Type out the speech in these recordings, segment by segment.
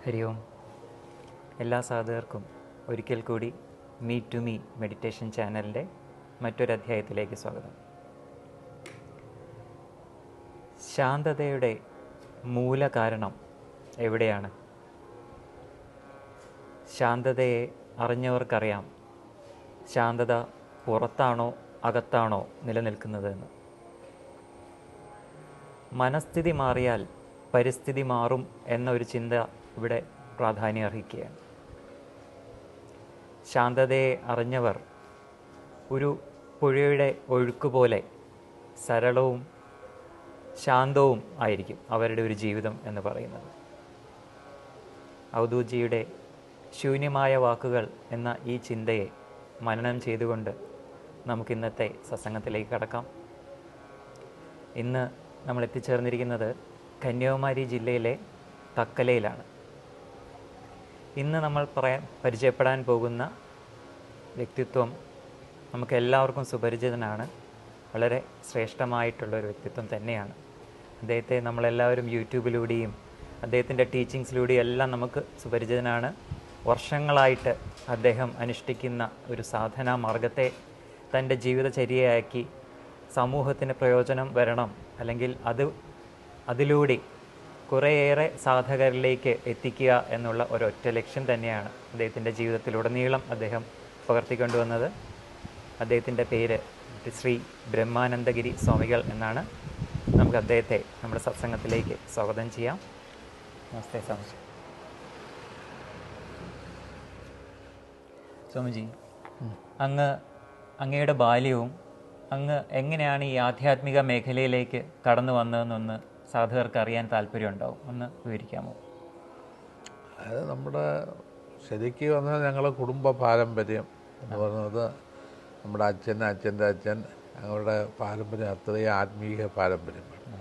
ഹരി ഓം. എല്ലാ സാധകർക്കും ഒരിക്കൽ കൂടി മീ ടു മീ മെഡിറ്റേഷൻ ചാനലിൻ്റെ മറ്റൊരധ്യായത്തിലേക്ക് സ്വാഗതം. ശാന്തതയുടെ മൂലകാരണം എവിടെയാണ്? ശാന്തതയെ അറിഞ്ഞവർക്കറിയാം ശാന്തത പുറത്താണോ അകത്താണോ നിലനിൽക്കുന്നതെന്ന്. മനസ്ഥിതി മാറിയാൽ പരിസ്ഥിതി മാറും എന്നൊരു ചിന്ത ഇവിടെ പ്രാധാന്യം അർഹിക്കുകയാണ്. ശാന്തതയെ അറിഞ്ഞവർ ഒരു പുഴയുടെ ഒഴുക്കുപോലെ സരളവും ശാന്തവും ആയിരിക്കും അവരുടെ ഒരു ജീവിതം എന്ന് പറയുന്നത്. അവധൂജിയുടെ ശൂന്യമായ വാക്കുകൾ എന്ന ഈ ചിന്തയെ മനനം ചെയ്തുകൊണ്ട് നമുക്കിന്നത്തെ സത്സംഗത്തിലേക്ക് കടക്കാം. ഇന്ന് നമ്മൾ എത്തിച്ചേർന്നിരിക്കുന്നത് കന്യാകുമാരി ജില്ലയിലെ തക്കലയിലാണ്. ഇന്ന് നമ്മൾ പരിചയപ്പെടാൻ പോകുന്ന വ്യക്തിത്വം നമുക്ക് എല്ലാവർക്കും സുപരിചിതനാണ്. വളരെ ശ്രേഷ്ഠമായിട്ടുള്ളൊരു വ്യക്തിത്വം തന്നെയാണ്. അദ്ദേഹത്തെ നമ്മളെല്ലാവരും യൂട്യൂബിലൂടെയും അദ്ദേഹത്തിൻ്റെ ടീച്ചിങ്സിലൂടെയും എല്ലാം നമുക്ക് സുപരിചിതനാണ്. വർഷങ്ങളായിട്ട് അദ്ദേഹം അനുഷ്ഠിക്കുന്ന ഒരു സാധനാ മാർഗത്തെ തൻ്റെ ജീവിതചര്യയാക്കി സമൂഹത്തിന് പ്രയോജനം വരണം, അല്ലെങ്കിൽ അതിലൂടെ കുറേയേറെ സാധകരിലേക്ക് എത്തിക്കുക എന്നുള്ള ഒരൊറ്റ ലക്ഷ്യം തന്നെയാണ് അദ്ദേഹത്തിൻ്റെ ജീവിതത്തിലുടനീളം അദ്ദേഹം പകർത്തിക്കൊണ്ടുവന്നത്. അദ്ദേഹത്തിൻ്റെ പേര് ശ്രീ ബ്രഹ്മാനന്ദഗിരി സ്വാമികൾ എന്നാണ്. നമുക്ക് അദ്ദേഹത്തെ നമ്മുടെ സത്സംഗത്തിലേക്ക് സ്വാഗതം ചെയ്യാം. നമസ്തേ സ്വാമിജി. സ്വാമിജി, അങ്ങയുടെ ബാല്യവും അങ്ങ് എങ്ങനെയാണ് ഈ ആധ്യാത്മിക മേഖലയിലേക്ക് കടന്നു വന്നതെന്നൊന്ന് സാധകർക്ക് അറിയാൻ താല്പര്യമുണ്ടാവും, ഒന്ന് വിവരിക്കാമോ? അത് നമ്മുടെ ശരിക്ക് വന്നാൽ ഞങ്ങളുടെ കുടുംബ പാരമ്പര്യം എന്ന് പറയുന്നത് നമ്മുടെ അച്ഛൻ്റെ അച്ഛൻ ഞങ്ങളുടെ പാരമ്പര്യം അത്രയും ആത്മീയ പാരമ്പര്യമാണ്.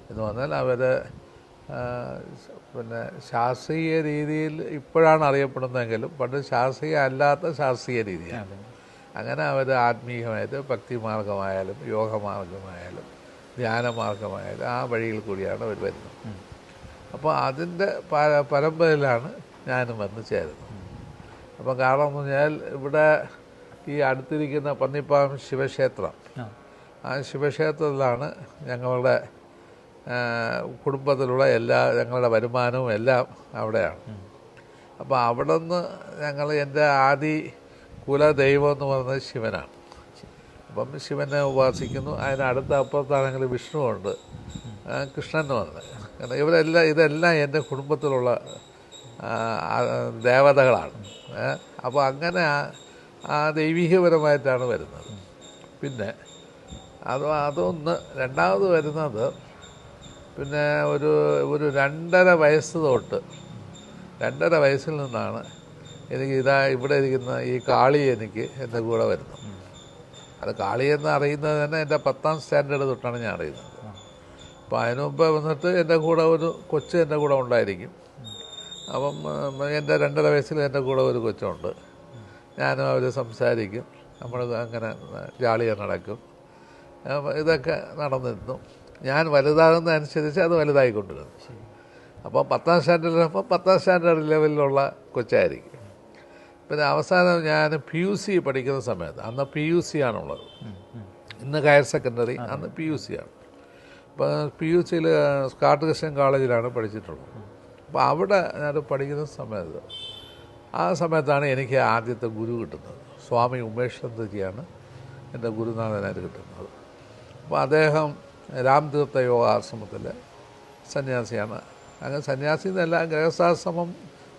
എന്ന് പറഞ്ഞാൽ അവർ പിന്നെ ശാസ്ത്രീയ രീതിയിൽ ഇപ്പോഴാണ് അറിയപ്പെടുന്നതെങ്കിലും പണ്ട് ശാസ്ത്രീയ അല്ലാത്ത ശാസ്ത്രീയ രീതിയാണ്. അങ്ങനെ അവർ ആത്മീയമായിട്ട് ഭക്തിമാർഗമായാലും യോഗമാർഗമായാലും ധ്യാനമാർഗമായാലും ആ വഴിയിൽ കൂടിയാണ് അവർ വരുന്നത്. അപ്പോൾ അതിൻ്റെ പരമ്പരയിലാണ് ഞാനും വന്ന് ചേരുന്നത്. അപ്പം കാരണം എന്ന് പറഞ്ഞാൽ ഇവിടെ ഈ അടുത്തിരിക്കുന്ന പന്നിപ്പാം ശിവക്ഷേത്രം, ആ ശിവക്ഷേത്രത്തിലാണ് ഞങ്ങളുടെ കുടുംബത്തിലുള്ള ഞങ്ങളുടെ വരുമാനവും എല്ലാം അവിടെയാണ്. അപ്പോൾ അവിടെ നിന്ന് എൻ്റെ ആദി കുലദൈവം എന്ന് പറയുന്നത് ശിവനാണ്. അപ്പം ശിവനെ ഉപാസിക്കുന്നു. അതിനടുത്ത അപ്പുറത്താണെങ്കിൽ വിഷ്ണുവുണ്ട്, കൃഷ്ണൻ എന്ന് പറഞ്ഞത്. കാരണം ഇതെല്ലാം എൻ്റെ കുടുംബത്തിലുള്ള ദേവതകളാണ്. അപ്പോൾ അങ്ങനെ ആ ദൈവീകപരമായിട്ടാണ് വരുന്നത്. പിന്നെ അതൊന്ന് രണ്ടാമത് വരുന്നത് പിന്നെ ഒരു 2.5 വയസ്സ് തൊട്ട് 2.5 വയസ്സിൽ നിന്നാണ് എനിക്ക് ഇവിടെ ഇരിക്കുന്ന ഈ കാളി എനിക്ക് എൻ്റെ കൂടെ വരുന്നത്. അത് കാളി എന്ന് അറിയുന്നത് തന്നെ എൻ്റെ 10ാം സ്റ്റാൻഡേർഡ് തൊട്ടാണ് ഞാൻ അറിയുന്നത്. അപ്പോൾ അതിന് മുമ്പ് വന്നിട്ട് എൻ്റെ കൂടെ ഒരു കൊച്ച് എൻ്റെ കൂടെ ഉണ്ടായിരിക്കും. അപ്പം എൻ്റെ 2.5 വയസ്സിൽ എൻ്റെ കൂടെ ഒരു കൊച്ചുണ്ട്. ഞാനും അവർ സംസാരിക്കും, നമ്മൾ അങ്ങനെ ജാളിയായി നടക്കും. ഇതൊക്കെ നടന്നിരുന്നു. ഞാൻ വലുതാകുന്നതനുസരിച്ച് അത് വലുതായിക്കൊണ്ടിരുന്നു. അപ്പോൾ 10ാം സ്റ്റാൻഡേർഡിലാകുമ്പോൾ 10ാം സ്റ്റാൻഡേർഡ് ലെവലിലുള്ള കൊച്ചായിരിക്കും. പിന്നെ അവസാനം ഞാൻ PUC പഠിക്കുന്ന സമയത്ത്, അന്ന് PUC ആണുള്ളത്, ഇന്ന് ഹയർ സെക്കൻഡറി, അന്ന് PUC ആണ്. അപ്പോൾ PUCയിൽ സ്കാട്ട് ക്രിസ്ത്യൻ കോളേജിലാണ് പഠിച്ചിട്ടുള്ളത്. അപ്പോൾ അവിടെ ഞാൻ പഠിക്കുന്ന സമയത്ത് ആ സമയത്താണ് എനിക്ക് ആദ്യത്തെ ഗുരു കിട്ടുന്നത്. സ്വാമി ഉമേഷ് ചന്ദ്രജിയാണ് എൻ്റെ ഗുരുനാഥനായിട്ട് കിട്ടുന്നത്. അപ്പോൾ അദ്ദേഹം രാംതീർത്ഥ യോഗാശ്രമത്തിലെ സന്യാസിയാണ്. അങ്ങനെ സന്യാസി എന്നല്ല, ഗൃഹസ്ഥാശ്രമം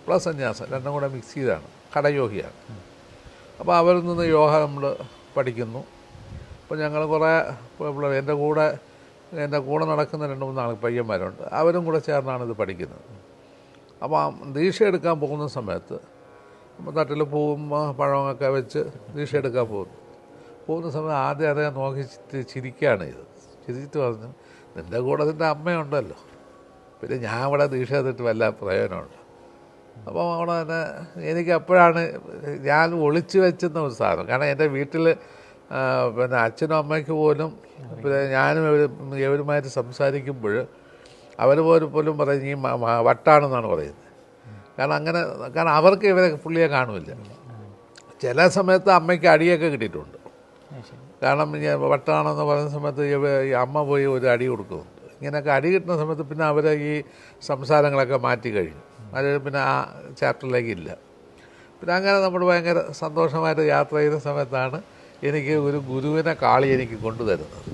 പ്ലസ് സന്യാസം രണ്ടും കൂടെ മിക്സ് ചെയ്താണ്, കടയോഗിയാണ്. അപ്പോൾ അവരിൽ നിന്ന് യോഗ നമ്മൾ പഠിക്കുന്നു. അപ്പോൾ ഞങ്ങൾ കുറേ പിള്ളേർ എൻ്റെ കൂടെ നടക്കുന്ന 2-3 ആൾ പയ്യന്മാരുണ്ട്, അവരും കൂടെ ചേർന്നാണ് ഇത് പഠിക്കുന്നത്. അപ്പോൾ ദീക്ഷ എടുക്കാൻ പോകുന്ന സമയത്ത് തട്ടിൽ പൂവും പഴമൊക്കെ വെച്ച് ദീക്ഷ എടുക്കാൻ പോകുന്ന സമയത്ത് ആദ്യം അദ്ദേഹം നോക്കി ചിരിക്കുകയാണ്. ചിരിച്ചിട്ട് പറഞ്ഞു, നിൻ്റെ കൂടെ നിൻ്റെ അമ്മയുണ്ടല്ലോ, പിന്നെ ഞാൻ ഇവിടെ ദീക്ഷ ചെയ്തിട്ട് വല്ല പ്രയോജനമുണ്ട്. അപ്പോൾ അവിടെ തന്നെ എനിക്ക് അപ്പോഴാണ് ഞാൻ ഒളിച്ചു വെച്ചെന്ന ഒരു സാധനം. കാരണം എൻ്റെ വീട്ടിൽ പിന്നെ അച്ഛനും അമ്മയ്ക്ക് പോലും പിന്നെ ഞാനും ഇവരുമായിട്ട് സംസാരിക്കുമ്പോൾ അവർ പോലും പറയും ഈ വട്ടാണെന്നാണ് പറയുന്നത്. കാരണം അവർക്ക് ഇവരെ പുള്ളിയെ കാണുമില്ല. ചില സമയത്ത് അമ്മയ്ക്ക് അടിയൊക്കെ കിട്ടിയിട്ടുണ്ട്. കാരണം വട്ടാണെന്ന് പറയുന്ന സമയത്ത് ഈ അമ്മ പോയി ഒരു അടി കൊടുക്കുന്നുണ്ട്. ഇങ്ങനെയൊക്കെ അടി കിട്ടുന്ന സമയത്ത് പിന്നെ അവർ ഈ സംസാരങ്ങളൊക്കെ മാറ്റി കഴിഞ്ഞു. അത് പിന്നെ ആ ചാപ്റ്ററിലേക്ക് ഇല്ല. പിന്നെ അങ്ങനെ നമ്മൾ ഭയങ്കര സന്തോഷമായിട്ട് യാത്ര ചെയ്യുന്ന സമയത്താണ് എനിക്ക് ഒരു ഗുരുവിനെ കാളി എനിക്ക് കൊണ്ടുതരുന്നത്.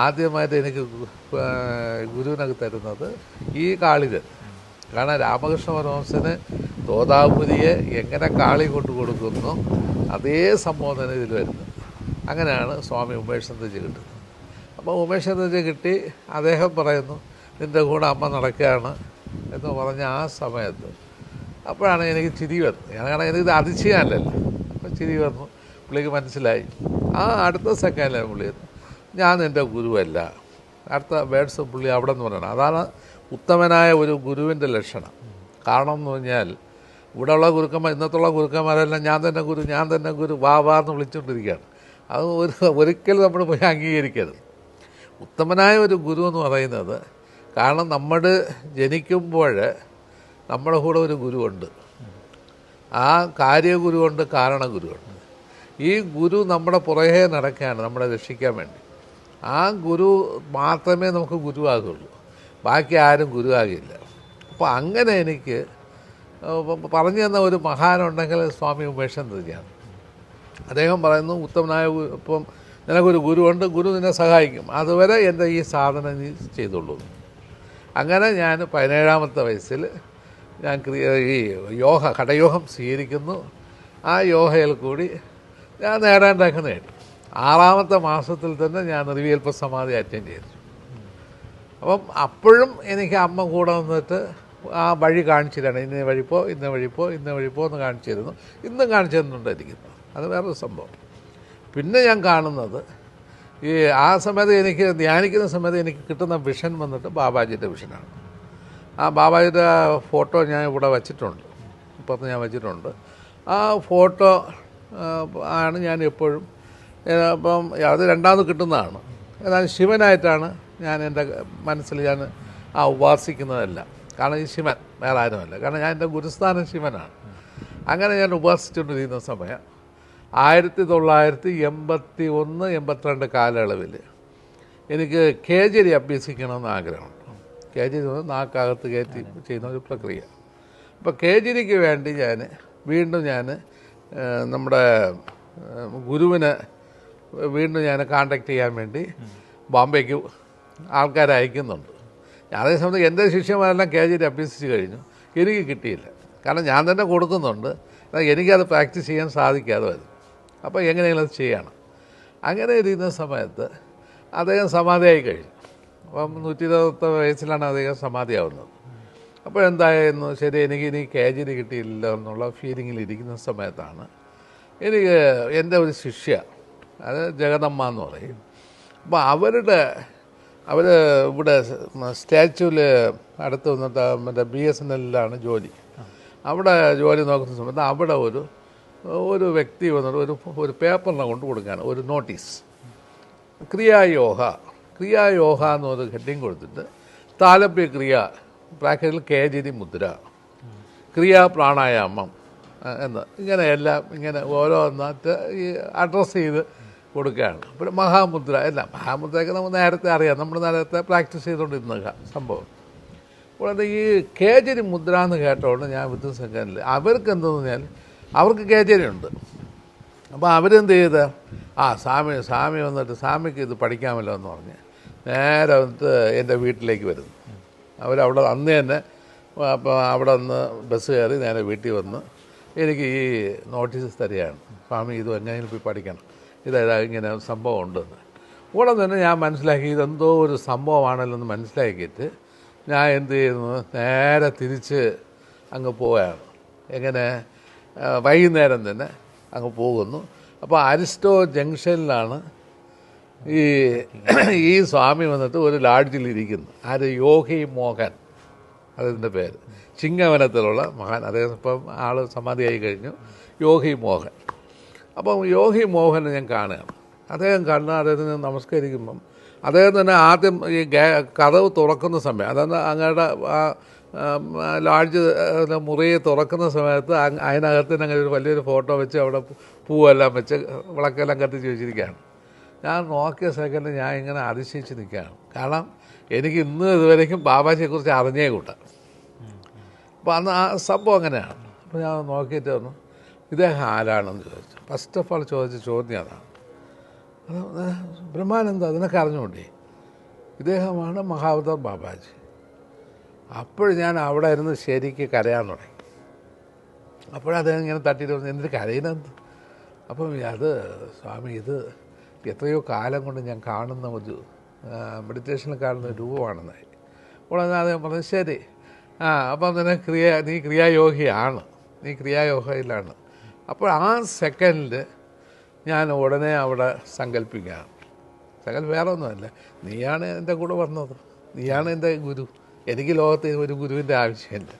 ആദ്യമായിട്ട് എനിക്ക് ഗുരുവിനൊക്കെ തരുന്നത് ഈ കാളി തന്നെ. കാരണം രാമകൃഷ്ണ പരമഹംസന് തോതാപുരിയെ എങ്ങനെ കാളി കൊണ്ട് കൊടുക്കുന്നു അതേ സംഭവം തന്നെ ഇതിൽ വരുന്നത്. അങ്ങനെയാണ് സ്വാമി ഉമേഷ് ചന്ദ്രജി കിട്ടുന്നത്. അപ്പോൾ ഉമേഷ് ചന്ദ്രജി കിട്ടി. അദ്ദേഹം പറയുന്നു നിൻ്റെ കൂടെ അമ്മ നടക്കുകയാണ് എന്ന് പറഞ്ഞ ആ സമയത്ത് അപ്പോഴാണ് എനിക്ക് ചിരി വന്നത്. കാരണം എനിക്കിത് അതിശയമല്ലല്ലോ. അപ്പോൾ ചിരി വന്നു. പുള്ളിക്ക് മനസ്സിലായി. ആ അടുത്ത സെക്കൻഡിലാണ് പുള്ളി ഞാൻ നിൻ്റെ ഗുരുവല്ല. അടുത്ത വേർഡ്സ് പുള്ളി അവിടെ നിന്ന് പറയണം. അതാണ് ഉത്തമനായ ഒരു ഗുരുവിൻ്റെ ലക്ഷണം. കാരണം എന്ന് പറഞ്ഞാൽ ഇവിടെയുള്ള ഗുരുക്കന്മാർ, ഇന്നത്തുള്ള ഗുരുക്കന്മാരെല്ലാം ഞാൻ തന്നെ ഗുരു വാ എന്ന് വിളിച്ചുകൊണ്ടിരിക്കുകയാണ്. അത് ഒരിക്കലും നമ്മൾ പോയി അംഗീകരിക്കരുത്. ഉത്തമനായ ഒരു ഗുരു എന്ന് പറയുന്നത്, കാരണം നമ്മൾ ജനിക്കുമ്പോൾ നമ്മുടെ കൂടെ ഒരു ഗുരുവുണ്ട്. ആ കാര്യഗുരുവുണ്ട്, കാരണഗുരുവുണ്ട്. ഈ ഗുരു നമ്മുടെ പുറകെ നടക്കുകയാണ് നമ്മളെ രക്ഷിക്കാൻ വേണ്ടി. ആ ഗുരു മാത്രമേ നമുക്ക് ഗുരുവാകുള്ളൂ. ബാക്കി ആരും ഗുരുവാകില്ല. അപ്പോൾ അങ്ങനെ എനിക്ക് പറഞ്ഞു തന്ന ഒരു മഹാനുണ്ടെങ്കിൽ സ്വാമി ഉമേഷ് ചന്ദ്രജിയാണ്. അദ്ദേഹം പറയുന്നു ഉത്തമനായ ഇപ്പം നിനക്കൊരു ഗുരുവുണ്ട്, ഗുരു നിന്നെ സഹായിക്കും, അതുവരെ എൻ്റെ ഈ സാധന നീ ചെയ്തുള്ളൂ. അങ്ങനെ ഞാൻ 17-ാമത്തെ വയസ്സിൽ ഞാൻ ഈ ഘടയോഗം സ്വീകരിക്കുന്നു. ആ യോഗയിൽ കൂടി ഞാൻ നേടേണ്ടതൊക്കെ നേടി. 6-ാമത്തെ മാസത്തിൽ തന്നെ ഞാൻ നിർവികൽപ്പ സമാധി അറ്റൻഡ് ചെയ്തു. അപ്പം അപ്പോഴും എനിക്ക് അമ്മ കൂടെ വന്നിട്ട് ആ വഴി കാണിച്ചു തരണം. ഇന്ന വഴിപ്പോ എന്ന് കാണിച്ചു തരുന്നു. ഇന്നും കാണിച്ചു തന്നുകൊണ്ടിരിക്കുന്നു. അത് വേറൊരു സംഭവം. പിന്നെ ഞാൻ കാണുന്നത് ഈ ആ സമയത്ത് എനിക്ക് ധ്യാനിക്കുന്ന സമയത്ത് എനിക്ക് കിട്ടുന്ന വിഷൻ വന്നിട്ട് ബാബാജിയുടെ വിഷനാണ്. ആ ബാബാജിയുടെ ഫോട്ടോ ഞാൻ ഇവിടെ വച്ചിട്ടുണ്ട്, ഇപ്പുറത്ത് ഞാൻ വച്ചിട്ടുണ്ട്. ആ ഫോട്ടോ ആണ് ഞാൻ എപ്പോഴും അപ്പം അത് രണ്ടാമത് കിട്ടുന്നതാണ്. ഏതായാലും ശിവനായിട്ടാണ് ഞാൻ എൻ്റെ മനസ്സിൽ ഞാൻ ഉപാസിക്കുന്നതെല്ലാം. കാരണം ഈ ശിവൻ വേറെ ആരുമല്ല. കാരണം ഞാൻ എൻ്റെ ഗുരുസ്ഥാനം ശിവനാണ്. അങ്ങനെ ഞാൻ ഉപാസിച്ചുകൊണ്ടിരിക്കുന്ന സമയം 1981-82 കാലയളവിൽ എനിക്ക് കേജരി അഭ്യസിക്കണമെന്ന് ആഗ്രഹമുണ്ട്. കേജരി നാക്കകത്ത് കയറ്റി ചെയ്യുന്ന ഒരു പ്രക്രിയ. അപ്പോൾ കേജരിക്ക് വേണ്ടി വീണ്ടും നമ്മുടെ ഗുരുവിനെ വീണ്ടും കോണ്ടാക്ട് ചെയ്യാൻ വേണ്ടി ബോംബെക്ക് ആൾക്കാരെ അയക്കുന്നുണ്ട്. അതേ സമയത്ത് എൻ്റെ ശിഷ്യന്മാരെല്ലാം കേജരി അഭ്യസിച്ച് കഴിഞ്ഞു. എനിക്ക് കിട്ടിയില്ല. കാരണം ഞാൻ തന്നെ കൊടുക്കുന്നുണ്ട്, എനിക്കത് പ്രാക്ടീസ് ചെയ്യാൻ സാധിക്കാതെ വരും. അപ്പോൾ എങ്ങനെയെങ്കിലും അത് ചെയ്യണം. അങ്ങനെ ഇരിക്കുന്ന സമയത്ത് അദ്ദേഹം സമാധിയായി കഴിഞ്ഞു. അപ്പം 120 വയസ്സിലാണ് അദ്ദേഹം സമാധിയാവുന്നത്. അപ്പോൾ എന്തായിരുന്നു, ശരി എനിക്ക് ഇനി കേജരി കിട്ടിയില്ല എന്നുള്ള ഫീലിങ്ങിൽ ഇരിക്കുന്ന സമയത്താണ് എനിക്ക് എൻ്റെ ഒരു ശിഷ്യ, അത് ജഗദമ്മ എന്ന് പറയും. അപ്പോൾ അവർ ഇവിടെ സ്റ്റാച്യൂവിൽ അടുത്ത് വന്നിട്ട് മറ്റേ BSNL ജോലി. അവിടെ ജോലി നോക്കുന്ന സമയത്ത് അവിടെ ഒരു വ്യക്തി വന്നിട്ട് ഒരു പേപ്പറിനെ കൊണ്ട് കൊടുക്കുകയാണ് ഒരു നോട്ടീസ്. ക്രിയായോഗ എന്നൊരു ഹെഡിങ് കൊടുത്തിട്ട് താലപ്യ ക്രിയ ബ്രാക്കറ്റിൽ കേജരി മുദ്ര, ക്രിയാ പ്രാണായാമം ഇങ്ങനെയെല്ലാം ഇങ്ങനെ ഓരോന്നായിട്ട് ഈ അഡ്രസ്സ് ചെയ്ത് കൊടുക്കുകയാണ്. പിന്നെ മഹാമുദ്ര എല്ലാം. മഹാമുദ്രയൊക്കെ നമുക്ക് നേരത്തെ അറിയാം, നമ്മൾ നേരത്തെ പ്രാക്ടീസ് ചെയ്തുകൊണ്ടിരുന്ന സംഭവം. അപ്പോൾ ഈ കേജരി മുദ്ര എന്ന് കേട്ടോണ്ട് ഞാൻ വിത്ത് സെക്കൻഡിൽ അവർക്ക് എന്തെന്ന് പറഞ്ഞാൽ അവർക്ക് കേജരി ഉണ്ട്. അപ്പോൾ അവരെന്ത് ചെയ്ത് സ്വാമി വന്നിട്ട് സ്വാമിക്ക് ഇത് പഠിക്കാമല്ലോ എന്ന് പറഞ്ഞ് നേരെ വന്നിട്ട് എൻ്റെ വീട്ടിലേക്ക് വരുന്നു. അവരവിടെ അന്ന് തന്നെ അപ്പോൾ അവിടെ നിന്ന് ബസ് കയറി നേരെ വീട്ടിൽ വന്ന് എനിക്ക് ഈ നോട്ടീസ് തരികയാണ്, സ്വാമി ഇത് എങ്ങനെയും പോയി പഠിക്കണം, ഇങ്ങനെ സംഭവം ഉണ്ടെന്ന്. ഉടൻ തന്നെ ഞാൻ മനസ്സിലാക്കി ഇതെന്തോ ഒരു സംഭവമാണല്ലോ എന്ന് മനസ്സിലാക്കിയിട്ട് ഞാൻ എന്ത് ചെയ്യുന്നു, നേരെ തിരിച്ച് അങ്ങ് പോവുകയാണ്. എങ്ങനെ വൈകുന്നേരം തന്നെ അങ്ങ് പോകുന്നു. അപ്പോൾ അരിസ്റ്റോ ജംഗ്ഷനിലാണ് ഈ സ്വാമി വന്നിട്ട് ഒരു ലാഡ്ജിലിരിക്കുന്നു. യോഗി മോഹൻ അതിൻ്റെ പേര്, ചിങ്ങവനത്തിലുള്ള മഹാൻ. അദ്ദേഹം ഇപ്പം ആൾ സമാധിയായി കഴിഞ്ഞു, യോഗി മോഹൻ. അപ്പം യോഗി മോഹനെ ഞാൻ കാണുകയാണ്. അദ്ദേഹം അദ്ദേഹത്തിന് നമസ്കരിക്കുമ്പം അദ്ദേഹം തന്നെ ആദ്യം ഈ കതവ് തുറക്കുന്ന സമയം, അതായത് അങ്ങയുടെ ആ ലാഡ്ജ് മുറി തുറക്കുന്ന സമയത്ത് അതിനകത്ത് അങ്ങനെ ഒരു വലിയൊരു ഫോട്ടോ വെച്ച് അവിടെ പൂവെല്ലാം വെച്ച് വിളക്കെല്ലാം കത്തിച്ച് വെച്ചിരിക്കുകയാണ്. ഞാൻ നോക്കിയ സെക്കൻഡ് ഞാൻ ഇങ്ങനെ അതിശയിച്ച് നിൽക്കുകയാണ്. കാരണം എനിക്ക് ഇന്ന് ഇതുവരേക്കും ബാബാജിയെക്കുറിച്ച് അറിഞ്ഞേ കൂട്ടാം. അപ്പോൾ അന്ന് ആ സംഭവം അങ്ങനെയാണ്. അപ്പോൾ ഞാൻ നോക്കിയിട്ട് പറഞ്ഞു ഇദ്ദേഹം ആരാണെന്ന് ചോദിച്ചു. ഫസ്റ്റ് ഓഫ് ഓൾ ചോദിച്ച ചോദ്യം അതാണ്. അത് ബ്രഹ്മാനന്ദ അതിനൊക്കെ അറിഞ്ഞുകൊണ്ടേ ഇദ്ദേഹമാണ് മഹാവതാർ ബാബാജി. അപ്പോൾ ഞാൻ അവിടെ ഇരുന്ന് ശരിക്ക് കരയാൻ തുടങ്ങി. അപ്പോഴദ്ദേഹം ഇങ്ങനെ തട്ടിയിട്ട് പറഞ്ഞു എന്തിന് കരയുന്നത്? അപ്പം അത് സ്വാമി ഇത് എത്രയോ കാലം കൊണ്ട് ഞാൻ കാണുന്ന ഒരു മെഡിറ്റേഷനിൽ കാണുന്ന രൂപമാണെന്നായി. അപ്പോൾ അദ്ദേഹം പറഞ്ഞു ശരി അപ്പം തന്നെ നീ ക്രിയായോഗിയാണ്, നീ ക്രിയായോഗയിലാണ്. അപ്പോൾ ആ സെക്കൻഡിൽ ഞാൻ ഉടനെ അവിടെ സങ്കല്പിക്കുകയാണ്. വേറെ ഒന്നുമല്ല, നീയാണ് എൻ്റെ കൂടെ വന്നത്, നീയാണ് എൻ്റെ ഗുരു, എനിക്ക് ലോകത്ത് ഒരു ഗുരുവിൻ്റെ ആവശ്യമില്ല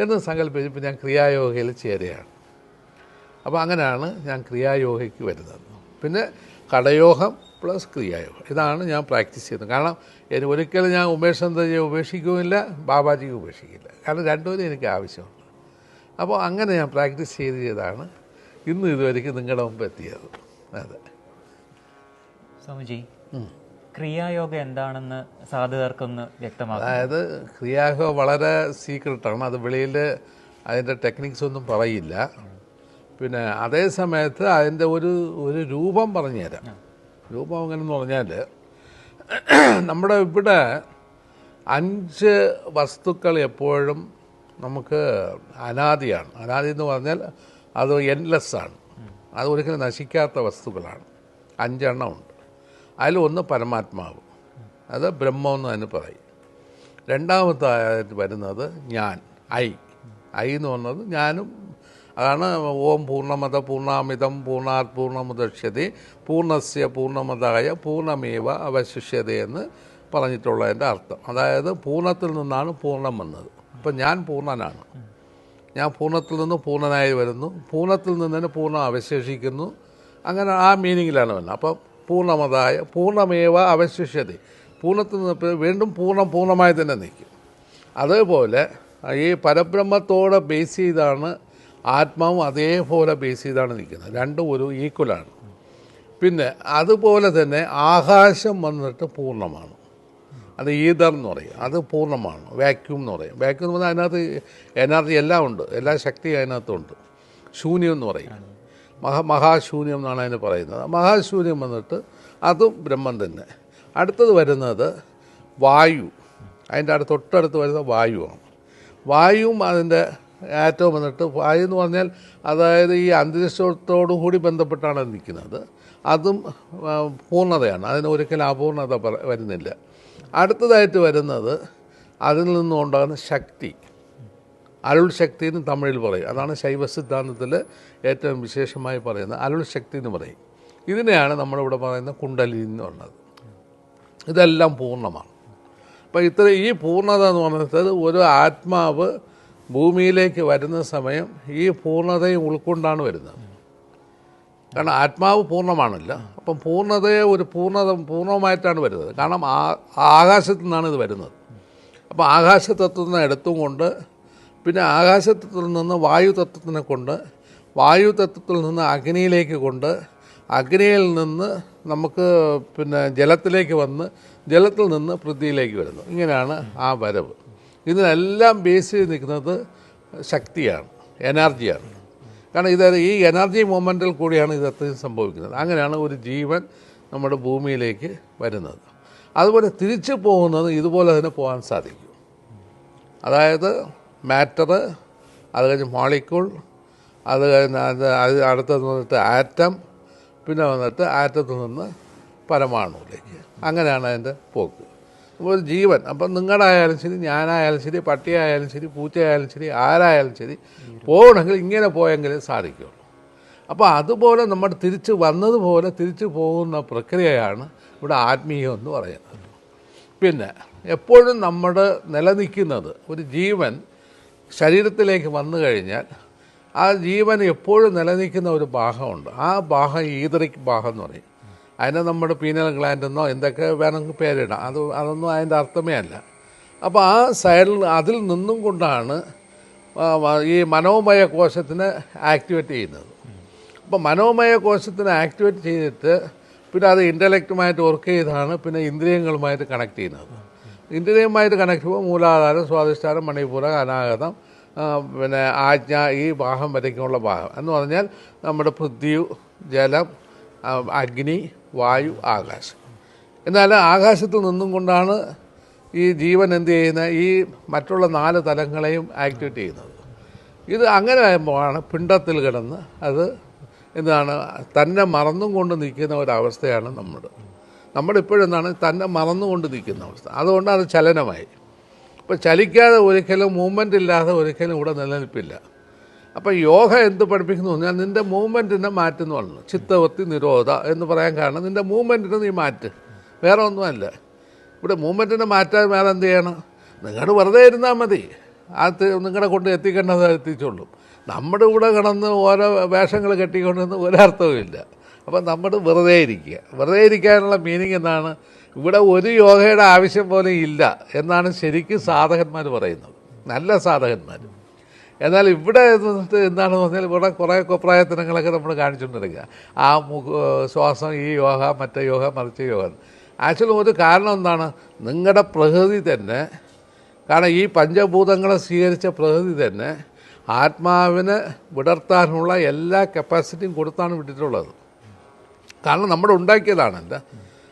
എന്ന് സങ്കല്പിച്ചപ്പോൾ ഞാൻ ക്രിയായോഗയിൽ ചേരുകയാണ്. അപ്പോൾ അങ്ങനെയാണ് ഞാൻ ക്രിയായോഗയ്ക്ക് വരുന്നത്. പിന്നെ കടയോഗം പ്ലസ് ക്രിയായോഗം ഇതാണ് ഞാൻ പ്രാക്ടീസ് ചെയ്യുന്നത്. കാരണം ഒരിക്കലും ഞാൻ ഉമേഷ് ചന്ദ്രജിയെ ഉപേക്ഷിക്കുകയില്ല, ബാബാജിയെ ഉപേക്ഷിക്കില്ല. കാരണം രണ്ടുപേരും എനിക്ക് ആവശ്യമുണ്ട്. അപ്പോൾ അങ്ങനെ ഞാൻ പ്രാക്ടീസ് ചെയ്താണ് ഇന്ന് ഇതുവരെയ്ക്ക് നിങ്ങളുടെ മുമ്പ് എത്തിയത്. അതെ സ്വാമിജി, ക്രിയായോഗ എന്താണെന്ന് സാധുക്കർക്കൊന്ന് വ്യക്തമാക്കാം. അതായത് ക്രിയായോഗം വളരെ സീക്രട്ടാണ്, അത് വെളിയിൽ അതിൻ്റെ ടെക്നിക്സ് ഒന്നും പറയില്ല. പിന്നെ അതേ സമയത്ത് അതിൻ്റെ ഒരു രൂപം പറഞ്ഞു തരാം. രൂപം എങ്ങനെയെന്ന് പറഞ്ഞാൽ നമ്മുടെ ഇവിടെ 5 വസ്തുക്കൾ എപ്പോഴും നമുക്ക് അനാദിയാണ്. അനാദി എന്ന് പറഞ്ഞാൽ അത് എൻലെസ്സാണ്, അത് ഒരിക്കലും നശിക്കാത്ത വസ്തുക്കളാണ്. 5 എണ്ണമുണ്ട്. അതിലൊന്ന് പരമാത്മാവ്, അത് ബ്രഹ്മം എന്ന് തന്നെ പറയും. രണ്ടാമത്തായിട്ട് വരുന്നത് ഞാൻ, ഐ എന്ന് പറഞ്ഞത് ഞാനും. അതാണ് ഓം പൂർണ്ണമത പൂർണ്ണാമിതം പൂർണ്ണാത് പൂർണ്ണമുദക്ഷ്യതി പൂർണ്ണസ്യ പൂർണ്ണമതായ പൂർണ്ണമേവ അവശിഷ്യത എന്ന് പറഞ്ഞിട്ടുള്ളതിൻ്റെ അർത്ഥം. അതായത് പൂർണ്ണത്തിൽ നിന്നാണ് പൂർണ്ണം വന്നത്. അപ്പം ഞാൻ പൂർണ്ണനാണ്, ഞാൻ പൂർണ്ണത്തിൽ നിന്ന് പൂർണ്ണനായി വരുന്നു, പൂർണ്ണത്തിൽ നിന്ന് തന്നെ പൂർണ്ണം അവശേഷിക്കുന്നു. അങ്ങനെ ആ മീനിങ്ങിലാണ് വരുന്നത്. അപ്പം പൂർണ്ണമതായ പൂർണ്ണമേവ അവശിഷ്യത, പൂർണ്ണത്തിൽ നിന്ന് വീണ്ടും പൂർണ്ണമായി തന്നെ നിൽക്കും. അതേപോലെ ഈ പരബ്രഹ്മത്തോടെ ബേസ് ചെയ്താണ് ആത്മാവും അതേപോലെ ബേസ് ചെയ്താണ് നിൽക്കുന്നത്. രണ്ടും ഒരു ഈക്വലാണ്. പിന്നെ അതുപോലെ തന്നെ ആകാശം വന്നിട്ട് പൂർണ്ണമാണ്, അത് ഈതർ എന്ന് പറയും, അത് പൂർണ്ണമാണ്. വാക്യൂം എന്ന് പറയും. വാക്യൂം എന്ന് പറഞ്ഞാൽ അതിനകത്ത് എനർജി എല്ലാം ഉണ്ട്, എല്ലാ ശക്തിയും അതിനകത്തുണ്ട്. ശൂന്യം എന്ന് പറയും, മഹാശൂന്യം എന്നാണ് അതിന് പറയുന്നത്. മഹാശൂന്യം വന്നിട്ട് അതും ബ്രഹ്മം തന്നെ. അടുത്തത് വരുന്നത് വായു, അതിൻ്റെ തൊട്ടടുത്ത് വരുന്ന വായുവാണ്. വായുവും അതിൻ്റെ ആറ്റവും വന്നിട്ട്, വായു എന്ന് പറഞ്ഞാൽ അതായത് ഈ അന്തരീക്ഷത്തോടു കൂടി ബന്ധപ്പെട്ടാണ് നിൽക്കുന്നത്. അതും പൂർണ്ണതയാണ്, അതിന് ഒരിക്കലും അപൂർണത വരുന്നില്ല. അടുത്തതായിട്ട് വരുന്നത് അതിൽ നിന്നുണ്ടാകുന്ന ശക്തി, അരുൾ ശക്തി എന്ന് തമിഴിൽ പറയും. അതാണ് ശൈവ സിദ്ധാന്തത്തിൽ ഏറ്റവും വിശേഷമായി പറയുന്നത്, അരുൾ ശക്തി എന്ന് പറയും. ഇതിനെയാണ് നമ്മളിവിടെ പറയുന്ന കുണ്ടലിനി എന്ന് പറയുന്നത്. ഇതെല്ലാം പൂർണ്ണമാണ്. അപ്പോൾ ഈ പൂർണ്ണത എന്ന് പറയുന്നത് ഒരു ആത്മാവ് ഭൂമിയിലേക്ക് വരുന്ന സമയം ഈ പൂർണ്ണതയും ഉൾക്കൊണ്ടാണ് വരുന്നത്. കാരണം ആത്മാവ് പൂർണ്ണമാണല്ലോ. അപ്പം പൂർണ്ണതയെ പൂർണ്ണമായിട്ടാണ് വരുന്നത്. കാരണം ആകാശത്തു നിന്നാണ് ഇത് വരുന്നത്. അപ്പോൾ ആകാശതത്വത്തിൽ നിന്ന് എടുത്തും കൊണ്ട്, പിന്നെ ആകാശതത്വത്തിൽ നിന്ന് വായു തത്വത്തിനെ കൊണ്ട്, വായു തത്വത്തിൽ നിന്ന് അഗ്നിയിലേക്ക് കൊണ്ട്, അഗ്നിയിൽ നിന്ന് നമുക്ക് പിന്നെ ജലത്തിലേക്ക് വന്ന്, ജലത്തിൽ നിന്ന് പൃഥ്വിയിലേക്ക് വരുന്നു. ഇങ്ങനെയാണ് ആ വരവ്. ഇതിനെല്ലാം ബേസ് ചെയ്ത് നിൽക്കുന്നത് ശക്തിയാണ്, എനർജിയാണ്. കാരണം ഈ എനർജി മൊമെൻറ്റിൽ കൂടിയാണ് ഇതത്രയും സംഭവിക്കുന്നത്. അങ്ങനെയാണ് ഒരു ജീവൻ നമ്മുടെ ഭൂമിയിലേക്ക് വരുന്നത്. അതുപോലെ തിരിച്ചു പോകുന്നത് ഇതുപോലെ തന്നെ പോകാൻ സാധിക്കും. അതായത് മാറ്റർ, അത് കഴിഞ്ഞ് മോളിക്യൂൾ, അത് കഴിഞ്ഞ് അടുത്തത് വന്നിട്ട് ആറ്റം, പിന്നെ വന്നിട്ട് ആറ്റത്തിൽ നിന്ന് പരമാണുവിലേക്ക്. അങ്ങനെയാണ് അതിൻ്റെ പോക്ക്. ഒരു ജീവൻ, അപ്പം നിങ്ങളായാലും ശരി, ഞാനായാലും ശരി, പട്ടിയായാലും ശരി, പൂച്ചയായാലും ശരി, ആരായാലും ശരി, പോകണമെങ്കിൽ ഇങ്ങനെ പോയെങ്കിലേ സാധിക്കുള്ളൂ. അപ്പോൾ അതുപോലെ നമ്മൾ തിരിച്ച് വന്നതുപോലെ തിരിച്ചു പോകുന്ന പ്രക്രിയയാണ് ഇവിടെ ആത്മീയം എന്ന് പറയുന്നത്. പിന്നെ എപ്പോഴും നമ്മുടെ നിലനിൽക്കുന്നത് ഒരു ജീവൻ ശരീരത്തിലേക്ക് വന്നു കഴിഞ്ഞാൽ ആ ജീവൻ എപ്പോഴും നിലനിൽക്കുന്ന ഒരു ഭാഗമുണ്ട്. ആ ഭാഗം ഈതറിക് ഭാഗം എന്ന് പറയും. അതിനെ നമ്മുടെ പീനൽ ഗ്ലാൻഡ് എന്നോ എന്തൊക്കെ വേണമെങ്കിൽ പേരിടാം. അതൊന്നും അതിൻ്റെ അർത്ഥമേ അല്ല. അപ്പോൾ ആ സൈഡിൽ അതിൽ നിന്നും കൊണ്ടാണ് ഈ മനോമയ കോശത്തിനെ ആക്ടിവേറ്റ് ചെയ്യുന്നത്. അപ്പോൾ മനോമയ കോശത്തിനെ ആക്ടിവേറ്റ് ചെയ്തിട്ട് പിന്നെ അത് ഇൻ്റലക്റ്റുമായിട്ട് വർക്ക് ചെയ്താണ് പിന്നെ ഇന്ദ്രിയങ്ങളുമായിട്ട് കണക്ട് ചെയ്യുന്നത്. ഇന്ദ്രിയവുമായിട്ട് കണക്ട് ചെയ്യുമ്പോൾ മൂലാധാരം, സ്വാധിഷ്ഠാനം, മണിപൂരം, അനാഗതം, പിന്നെ ആജ്ഞ, ഈ ഭാഗം വരയ്ക്കുള്ള ഭാഗം എന്ന് പറഞ്ഞാൽ നമ്മുടെ പൃഥ്വി, ജലം, അഗ്നി, വായു, ആകാശം. എന്നാൽ ആകാശത്തിൽ നിന്നും കൊണ്ടാണ് ഈ ജീവൻ എന്ത് ചെയ്യുന്നത്, ഈ മറ്റുള്ള 4 തലങ്ങളെയും ആക്ടിവേറ്റ് ചെയ്യുന്നത്. ഇത് അങ്ങനെ ആകുമ്പോഴാണ് പിണ്ടത്തിൽ കിടന്ന് അത് എന്താണ് തന്നെ മറന്നും കൊണ്ട് നിൽക്കുന്ന ഒരവസ്ഥയാണ് നമ്മളിപ്പോഴെന്താണ് തന്നെ മറന്നുകൊണ്ട് നിൽക്കുന്ന അവസ്ഥ. അതുകൊണ്ട് അത് ചലനമായി. ഇപ്പോൾ ചലിക്കാതെ ഒരിക്കലും മൂവ്മെൻ്റ് ഇല്ലാതെ ഒരിക്കലും ഇവിടെ നിലനിൽപ്പില്ല. അപ്പോൾ യോഗ എന്ത് പഠിപ്പിക്കുന്നു പറഞ്ഞാൽ നിൻ്റെ മൂവ്മെൻറ്റിനെ മാറ്റുന്നു പറഞ്ഞു. ചിത്തവൃത്തി നിരോധ എന്ന് പറയാൻ കാരണം നിൻ്റെ മൂവ്മെൻറ്റിനെ നീ മാറ്റ്, വേറെ ഒന്നുമല്ല. ഇവിടെ മൂവ്മെൻറ്റിനെ മാറ്റാൻ വേറെ എന്ത് ചെയ്യണം? നിങ്ങൾ വെറുതെ ഇരുന്നാൽ മതി, അത് നിങ്ങളെ കൊണ്ട് എത്തിക്കേണ്ടത് എത്തിച്ചോളും. നമ്മുടെ ഇവിടെ കിടന്ന് ഓരോ വേഷങ്ങൾ കെട്ടിക്കൊണ്ടെന്ന് ഒരർത്ഥവുമില്ല. അപ്പം നമ്മൾ വെറുതെ ഇരിക്കുക. വെറുതെ ഇരിക്കാനുള്ള മീനിങ് എന്താണ്? ഇവിടെ ഒരു യോഗയുടെ ആവശ്യം പോലും ഇല്ല എന്നാണ് ശരിക്കും സാധകന്മാർ പറയുന്നത്, നല്ല സാധകന്മാർ. എന്നാൽ ഇവിടെ എന്താണെന്ന് പറഞ്ഞാൽ ഇവിടെ കുറേ പ്രയത്നങ്ങളൊക്കെ നമ്മൾ കാണിച്ചുകൊണ്ടിരിക്കുക. ആ ശ്വാസം, ഈ യോഗ, മറ്റേ യോഗ, മറിച്ച യോഗ. ആക്ച്വലി ഒരു കാരണം എന്താണ്? നിങ്ങളുടെ പ്രകൃതി തന്നെ, കാരണം ഈ പഞ്ചഭൂതങ്ങളെ സ്വീകരിച്ച പ്രകൃതി തന്നെ ആത്മാവിനെ വിടർത്താനുള്ള എല്ലാ കപ്പാസിറ്റിയും കൊടുത്താണ് വിട്ടിട്ടുള്ളത്. കാരണം നമ്മൾ ഉണ്ടാക്കിയതാണ്.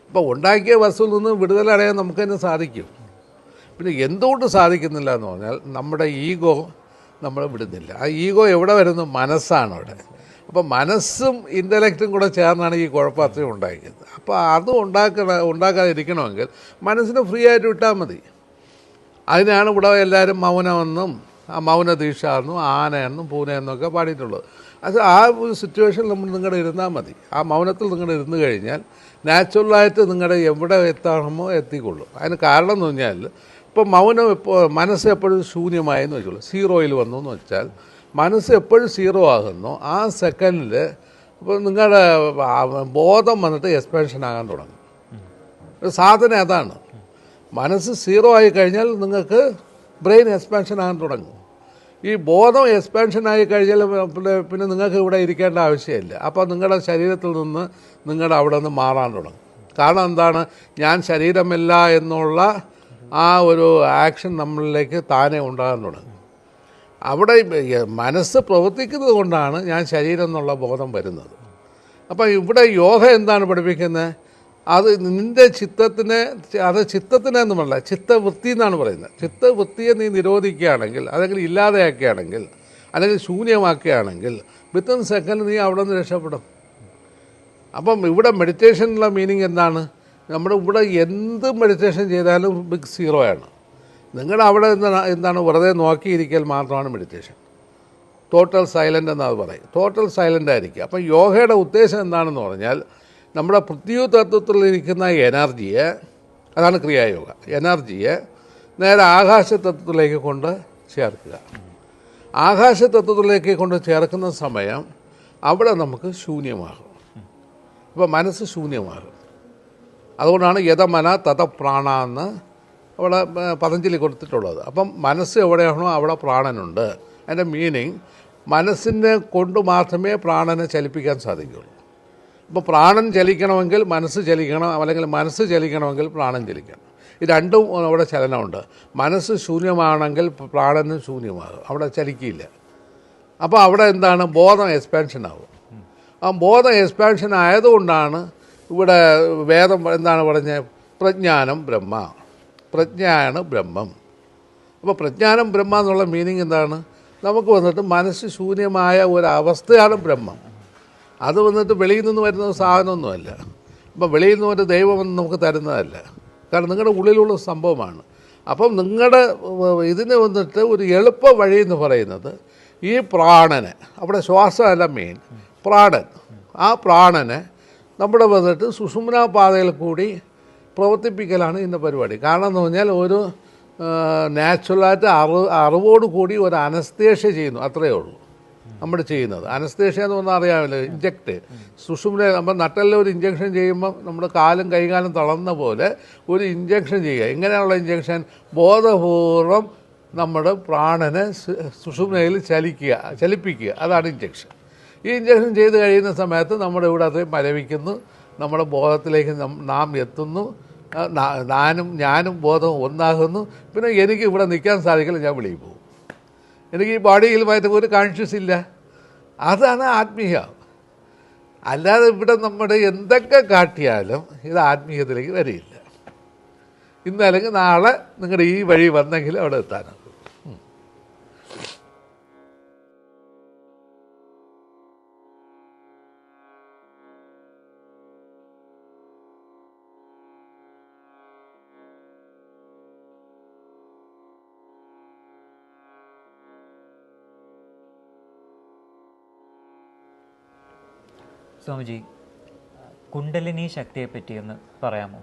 അപ്പോൾ ഉണ്ടാക്കിയ വസ്തുവിൽ നിന്ന് വിടുതലടയാൻ നമുക്ക് തന്നെ സാധിക്കും. പിന്നെ എന്തുകൊണ്ട് സാധിക്കുന്നില്ല എന്ന് പറഞ്ഞാൽ നമ്മുടെ ഈഗോ നമ്മൾ വിടുന്നില്ല. ആ ഈഗോ എവിടെ വരുന്നു? മനസ്സാണ് അവിടെ. അപ്പോൾ മനസ്സും ഇൻ്റലക്റ്റും കൂടെ ചേർന്നാണ് ഈ കുഴപ്പത്രയും ഉണ്ടാക്കിയത്. അപ്പോൾ അത് ഉണ്ടാക്കാതിരിക്കണമെങ്കിൽ മനസ്സിനെ ഫ്രീ ആയിട്ട് വിട്ടാൽ മതി. അതിനാണ് ഇവിടെ എല്ലാവരും മൗനമെന്നും മൗന ദീക്ഷ എന്നും ആനയെന്നും പൂനെയെന്നൊക്കെ പാടിയിട്ടുള്ളത്. അത് ആ ഒരു സിറ്റുവേഷനിൽ നമ്മൾ നിങ്ങളുടെ ഇരുന്നാൽ മതി. ആ മൗനത്തിൽ നിങ്ങൾ ഇരുന്ന് കഴിഞ്ഞാൽ നാച്ചുറലായിട്ട് നിങ്ങളുടെ എവിടെ എത്തണമോ എത്തിക്കൊള്ളും. അതിന് കാരണം എന്ന് പറഞ്ഞാൽ ഇപ്പോൾ മൗനം മനസ്സ് എപ്പോഴും ശൂന്യമായെന്ന് വെച്ചോളൂ, സീറോയിൽ വന്നു എന്ന് വെച്ചാൽ മനസ്സ് എപ്പോഴും സീറോ ആകുന്നു. ആ സെക്കൻഡിൽ ഇപ്പോൾ നിങ്ങളുടെ ബോധം വന്നിട്ട് എക്സ്പാൻഷൻ ആകാൻ തുടങ്ങും. ഒരു സാധന അതാണ്. മനസ്സ് സീറോ ആയി കഴിഞ്ഞാൽ നിങ്ങൾക്ക് ബ്രെയിൻ എക്സ്പാൻഷൻ ആകാൻ തുടങ്ങും. ഈ ബോധം എക്സ്പാൻഷൻ ആയി കഴിഞ്ഞാൽ പിന്നെ നിങ്ങൾക്ക് ഇവിടെ ഇരിക്കേണ്ട ആവശ്യമില്ല. അപ്പോൾ നിങ്ങളുടെ ശരീരത്തിൽ നിന്ന് നിങ്ങളുടെ അവിടെ നിന്ന് മാറാൻ തുടങ്ങും. കാരണം എന്താണ്? ഞാൻ ശരീരമല്ല എന്നുള്ള ആ ഒരു ആക്ഷൻ നമ്മളിലേക്ക് താനെ ഉണ്ടാകാൻ തുടങ്ങും. അവിടെ മനസ്സ് പ്രവർത്തിക്കുന്നത് കൊണ്ടാണ് ഞാൻ ശരീരം എന്നുള്ള ബോധം വരുന്നത്. അപ്പോൾ ഇവിടെ യോഗ എന്താണ് പഠിപ്പിക്കുന്നത്? അത് നിൻ്റെ ചിത്തത്തിനെ, അത് ചിത്തത്തിനെന്നുമല്ല, ചിത്തവൃത്തി എന്നാണ് പറയുന്നത്. ചിത്തവൃത്തിയെ നീ നിരോധിക്കുകയാണെങ്കിൽ, അല്ലെങ്കിൽ ഇല്ലാതെയാക്കുകയാണെങ്കിൽ, അല്ലെങ്കിൽ ശൂന്യമാക്കുകയാണെങ്കിൽ വിത്തിൻ സെക്കൻഡ് നീ അവിടെ നിന്ന് രക്ഷപ്പെടും. അപ്പം ഇവിടെ മെഡിറ്റേഷനുള്ള മീനിങ് എന്താണ്? നമ്മുടെ ഇവിടെ എന്ത് മെഡിറ്റേഷൻ ചെയ്താലും ബിഗ് സീറോ ആണ്. നിങ്ങളുടെ അവിടെ എന്താണ് വെറുതെ നോക്കിയിരിക്കൽ മാത്രമാണ് മെഡിറ്റേഷൻ. ടോട്ടൽ സൈലൻ്റ് എന്നത് പറയും. ടോട്ടൽ സൈലൻ്റ് ആയിരിക്കുക. അപ്പം യോഗയുടെ ഉദ്ദേശം എന്താണെന്ന് പറഞ്ഞാൽ നമ്മുടെ പൃഥ്വി തത്വത്തിലിരിക്കുന്ന എനർജിയെ, അതാണ് ക്രിയായോഗ, എനർജിയെ നേരെ ആകാശ തത്വത്തിലേക്ക് കൊണ്ട് ചേർക്കുക. ആകാശ തത്വത്തിലേക്ക് കൊണ്ട് ചേർക്കുന്ന സമയം അവിടെ നമുക്ക് ശൂന്യമാകും. അപ്പോൾ മനസ്സ് ശൂന്യമാകും. അതുകൊണ്ടാണ് യഥമന തഥ പ്രാണ എന്ന് അവിടെ പതഞ്ജലി കൊടുത്തിട്ടുള്ളത്. അപ്പം മനസ്സ് എവിടെയാണോ അവിടെ പ്രാണനുണ്ട്. അതിൻ്റെ മീനിങ് മനസ്സിനെ കൊണ്ട് മാത്രമേ പ്രാണനെ ചലിപ്പിക്കാൻ സാധിക്കുകയുള്ളൂ. അപ്പോൾ പ്രാണൻ ചലിക്കണമെങ്കിൽ മനസ്സ് ചലിക്കണം, അല്ലെങ്കിൽ മനസ്സ് ചലിക്കണമെങ്കിൽ പ്രാണൻ ചലിക്കണം. ഈ രണ്ടും അവിടെ ചലനമുണ്ട്. മനസ്സ് ശൂന്യമാണെങ്കിൽ പ്രാണനും ശൂന്യമാകും, അവിടെ ചലിക്കില്ല. അപ്പോൾ അവിടെ എന്താണ്? ബോധം എക്സ്പാൻഷൻ ആകും. ആ ബോധം എക്സ്പാൻഷൻ ആയതുകൊണ്ടാണ് ഇവിടെ വേദം എന്താണ് പറഞ്ഞത്? പ്രജ്ഞാനം ബ്രഹ്മ, പ്രജ്ഞയാണ് ബ്രഹ്മം. അപ്പോൾ പ്രജ്ഞാനം ബ്രഹ്മ എന്നുള്ള മീനിങ് എന്താണ്? നമുക്ക് വന്നിട്ട് മനസ്സ് ശൂന്യമായ ഒരവസ്ഥയാണ് ബ്രഹ്മം. അത് വന്നിട്ട് വെളിയിൽ നിന്ന് വരുന്ന സാധനമൊന്നുമല്ല. അപ്പം വെളിയിൽ നിന്ന് ഒരു ദൈവമൊന്നും നമുക്ക് തരുന്നതല്ല. കാരണം നിങ്ങളുടെ ഉള്ളിലുള്ള സംഭവമാണ്. അപ്പം നിങ്ങളുടെ ഇതിന് വന്നിട്ട് ഒരു എളുപ്പ വഴി എന്ന് പറയുന്നത് ഈ പ്രാണനെ, അവിടെ ശ്വാസമല്ല മെയിൻ, പ്രാണൻ, ആ പ്രാണനെ നമ്മുടെ വന്നിട്ട് സുഷുമ്നാ പാതയിൽ കൂടി പ്രവർത്തിപ്പിക്കലാണ് ഇന്ന പരിപാടി. കാരണം എന്ന് പറഞ്ഞാൽ ഒരു നാച്ചുറലായിട്ട് അറിവോട് കൂടി ഒരു അനസ്തേഷ്യ ചെയ്യുന്നു, അത്രയേ ഉള്ളൂ. നമ്മൾ ചെയ്യുന്നത്. അനസ്തേഷ്യ എന്ന് പറഞ്ഞാൽ അറിയാമല്ലോ, ഇഞ്ചക്ട്. സുഷുമ്ന നമ്മൾ നട്ടെല്ലാം ഒരു ഇഞ്ചക്ഷൻ ചെയ്യുമ്പോൾ നമ്മുടെ കാലും കൈകാലും തളർന്ന പോലെ ഒരു ഇഞ്ചക്ഷൻ ചെയ്യുക. എങ്ങനെയുള്ള ഇഞ്ചക്ഷൻ? ബോധപൂർവം നമ്മുടെ പ്രാണനെ സുഷുമ്നയിൽ ചലിപ്പിക്കുക. അതാണ് ഇഞ്ചക്ഷൻ. ഈ ഇഞ്ചക്ഷൻ ചെയ്ത് കഴിയുന്ന സമയത്ത് നമ്മുടെ ഇവിടെ അത് മരവിക്കുന്നു, നമ്മുടെ ബോധത്തിലേക്ക് നാം എത്തുന്നു, ഞാനും ബോധവും ഒന്നാകുന്നു. പിന്നെ എനിക്ക് ഇവിടെ നിൽക്കാൻ സാധിക്കില്ല, ഞാൻ വെളിയിൽ പോകും. എനിക്ക് ഈ ബോഡിയിലുമായിട്ട് ഒരു കോൺഷ്യസ് ഇല്ല. അതാണ് ആത്മീയം. അല്ലാതെ ഇവിടെ നമ്മുടെ എന്തൊക്കെ കാട്ടിയാലും ഇത് ആത്മീയത്തിലേക്ക് വരില്ല. ഇന്നല്ലെങ്കിൽ നാളെ നിങ്ങളുടെ ഈ വഴി വന്നെങ്കിൽ അവിടെ എത്താനാകും. സ്വാമിജി, കുണ്ടലിനി ശക്തിയെ പറ്റി ഒന്ന് പറയാമോ?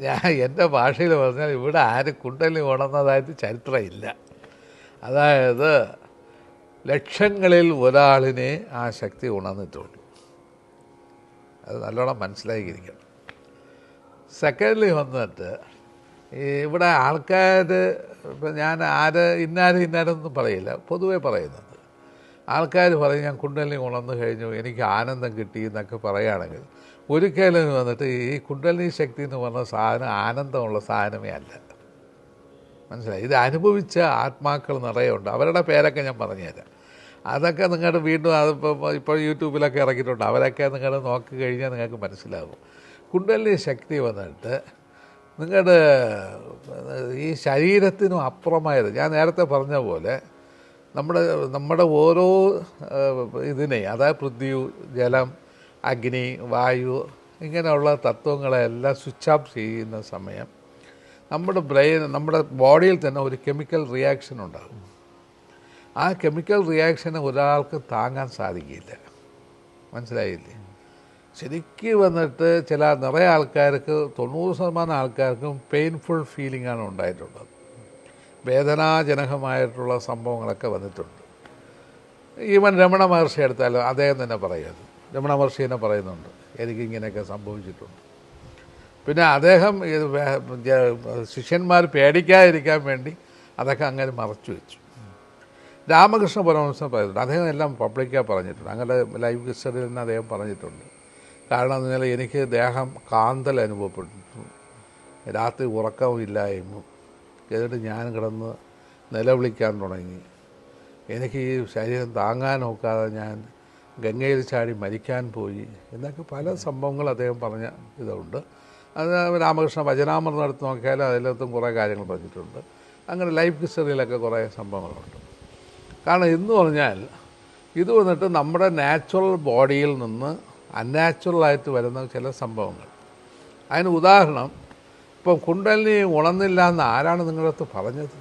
ഞാൻ എൻ്റെ ഭാഷയിൽ പറഞ്ഞാൽ ഇവിടെ ആരും കുണ്ടലിനി ഉണർന്നതായിട്ട് ചരിത്രമില്ല. അതായത് ലക്ഷങ്ങളിൽ ഒരാളിനെ ആ ശക്തി ഉണർന്നിട്ടുള്ളൂ. അത് നല്ലോണം മനസ്സിലാക്കിയിരിക്കണം. സെക്കൻഡ്ലി വന്നിട്ട് ഇവിടെ ആൾക്കാർ, ഇപ്പം ഞാൻ ഇന്നാരൊന്നും പറയില്ല, പൊതുവെ പറയുന്നത് ആൾക്കാർ പറയും ഞാൻ കുണ്ടലിനി ഉണർന്നു കഴിഞ്ഞു, എനിക്ക് ആനന്ദം കിട്ടി എന്നൊക്കെ പറയുകയാണെങ്കിൽ ഒരിക്കലും വന്നിട്ട് ഈ കുണ്ടലിനി ശക്തി എന്ന് പറഞ്ഞ സാധനം ആനന്ദമുള്ള സാധനമേ അല്ല. മനസ്സിലായി? ഇത് അനുഭവിച്ച ആത്മാക്കൾ നിറയെ ഉണ്ട്. അവരുടെ പേരൊക്കെ ഞാൻ പറഞ്ഞുതരാം. അതൊക്കെ നിങ്ങളുടെ വീണ്ടും ഇപ്പോൾ യൂട്യൂബിലൊക്കെ ഇറക്കിയിട്ടുണ്ട്. അവരൊക്കെ നിങ്ങൾ നോക്കി കഴിഞ്ഞാൽ നിങ്ങൾക്ക് മനസ്സിലാകും. കുണ്ടലിനി ശക്തി വന്നിട്ട് നിങ്ങളുടെ ഈ ശരീരത്തിനും അപ്പുറമായത്, ഞാൻ നേരത്തെ പറഞ്ഞ പോലെ നമ്മുടെ ഓരോ ഇതിനെ, അതായത് പൃഥ്വി, ജലം, അഗ്നി, വായു, ഇങ്ങനെയുള്ള തത്വങ്ങളെല്ലാം സ്വിച്ച് ഓഫ് ചെയ്യുന്ന സമയം നമ്മുടെ ബോഡിയിൽ തന്നെ ഒരു കെമിക്കൽ റിയാക്ഷൻ ഉണ്ടാകും. ആ കെമിക്കൽ റിയാക്ഷനെ ഒരാൾക്ക് താങ്ങാൻ സാധിക്കില്ല. മനസ്സിലായില്ലേ? ശരിക്കും വന്നിട്ട് നിറയെ ആൾക്കാർക്ക്, 90% ആൾക്കാർക്കും പെയിൻഫുൾ ഫീലിംഗാണ് ഉണ്ടായിട്ടുള്ളത്. വേദനാജനകമായിട്ടുള്ള സംഭവങ്ങളൊക്കെ വന്നിട്ടുണ്ട്. ഈവൻ രമണ മഹർഷി എടുത്താലും അദ്ദേഹം തന്നെ പറയുന്നത്, രമണ മഹർഷി തന്നെ പറയുന്നുണ്ട്, എനിക്കിങ്ങനെയൊക്കെ സംഭവിച്ചിട്ടുണ്ട്. പിന്നെ അദ്ദേഹം ശിഷ്യന്മാർ പേടിക്കാതിരിക്കാൻ വേണ്ടി അതൊക്കെ അങ്ങനെ മറച്ചു വെച്ചു. രാമകൃഷ്ണ പരമഹംസൻ പറഞ്ഞിട്ടുണ്ട്, അദ്ദേഹം എല്ലാം പബ്ലിക്കായി പറഞ്ഞിട്ടുണ്ട്. അങ്ങനെ ലൈവ് ഹിസ്റ്ററിയിൽ നിന്ന് അദ്ദേഹം പറഞ്ഞിട്ടുണ്ട്. കാരണം എന്ന് പറഞ്ഞാൽ എനിക്ക് ദേഹം കാന്തൽ അനുഭവപ്പെട്ടു, രാത്രി ഉറക്കമില്ലായ്മ, എന്നിട്ട് ഞാൻ കിടന്ന് നിലവിളിക്കാൻ തുടങ്ങി. എനിക്ക് ഈ ശരീരം താങ്ങാൻ നോക്കാതെ ഞാൻ ഗംഗയിൽ ചാടി മരിക്കാൻ പോയി എന്നൊക്കെ പല സംഭവങ്ങൾ അദ്ദേഹം പറഞ്ഞ ഇതുണ്ട്. അത് രാമകൃഷ്ണ വചനാമൃതം എടുത്ത് നോക്കിയാൽ അതിലത്തും കുറേ കാര്യങ്ങൾ പറഞ്ഞിട്ടുണ്ട്. അങ്ങനെ ലൈഫ് ഹിസ്റ്ററിയിലൊക്കെ കുറേ സംഭവങ്ങളുണ്ട്. കാരണം എന്ന് പറഞ്ഞാൽ ഇത് വന്നിട്ട് നമ്മുടെ നാച്ചുറൽ ബോഡിയിൽ നിന്ന് അൺനാച്ചുറലായിട്ട് വരുന്ന ചില സംഭവങ്ങൾ. അതിന് ഉദാഹരണം, ഇപ്പം കുണ്ടലിനി ഉണർന്നില്ല എന്ന് ആരാണ് നിങ്ങളുടെ അടുത്ത് പറഞ്ഞത്?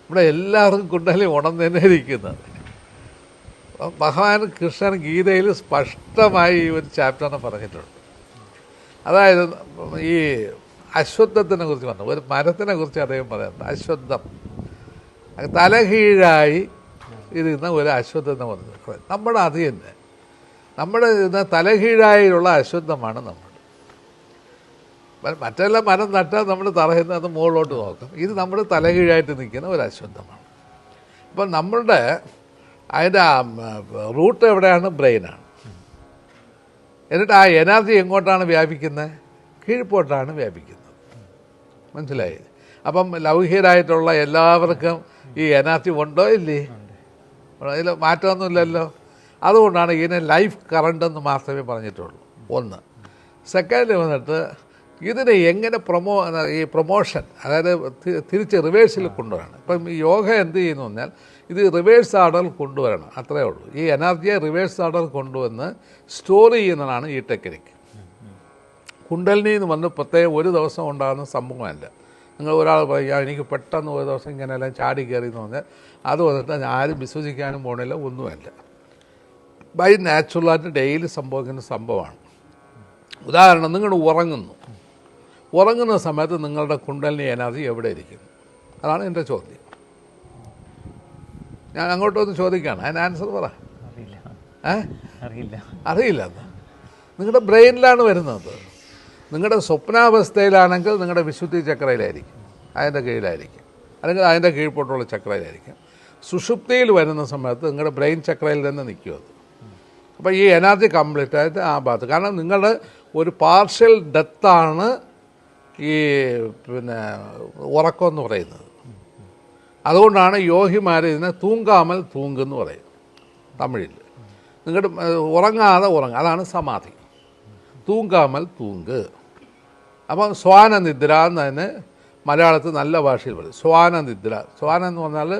ഇവിടെ എല്ലാവർക്കും കുണ്ടലിനി ഉണർന്ന് തന്നെ ഇരിക്കുന്നത്. ഭഗവാൻ കൃഷ്ണൻ ഗീതയിൽ സ്പഷ്ടമായി ഈ ഒരു ചാപ്റ്ററിനെ പറഞ്ഞിട്ടുണ്ട്. അതായത് ഈ അശ്വത്ഥത്തിനെ കുറിച്ച് പറഞ്ഞു, ഒരു മരത്തിനെ കുറിച്ച് അദ്ദേഹം പറയുന്നത്. അശ്വത്ഥം തലകീഴായി ഇരുന്ന ഒരു അശ്വത്ഥം പറഞ്ഞു. നമ്മുടെ അത് തന്നെ, നമ്മുടെ തലകീഴായുള്ള അശ്വത്ഥമാണ് നമ്മൾ. മറ്റെല്ലാം മരം നട്ടാൽ നമ്മൾ തറയുന്നത് മുകളിലോട്ട് നോക്കും. ഇത് നമ്മൾ തലകീഴായിട്ട് നിൽക്കുന്ന ഒരു അശ്വത്ഥമാണ്. അപ്പം നമ്മളുടെ അതിൻ്റെ റൂട്ട് എവിടെയാണ്? ബ്രെയിനാണ്. എന്നിട്ട് ആ എനർജി എങ്ങോട്ടാണ് വ്യാപിക്കുന്നത്? കീഴ്പോട്ടാണ് വ്യാപിക്കുന്നത്. മനസ്സിലായി? അപ്പം ലൗകികരായിട്ടുള്ള എല്ലാവർക്കും ഈ എനർജി ഉണ്ടോ ഇല്ലേ? അതിൽ മാറ്റമൊന്നുമില്ലല്ലോ. അതുകൊണ്ടാണ് ഇതിനെ ലൈഫ് കറണ്ട് എന്ന് മാത്രമേ പറഞ്ഞിട്ടുള്ളൂ. ഒന്ന്. സെക്കൻഡ് വന്നിട്ട് ഇതിനെ എങ്ങനെ പ്രൊമോഷൻ, അതായത് തിരിച്ച് റിവേഴ്സിൽ കൊണ്ടുവരണം. ഇപ്പം ഈ യോഗ എന്ത് ചെയ്യുന്നു പറഞ്ഞാൽ ഇത് റിവേഴ്സ് ഓർഡറിൽ കൊണ്ടുവരണം, അത്രയേ ഉള്ളൂ. ഈ എനർജിയെ റിവേഴ്സ് ഓർഡറിൽ കൊണ്ടുവന്ന് സ്റ്റോർ ചെയ്യുന്നതാണ് ഈ ടെക്നിക്ക്. കുണ്ടലിനി എന്ന് പറഞ്ഞ് പ്രത്യേകം ഒരു ദിവസം ഉണ്ടാകുന്ന സംഭവമല്ല. നിങ്ങൾ ഒരാൾ പറയുക എനിക്ക് പെട്ടെന്ന് ഒരു ദിവസം ഇങ്ങനെയെല്ലാം ചാടി കയറി എന്ന് പറഞ്ഞാൽ അത് വന്നിട്ട് ആരും വിശ്വസിക്കാനും പോകണില്ല, ഒന്നുമല്ല. ബൈ നാച്ചുറലായിട്ട് ഡെയിലി സംഭവിക്കുന്ന സംഭവമാണ്. ഉദാഹരണം, നിങ്ങൾ ഉറങ്ങുന്ന സമയത്ത് നിങ്ങളുടെ കുണ്ടലിനി എനർജി എവിടെ ഇരിക്കുന്നു? അതാണ് എൻ്റെ ചോദ്യം. ഞാൻ അങ്ങോട്ടൊന്ന് ചോദിക്കുകയാണ്, അതിന് ആൻസർ പറ. അറിയില്ല. അറിയില്ല. അറിയില്ല. നിങ്ങളുടെ ബ്രെയിനിലാണ് വരുന്നത്. നിങ്ങളുടെ സ്വപ്നാവസ്ഥയിലാണെങ്കിൽ നിങ്ങളുടെ വിശുദ്ധി ചക്രയിലായിരിക്കും, അതിൻ്റെ കീഴിലായിരിക്കും, അല്ലെങ്കിൽ അതിൻ്റെ കീഴ്പോട്ടുള്ള ചക്രയിലായിരിക്കും. സുഷുപ്തിയിൽ വരുന്ന സമയത്ത് നിങ്ങളുടെ ബ്രെയിൻ ചക്രയിൽ തന്നെ നിൽക്കും അത്. അപ്പോൾ ഈ എനർജി കംപ്ലീറ്റ് ആയിട്ട് ആ ഭാഗത്ത്, കാരണം നിങ്ങളുടെ ഒരു പാർഷ്യൽ ഡെത്താണ് ഈ ഉറക്കം എന്ന് പറയുന്നത്. അതുകൊണ്ടാണ് യോഗിമാർ ഇതിനെ തൂങ്കാമൽ തൂങ്കെന്ന് പറയും തമിഴിൽ. നിങ്ങളുടെ ഉറങ്ങാതെ ഉറങ്ങുക, അതാണ് സമാധി. തൂങ്കാമൽ തൂങ്ക്. അപ്പം സ്വാനനിദ്ര എന്നതിന് മലയാളത്തിൽ നല്ല ഭാഷയിൽ പറയും സ്വാനനിദ്ര. സ്വാനം എന്ന് പറഞ്ഞാൽ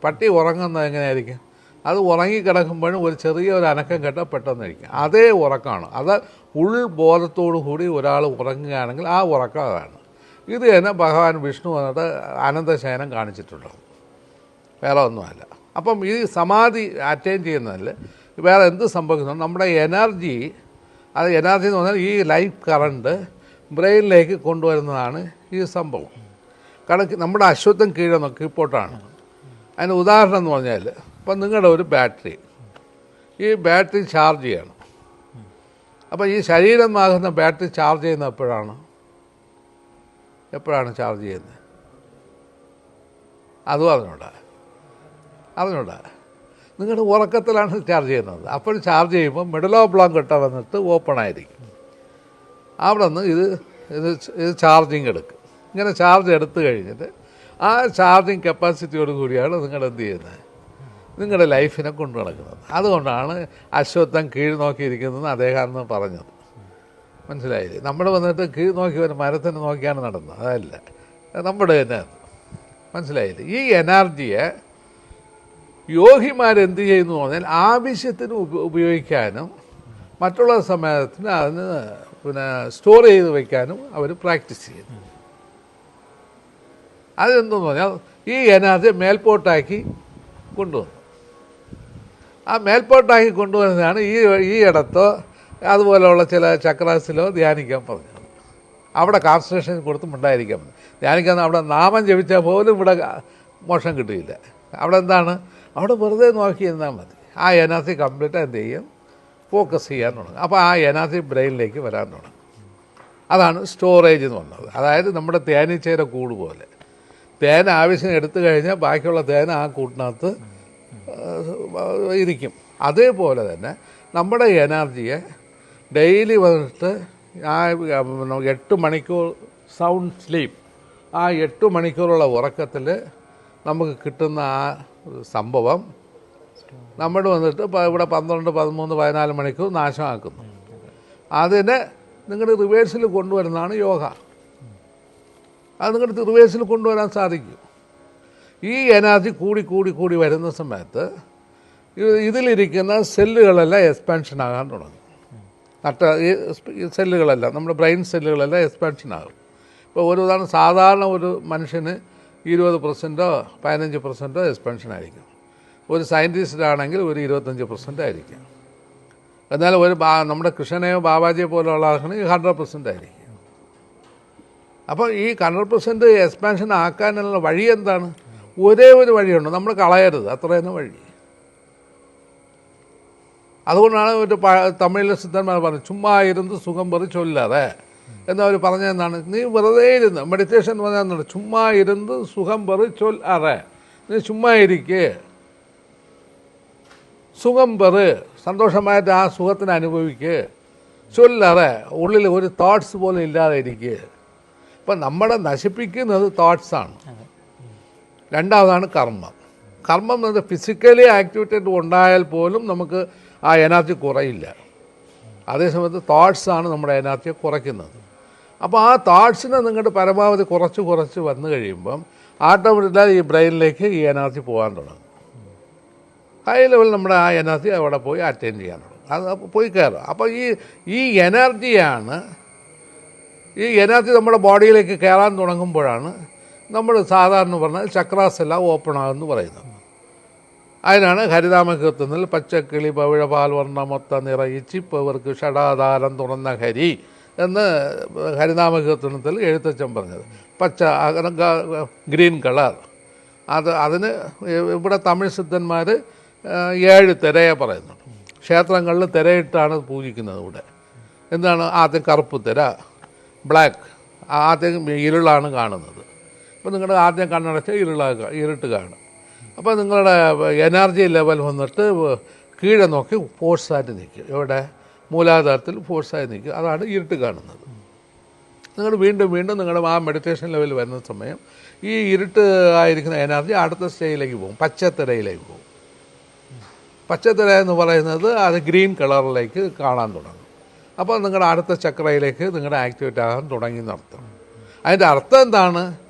പട്ടി ഉറങ്ങുന്നത് എങ്ങനെയായിരിക്കും? അത് ഉറങ്ങിക്കിടക്കുമ്പോഴും ഒരു ചെറിയൊരു അനക്കം കേട്ടാൽ പെട്ടെന്നായിരിക്കും. അതേ ഉറക്കമാണ്. അത് ഉൾബോധത്തോടു കൂടി ഒരാൾ ഉറങ്ങുകയാണെങ്കിൽ ആ ഉറക്കം അതാണ്. ഇത് തന്നെ ഭഗവാൻ വിഷ്ണു വന്നിട്ട് അനന്തശയനം കാണിച്ചിട്ടുണ്ട്, വേറെ ഒന്നുമല്ല. അപ്പം ഈ സമാധി അറ്റൈൻ ചെയ്യുന്നതിൽ വേറെ എന്ത് സംഭവിക്കുന്നു? നമ്മുടെ എനർജി എന്ന് പറഞ്ഞാൽ ഈ ലൈഫ് കറണ്ട് ബ്രെയിനിലേക്ക് കൊണ്ടുവരുന്നതാണ് ഈ സംഭവം. കാരണം നമ്മുടെ അശ്വത്ഥം കീഴ്പോട്ടാണ്. അതിന് ഉദാഹരണം എന്ന് പറഞ്ഞാൽ, ഇപ്പം നിങ്ങളുടെ ഒരു ബാറ്ററി, ഈ ബാറ്ററി ചാർജ് ചെയ്യണം. അപ്പോൾ ഈ ശരീരമാകുന്ന ബാറ്ററി ചാർജ് ചെയ്യുന്നത് എപ്പോഴാണ് ചാർജ് ചെയ്യുന്നത്? അതും അറിഞ്ഞൂടാ. നിങ്ങളുടെ ഉറക്കത്തിലാണ് ചാർജ് ചെയ്യുന്നത്. അപ്പോൾ ചാർജ് ചെയ്യുമ്പോൾ മിഡിൽ ഓഫ് ബ്ലോങ്ക് വന്നിട്ട് ഓപ്പൺ ആയിരിക്കും. അവിടെ നിന്ന് ഇത് ചാർജിങ് എടുക്കും. ഇങ്ങനെ ചാർജ് എടുത്തു കഴിഞ്ഞിട്ട് ആ ചാർജിങ് കപ്പാസിറ്റിയോട് കൂടിയാണ് നിങ്ങൾ എന്ത് ചെയ്യുന്നത്? നിങ്ങളുടെ ലൈഫിനെ കൊണ്ടു നടക്കുന്നത്. അതുകൊണ്ടാണ് അശ്വത്ഥം കീഴ് നോക്കിയിരിക്കുന്നതെന്ന് അദ്ദേഹം പറഞ്ഞത്. മനസ്സിലായില്ലേ? നമ്മൾ വന്നിട്ട് കീഴ് നോക്കി ഒരു മരത്തിന് നോക്കിയാണ് നടന്നത്, അതല്ല, നമ്മുടെ തന്നെ. മനസ്സിലായില്ലേ? ഈ എനർജിയെ യോഗിമാരെന്ത് ചെയ്യുന്നു പറഞ്ഞാൽ ആവശ്യത്തിന് ഉപയോഗിക്കാനും മറ്റുള്ള സമയത്തിന് അതിന് സ്റ്റോർ ചെയ്ത് വയ്ക്കാനും അവർ പ്രാക്ടീസ് ചെയ്യുന്നു. അതെന്തെന്ന് പറഞ്ഞാൽ ഈ എനർജി മേൽപോട്ടാക്കി കൊണ്ടുവന്നു. ആ മേൽപോട്ടാക്കി കൊണ്ടുവരുന്നതാണ് ഈ ഇടത്തോ അതുപോലെയുള്ള ചില ചക്രാസിലോ ധ്യാനിക്കാൻ പറഞ്ഞത്. അവിടെ കോൺസെൻട്രേഷൻ കൊടുത്തുമുണ്ടായിരിക്കാൻ പറഞ്ഞു. ധ്യാനിക്കാൻ അവിടെ നാമം ജപിച്ചാൽ പോലും ഇവിടെ മോശം കിട്ടിയില്ല. അവിടെ എന്താണ്? അവിടെ വെറുതെ നോക്കിയിരുന്നാൽ മതി. ആ എനർജി കംപ്ലീറ്റ് എന്ത് ചെയ്യും? ഫോക്കസ് ചെയ്യാൻ തുടങ്ങും. അപ്പോൾ ആ എനർജി ബ്രെയിനിലേക്ക് വരാൻ തുടങ്ങും. അതാണ് സ്റ്റോറേജ് എന്ന് പറഞ്ഞത്. അതായത് നമ്മുടെ തേനീച്ചയുടെ കൂട് പോലെ. തേൻ ആവശ്യം എടുത്തു കഴിഞ്ഞാൽ ബാക്കിയുള്ള തേൻ ആ കൂട്ടിനകത്ത് ഇരിക്കും. അതേപോലെ തന്നെ നമ്മുടെ എനർജിയെ ഡെയിലി വന്നിട്ട് ആ 8 മണിക്കൂർ സൗണ്ട് സ്ലീപ്പ്, ആ 8 മണിക്കൂറുള്ള ഉറക്കത്തിൽ നമുക്ക് കിട്ടുന്ന ആ സംഭവം നമ്മൾ വന്നിട്ട് ഇവിടെ 12, 13, 14 മണിക്കൂർ നാശമാക്കുന്നു. അതിനെ നിങ്ങളുടെ റിവേഴ്സിൽ കൊണ്ടുവരുന്നതാണ് യോഗ. അത് നിങ്ങളുടെ റിവേഴ്സിൽ കൊണ്ടുവരാൻ സാധിക്കും. ഈ എനർജി കൂടി വരുന്ന സമയത്ത് ഇതിലിരിക്കുന്ന സെല്ലുകളെല്ലാം എക്സ്പാൻഷൻ ആകാൻ തുടങ്ങും. ഈ സെല്ലുകളെല്ലാം, നമ്മുടെ ബ്രെയിൻ സെല്ലുകളെല്ലാം എക്സ്പാൻഷൻ ആകും. ഇപ്പോൾ ഒരു ഉദാഹരണം, സാധാരണ ഒരു മനുഷ്യന് 20%, 15% എക്സ്പാൻഷൻ ആയിരിക്കും. ഒരു സയൻറ്റിസ്റ്റാണെങ്കിൽ ഒരു 25% ആയിരിക്കും. എന്നാൽ നമ്മുടെ കൃഷ്ണനെയോ ബാബാജിയോ പോലെയുള്ള ആൾക്കാണ് 100% ആയിരിക്കും. അപ്പോൾ ഈ 100% എക്സ്പാൻഷൻ ആക്കാനുള്ള വഴി എന്താണ്? ഒരേ ഒരു വഴിയുണ്ട്, നമ്മൾ കളയരുത്, അത്ര തന്നെ വഴി. അതുകൊണ്ടാണ് ഒരു തമിഴിലെ സിദ്ധന്മാർ പറഞ്ഞു, ചുമ്മാ ഇരുന്ന് സുഖം പെറി ചൊല്ലാതെ എന്നവർ പറഞ്ഞതെന്നാണ്. നീ വെറുതെ ഇരുന്ന് മെഡിറ്റേഷൻ എന്ന് പറഞ്ഞാൽ ചുമ്മാ ഇരുന്ന് സുഖം പെറി ചൊല്ലാതെ, നീ ചുമ്മാ ഇരിക്കേ, സുഖം പെറ്, സന്തോഷമായിട്ട് ആ സുഖത്തിന് അനുഭവിക്കുക, ചൊല്ലാതെ, ഉള്ളിൽ ഒരു തോട്ട്സ് പോലും ഇല്ലാതെ ഇരിക്കുക. ഇപ്പം നമ്മളെ നശിപ്പിക്കുന്നത് തോട്ട്സാണ്. രണ്ടാമതാണ് കർമ്മം. കർമ്മം എന്നത് ഫിസിക്കലി ആക്ടിവിറ്റേറ്റ് ഉണ്ടായാൽ പോലും നമുക്ക് ആ എനർജി കുറയില്ല. അതേസമയത്ത് തോട്ട്സാണ് നമ്മുടെ എനർജിയെ കുറയ്ക്കുന്നത്. അപ്പോൾ ആ തോട്ട്സിനെ നിങ്ങളുടെ പരമാവധി കുറച്ച് വന്നു കഴിയുമ്പം ഓട്ടോമാറ്റിക്കലി ഈ ബ്രെയിനിലേക്ക് ഈ എനർജി പോകാൻ തുടങ്ങും. ഹൈ ലെവൽ നമ്മുടെ ആ എനർജി അവിടെ പോയി അറ്റൈൻ ചെയ്യാൻ തുടങ്ങും, അത് പോയി കയറും. അപ്പോൾ ഈ എനർജിയാണ്, ഈ എനർജി നമ്മുടെ ബോഡിയിലേക്ക് കയറാൻ തുടങ്ങുമ്പോഴാണ് നമ്മൾ സാധാരണ പറഞ്ഞാൽ ചക്രാസ് എല്ലാം ഓപ്പൺ ആകുമെന്ന് പറയുന്നത്. അതിനാണ് ഹരിനാമകീർത്തനത്തിൽ പച്ചക്കിളി പവിഴപാൽ വർണ്ണ മൊത്ത നിറയിച്ചിപ്പവർക്ക് ഷടാധാരം തുറന്ന ഹരി എന്ന് ഹരിനാമകീർത്തനത്തിൽ എഴുത്തച്ഛൻ പറഞ്ഞത്. പച്ച ഗ്രീൻ കളർ, അതിന് ഇവിടെ തമിഴ് സിദ്ധന്മാർ 7 തിരയെ പറയുന്നുണ്ട്. ക്ഷേത്രങ്ങളിൽ തിരയിട്ടാണ് പൂജിക്കുന്നത്. ഇവിടെ എന്താണ്, ആദ്യം കറുപ്പ് തിര, ബ്ലാക്ക്, ആദ്യം ഇരുളാണ് കാണുന്നത്. അപ്പോൾ നിങ്ങളുടെ ആദ്യം കണ്ണടച്ച് ഇരുട്ട് കാണും. അപ്പോൾ നിങ്ങളുടെ എനർജി ലെവൽ വന്നിട്ട് കീഴെ നോക്കി ഫോഴ്സായിട്ട് നിൽക്കും. എവിടെ? മൂലാധാരത്തിൽ ഫോഴ്സായി നിൽക്കും. അതാണ് ഇരുട്ട് കാണുന്നത്. നിങ്ങൾ വീണ്ടും വീണ്ടും നിങ്ങളുടെ ആ മെഡിറ്റേഷൻ ലെവൽ വരുന്ന സമയം ഈ ഇരുട്ട് ആയിരിക്കുന്ന എനർജി അടുത്ത സ്റ്റേജിലേക്ക് പോകും, പച്ചത്തിരയിലേക്ക് പോകും. പച്ചത്തിര എന്ന് പറയുന്നത് അത് ഗ്രീൻ കളറിലേക്ക് കാണാൻ തുടങ്ങും. അപ്പോൾ നിങ്ങളുടെ അടുത്ത ചക്രയിലേക്ക് നിങ്ങളുടെ ആക്ടിവേറ്റ് ആകാൻ തുടങ്ങി എന്നർത്ഥം. അതിൻ്റെ അർത്ഥം എന്താണ്?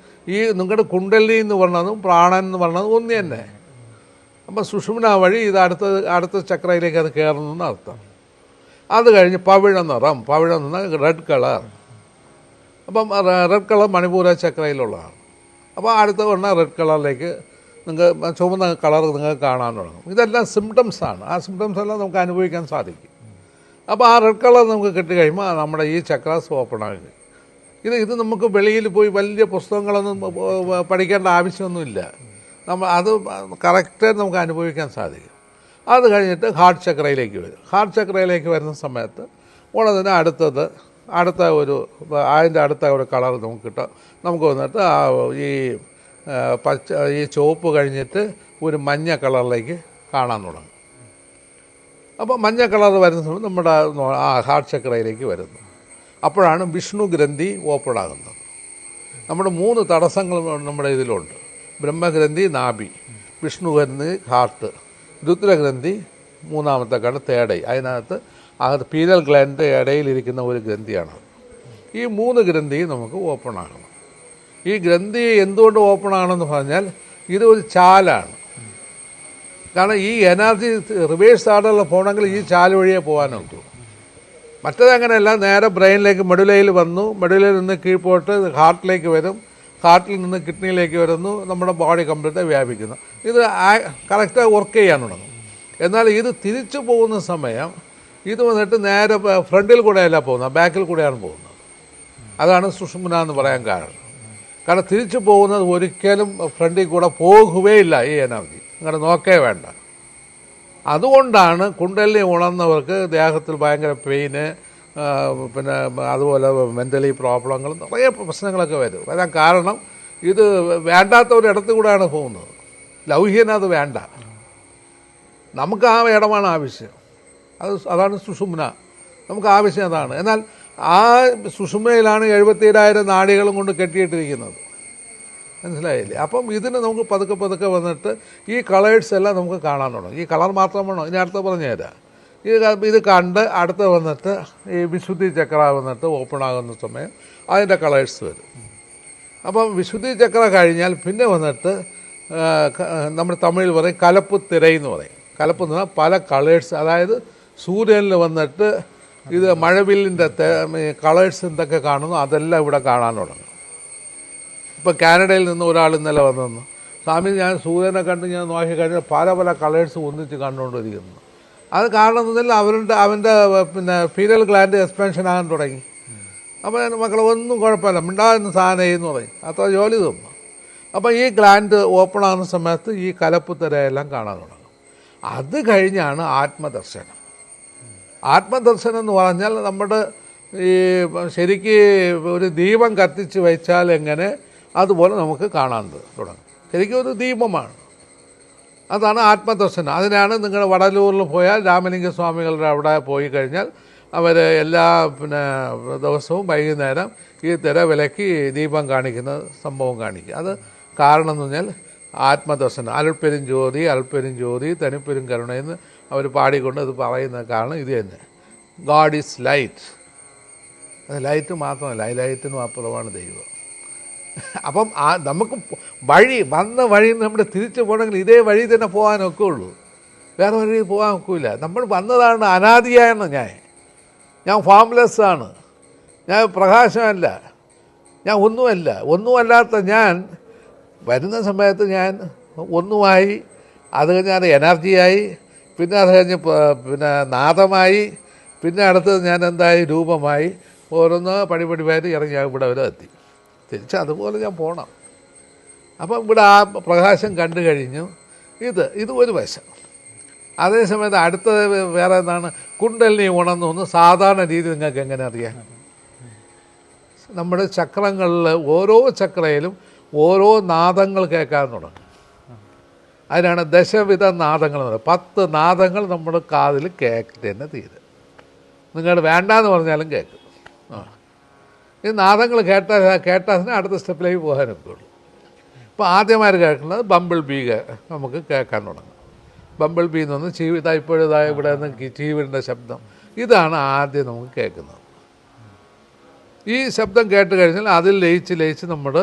ഈ നിങ്ങളുടെ കുണ്ടലിനി എന്ന് പറഞ്ഞതും പ്രാണൻ എന്ന് പറഞ്ഞതും ഒന്ന് തന്നെ. അപ്പം സുഷുമ്ന വഴി ഇത് അടുത്ത ചക്രയിലേക്ക് അത് കയറുന്നു അർത്ഥം. അത് കഴിഞ്ഞ് പവിഴ നിറം റെഡ് കളർ. അപ്പം റെഡ് കളർ മണിപൂര ചക്രയിലുള്ളതാണ്. അപ്പോൾ അടുത്ത പറഞ്ഞ റെഡ് കളറിലേക്ക് നിങ്ങൾക്ക് ചുവന്ന കളർ നിങ്ങൾക്ക് കാണാൻ തുടങ്ങും. ഇതെല്ലാം സിംറ്റംസാണ്. ആ സിംറ്റംസ് എല്ലാം നമുക്ക് അനുഭവിക്കാൻ സാധിക്കും. അപ്പോൾ ആ റെഡ് കളർ നമുക്ക് കിട്ടിക്കഴിയുമ്പോൾ നമ്മുടെ ഈ ചക്രാസ് ഓപ്പൺ ആകും. ഇത് നമുക്ക് വെളിയിൽ പോയി വലിയ പുസ്തകങ്ങളൊന്നും പഠിക്കേണ്ട ആവശ്യമൊന്നുമില്ല. അത് കറക്റ്റായിട്ട് നമുക്ക് അനുഭവിക്കാൻ സാധിക്കും. അത് കഴിഞ്ഞിട്ട് ഹാർട്ട് ചക്രയിലേക്ക് വരും. ഹാർട്ട് ചക്രയിലേക്ക് വരുന്ന സമയത്ത് ഉടനെ അടുത്ത ഒരു കളർ നമുക്ക് കിട്ടും. നമുക്ക് വന്നിട്ട് ഈ ചുവപ്പ് കഴിഞ്ഞിട്ട് ഒരു മഞ്ഞ കളറിലേക്ക് കാണാൻ തുടങ്ങും. അപ്പോൾ മഞ്ഞ കളർ വരുന്ന സമയത്ത് നമ്മുടെ ഹാർട്ട് ചക്രയിലേക്ക് വരുന്നു. അപ്പോഴാണ് വിഷ്ണു ഗ്രന്ഥി ഓപ്പൺ ആകുന്നത്. നമ്മുടെ 3 തടസ്സങ്ങൾ നമ്മുടെ ഇതിലുണ്ട്. ബ്രഹ്മഗ്രന്ഥി നാഭി, വിഷ്ണു ഗ്രന്ഥി ഹാർട്ട്, രുദ്രഗ്രന്ഥി മൂന്നാമത്തെ കണ്ട് തേടൈ. അതിനകത്ത് പീനൽ ഗ്ലാൻഡിൻ്റെ ഇടയിലിരിക്കുന്ന ഒരു ഗ്രന്ഥിയാണ്. ഈ 3 ഗ്രന്ഥിയും നമുക്ക് ഓപ്പൺ ആകണം. ഈ ഗ്രന്ഥി എന്തുകൊണ്ട് ഓപ്പൺ ആകണമെന്ന് പറഞ്ഞാൽ ഇത് ഒരു ചാലാണ്. കാരണം ഈ എനർജി റിവേഴ്സ് ഓർഡറിൽ പോകണമെങ്കിൽ ഈ ചാല് വഴിയേ പോകാനുള്ളൂ. മറ്റേതങ്ങനെയല്ല, നേരെ ബ്രെയിനിലേക്ക് മെഡുലയിൽ വന്നു, മെഡുലയിൽ നിന്ന് കീഴ്പോട്ട് ഹാർട്ടിലേക്ക് വരും, ഹാർട്ടിൽ നിന്ന് കിഡ്നിയിലേക്ക് വരുന്നു, നമ്മുടെ ബോഡി കംപ്ലീറ്റ് വ്യാപിക്കുന്നു. ഇത് കറക്റ്റായി വർക്ക് ചെയ്യാൻ തുടങ്ങും. എന്നാൽ ഇത് തിരിച്ചു പോകുന്ന സമയം ഇത് വന്നിട്ട് നേരെ ഫ്രണ്ടിൽ കൂടെയല്ല പോകുന്നത്, ബാക്കിൽ കൂടെയാണ് പോകുന്നത്. അതാണ് സുഷുമ്ന എന്ന് പറയാൻ കാരണം. തിരിച്ചു പോകുന്നത് ഒരിക്കലും ഫ്രണ്ടിൽ കൂടെ പോകുകയില്ല. ഈ എനർജി നിങ്ങൾ നോക്കേ വേണ്ട. അതുകൊണ്ടാണ് കുണ്ടലിനി ഉണർന്നവർക്ക് ദേഹത്തിൽ ഭയങ്കര പെയിന്, പിന്നെ അതുപോലെ മെൻ്റലി പ്രോബ്ലങ്ങൾ, നിറയെ പ്രശ്നങ്ങളൊക്കെ വരാൻ കാരണം ഇത് വേണ്ടാത്ത ഒരു ഇടത്തു കൂടെയാണ് പോകുന്നത്. ലൗഹ്യനത് വേണ്ട, നമുക്ക് ആ ഇടമാണ് ആവശ്യം. അതാണ് സുഷുമ്ന, നമുക്ക് ആവശ്യം അതാണ്. എന്നാൽ ആ സുഷുമ്നയിലാണ് 77,000 നാഡികളും കൊണ്ട് കെട്ടിയിട്ടിരിക്കുന്നത്. മനസ്സിലായില്ലേ? അപ്പം ഇതിന് നമുക്ക് പതുക്കെ വന്നിട്ട് ഈ കളേഴ്സ് എല്ലാം നമുക്ക് കാണാൻ തുടങ്ങും. ഈ കളർ മാത്രം വേണോ? ഇനി അടുത്ത പറഞ്ഞു തരാം. ഇത് കണ്ട് അടുത്ത് വന്നിട്ട് ഈ വിശുദ്ധി ചക്ര വന്നിട്ട് ഓപ്പൺ ആകുന്ന സമയം അതിൻ്റെ കളേഴ്സ് വരും. അപ്പം വിശുദ്ധി ചക്ര കഴിഞ്ഞാൽ പിന്നെ വന്നിട്ട് നമ്മുടെ തമിഴിൽ പറയും കലപ്പ് തിരയെന്ന് പറയും. കലപ്പ് എന്ന് പറഞ്ഞാൽ പല കളേഴ്സ്, അതായത് സൂര്യനിൽ വന്നിട്ട് ഇത് മഴവില്ലിൻ്റെ കളേഴ്സ് എന്തൊക്കെ കാണുന്നു അതെല്ലാം ഇവിടെ കാണാൻ തുടങ്ങും. ഇപ്പോൾ കാനഡയിൽ നിന്ന് ഒരാൾ ഇന്നലെ വന്നു, സ്വാമി ഞാൻ സൂര്യനെ കണ്ട് ഞാൻ നോക്കി കഴിഞ്ഞാൽ പല കളേഴ്സ് ഒന്നിച്ച് കണ്ടുകൊണ്ടിരിക്കുന്നു. അത് കാരണം എന്നല്ല അവൻ്റെ പിന്നെ ഫീനൽ ഗ്ലാൻഡ് എക്സ്പാൻഷൻ ആകാൻ തുടങ്ങി. അപ്പോൾ എൻ്റെ മക്കളെ ഒന്നും കുഴപ്പമില്ല, മിണ്ടാകുന്ന സാധനം എന്ന് പറയും, അത്ര ജോലി തന്നു. അപ്പോൾ ഈ ഗ്ലാൻഡ് ഓപ്പൺ ആകുന്ന സമയത്ത് ഈ കലപ്പ് തിരയെല്ലാം കാണാൻ തുടങ്ങും. അത് കഴിഞ്ഞാണ് ആത്മദർശനം. ആത്മദർശനം എന്ന് പറഞ്ഞാൽ നമ്മുടെ ഈ ശരിക്ക് ഒരു ദീപം കത്തിച്ച് വെച്ചാൽ എങ്ങനെ അതുപോലെ നമുക്ക് കാണാൻ തുടങ്ങും. ശരിക്കും ഒരു ദീപമാണ്. അതാണ് ആത്മദർശനം. അതിനാണ് നിങ്ങൾ വടലൂരിൽ പോയാൽ രാമലിംഗ സ്വാമികളുടെ അവിടെ പോയി കഴിഞ്ഞാൽ അവർ എല്ലാ ദിവസവും വൈകുന്നേരം ഈ തിര വിലക്കി ദീപം കാണിക്കുന്ന സംഭവം കാണിക്കും. അത് കാരണം എന്ന് പറഞ്ഞാൽ ആത്മദർശനം. അൽപ്പെരും ജ്യോതി തനിപ്പെരും കരുണയെന്ന് അവർ പാടിക്കൊണ്ട് അത് പറയുന്ന കാരണം ഇത് തന്നെ. God is light. അത് ലൈറ്റ് മാത്രമല്ല, ലൈറ്റിനും അപ്പുറമാണ് ദൈവം. അപ്പം നമുക്ക് വന്ന വഴി നമ്മുടെ തിരിച്ചു പോകണമെങ്കിൽ ഇതേ വഴി തന്നെ പോകാനൊക്കെ ഉള്ളൂ, വേറെ വഴി പോകാൻ ഒക്കില്ല. നമ്മൾ വന്നതാണ് അനാദിയായാണ്. ഞാൻ ഫോംലെസ് ആണ്, ഞാൻ പ്രകാശമല്ല, ഞാൻ ഒന്നുമല്ലാത്ത ഞാൻ വരുന്ന സമയത്ത് ഞാൻ ഒന്നുമായി, അത് കഴിഞ്ഞ് അത് എനർജിയായി, പിന്നെ അത് കഴിഞ്ഞ് പിന്നെ നാദമായി, പിന്നെ അടുത്തത് ഞാൻ എന്തായി രൂപമായി, ഓരോന്ന് പടിപടിയായിട്ട് ഇറങ്ങി ഇവിടെ വരെ എത്തി. തിരിച്ച് അതുപോലെ ഞാൻ പോകണം. അപ്പം ഇവിടെ ആ പ്രകാശം കണ്ടു കഴിഞ്ഞു. ഇത് ഒരു വശം. അതേസമയത്ത് അടുത്ത വേറെ എന്താണ്, കുണ്ടലിനി ഉണർന്നു സാധാരണ രീതി നിങ്ങൾക്ക് എങ്ങനെ അറിയാം? നമ്മുടെ ചക്രങ്ങളിൽ ഓരോ ചക്രയിലും ഓരോ നാദങ്ങൾ കേൾക്കാൻ തുടങ്ങും. അതിനാണ് ദശവിധ നാദങ്ങൾ എന്ന് പറയുന്നത്. 10 നാദങ്ങൾ നമ്മുടെ കാതിൽ കേൾക്കുന്ന തീരെ. നിങ്ങൾ വേണ്ടാന്ന് പറഞ്ഞാലും കേൾക്കും. ഈ നാദങ്ങൾ കേട്ടാൽ അടുത്ത സ്റ്റെപ്പിലേക്ക് പോകാനൊക്കെ ഉള്ളൂ. ഇപ്പോൾ ആദ്യമായിട്ട് കേൾക്കുന്നത് ബമ്പിൾ ബീ നമുക്ക് കേൾക്കാൻ തുടങ്ങും. ബമ്പിൾ ബീ എന്ന് പറഞ്ഞാൽ ചീവിത, ഇപ്പോഴതായ ഇവിടെ നിന്ന് ചീവിൻ്റെ ശബ്ദം, ഇതാണ് ആദ്യം നമുക്ക് കേൾക്കുന്നത്. ഈ ശബ്ദം കേട്ട് കഴിഞ്ഞാൽ അതിൽ ലയിച്ച് നമ്മൾ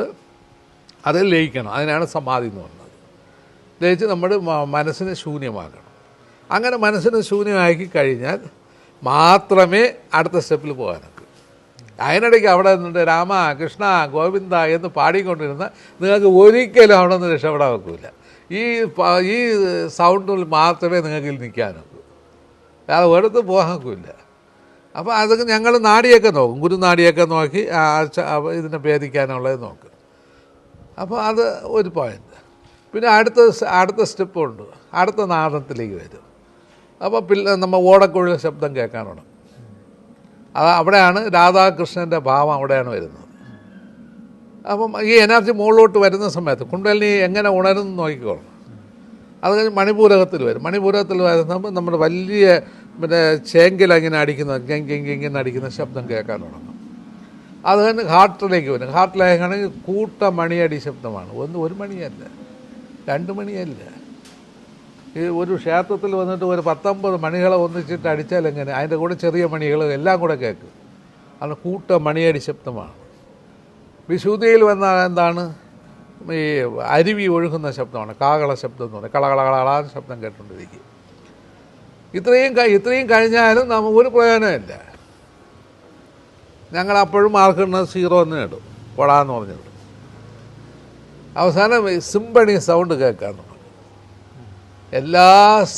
അതിൽ ലയിക്കണം. അതിനാണ് സമാധി എന്ന് പറയുന്നത്. ലയിച്ച് നമ്മുടെ മനസ്സിനെ ശൂന്യമാക്കണം. അങ്ങനെ മനസ്സിനെ ശൂന്യമാക്കി കഴിഞ്ഞാൽ മാത്രമേ അടുത്ത സ്റ്റെപ്പിൽ പോകാനൊക്കെ. അതിനിടയ്ക്ക് അവിടെ നിന്നിട്ട് രാമ കൃഷ്ണ ഗോവിന്ദ എന്ന് പാടിക്കൊണ്ടിരുന്ന നിങ്ങൾക്ക് ഒരിക്കലും അവിടെ നിന്ന് രക്ഷപ്പെടാൻ വെക്കില്ല. ഈ സൗണ്ടിൽ മാത്രമേ നിങ്ങൾക്ക് നിൽക്കാനൊക്കൂ, അത് എടുത്ത് പോകാനൊക്കില്ല. അപ്പോൾ അതൊക്കെ ഞങ്ങൾ നാടിയൊക്കെ നോക്കും, ഗുരുനാടിയൊക്കെ നോക്കി ഇതിനെ ഭേദിക്കാനുള്ളത് നോക്കും. അപ്പോൾ അത് ഒരു പോയിൻ്റ്. പിന്നെ അടുത്ത സ്റ്റെപ്പുണ്ട്, അടുത്ത നാദത്തിലേക്ക് വരും. അപ്പോൾ നമ്മൾ ഓടക്കുഴൽ ശബ്ദം കേൾക്കാനുണ്ട്. അവിടെയാണ് രാധാകൃഷ്ണൻ്റെ ഭാവം അവിടെയാണ് വരുന്നത്. അപ്പം ഈ എനർജി മുകളിലോട്ട് വരുന്ന സമയത്ത് കുണ്ടലിനി എങ്ങനെ ഉണരുന്നു നോക്കിക്കോളണം. അത് കഴിഞ്ഞ് മണിപൂരകത്തിൽ വരും. മണിപൂരകത്തിൽ വരുമ്പോൾ നമ്മുടെ വലിയ ചേങ്കിൽ അങ്ങനെ അടിക്കുന്ന ഇങ്ങനെ അടിക്കുന്ന ശബ്ദം കേൾക്കാൻ തുടങ്ങും. അത് കഴിഞ്ഞ് ഹാർട്ടിലേക്ക് വരും. ഹാർട്ടിലേക്കാണെങ്കിൽ കൂട്ട മണിയടി ശബ്ദമാണ്. ഒരു മണിയല്ല, 2 മണിയല്ല. ഈ ഒരു ക്ഷേത്രത്തിൽ വന്നിട്ട് ഒരു 19 മണികളെ ഒന്നിച്ചിട്ട് അടിച്ചാൽ എങ്ങനെ, അതിൻ്റെ കൂടെ ചെറിയ മണികൾ എല്ലാം കൂടെ കേൾക്കും. അത് കൂട്ട മണിയടി ശബ്ദമാണ്. വിശുദ്ധിയിൽ വന്ന എന്താണ്, ഈ അരുവി ഒഴുകുന്ന ശബ്ദമാണ്, കാകള ശബ്ദം എന്ന് പറയുന്നത്. കളകള ശബ്ദം കേട്ടുകൊണ്ടിരിക്കും. ഇത്രയും കഴിഞ്ഞാലും നമുക്ക് ഒരു പ്രയോജനമില്ല. ഞങ്ങളപ്പോഴും മാർക്കിടുന്നത് 0 എന്ന് ഇടും, പൊടാന്ന് പറഞ്ഞിടും. അവസാനം സിംബണി സൗണ്ട് കേൾക്കാൻ തുടങ്ങും. എല്ലാ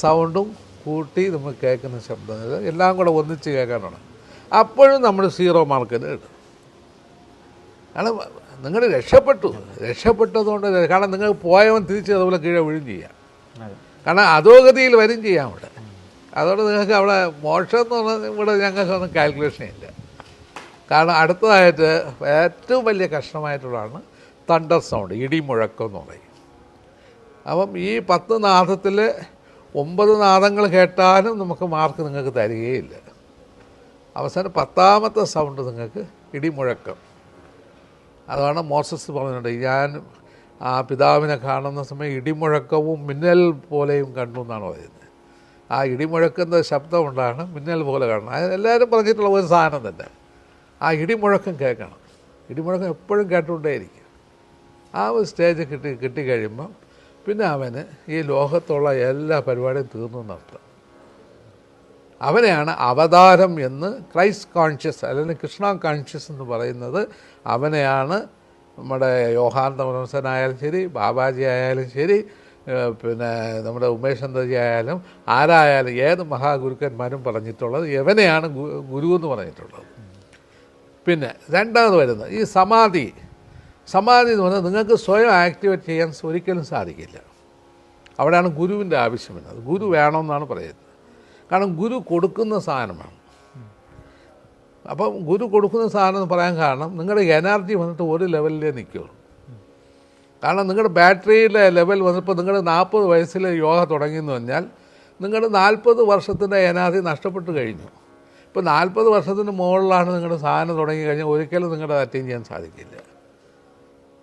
സൗണ്ടും കൂട്ടി നമ്മൾ കേൾക്കുന്ന ശബ്ദം എല്ലാം കൂടെ ഒന്നിച്ച് കേൾക്കാൻ തുടങ്ങും. അപ്പോഴും നമ്മൾ 0 മാർക്കിന് ഇടും. കാരണം നിങ്ങൾ രക്ഷപ്പെട്ടതുകൊണ്ട്, കാരണം നിങ്ങൾ പോയവൻ തിരിച്ച് അതുപോലെ കീഴെ വീഴും ചെയ്യാം. കാരണം അധോഗതിയിൽ വരും ചെയ്യാം അവിടെ. അതുകൊണ്ട് നിങ്ങൾക്ക് അവിടെ മോക്ഷം എന്ന് പറഞ്ഞാൽ ഇവിടെ ഞങ്ങൾക്കൊന്നും കാൽക്കുലേഷൻ ഇല്ല. കാരണം അടുത്തതായിട്ട് ഏറ്റവും വലിയ കഷ്ടമായിട്ടുള്ളതാണ് തണ്ടർ സൗണ്ട്, ഇടിമുഴക്കം എന്ന് പറയും. അപ്പം ഈ 10 നാദത്തിൽ 9 നാദങ്ങൾ കേട്ടാലും നമുക്ക് മാർക്ക് നിങ്ങൾക്ക് തരികയില്ല. അവസാനം 10ാമത്തെ സൗണ്ട് നിങ്ങൾക്ക് ഇടിമുഴക്കം. അതാണ് മോസസ് പറഞ്ഞിട്ടുണ്ട്, ഞാൻ ആ പിതാവിനെ കാണുന്ന സമയം ഇടിമുഴക്കവും മിന്നൽ പോലെയും കണ്ടു എന്നാണ് പറയുന്നത്. ആ ഇടിമുഴക്കുന്ന ശബ്ദമുണ്ടാണ് മിന്നൽ പോലെ കാണണം. അത് എല്ലാവരും പറഞ്ഞിട്ടുള്ള ഒരു സാധനം തന്നെ. ആ ഇടിമുഴക്കം കേൾക്കണം. ഇടിമുഴക്കം എപ്പോഴും കേട്ടുകൊണ്ടേയിരിക്കും. ആ ഒരു സ്റ്റേജ് കിട്ടിക്കഴിയുമ്പം പിന്നെ അവന് ഈ ലോകത്തുള്ള എല്ലാ പരിപാടിയും തീർന്നു എന്നർത്ഥം. അവനെയാണ് അവതാരം എന്ന് ക്രൈസ്റ്റ് കോൺഷ്യസ് അല്ലെങ്കിൽ കൃഷ്ണ കോൺഷ്യസ് എന്ന് പറയുന്നത്. അവനെയാണ് നമ്മുടെ യോഹാൻ തമസനായാലും ശരി, ബാബാജി ആയാലും ശരി, പിന്നെ നമ്മുടെ ഉമേഷ് ചന്ദ്രജി ആയാലും ആരായാലും ഏത് മഹാഗുരുക്കന്മാരും പറഞ്ഞിട്ടുള്ളത് ഇവനെയാണ് ഗുരു എന്ന് പറഞ്ഞിട്ടുള്ളത്. പിന്നെ രണ്ടാമത് വരുന്നത് ഈ സമാധി എന്ന് പറഞ്ഞാൽ നിങ്ങൾക്ക് സ്വയം ആക്ടിവേറ്റ് ചെയ്യാൻ ഒരിക്കലും സാധിക്കില്ല. അവിടെയാണ് ഗുരുവിൻ്റെ ആവശ്യം വരുന്നത്. ഗുരു വേണമെന്നാണ് പറയുന്നത്. കാരണം ഗുരു കൊടുക്കുന്ന സാധനമാണ്. അപ്പം ഗുരു കൊടുക്കുന്ന സാധനം എന്ന് പറയാൻ കാരണം നിങ്ങളുടെ എനർജി വന്നിട്ട് ഒരു ലെവലിലേ നിൽക്കുള്ളൂ. കാരണം നിങ്ങളുടെ ബാറ്ററിയിലെ ലെവൽ വന്നപ്പോൾ നിങ്ങൾ 40 വയസ്സിൽ യോഗ തുടങ്ങിയെന്ന് പറഞ്ഞാൽ നിങ്ങളുടെ 40 വർഷത്തിൻ്റെ എനർജി നഷ്ടപ്പെട്ട് കഴിഞ്ഞു. ഇപ്പോൾ 40 വർഷത്തിന് മുകളിലാണ് നിങ്ങളുടെ സാധനം തുടങ്ങി കഴിഞ്ഞാൽ ഒരിക്കലും നിങ്ങളുടെ അറ്റൈൻ ചെയ്യാൻ സാധിക്കില്ല.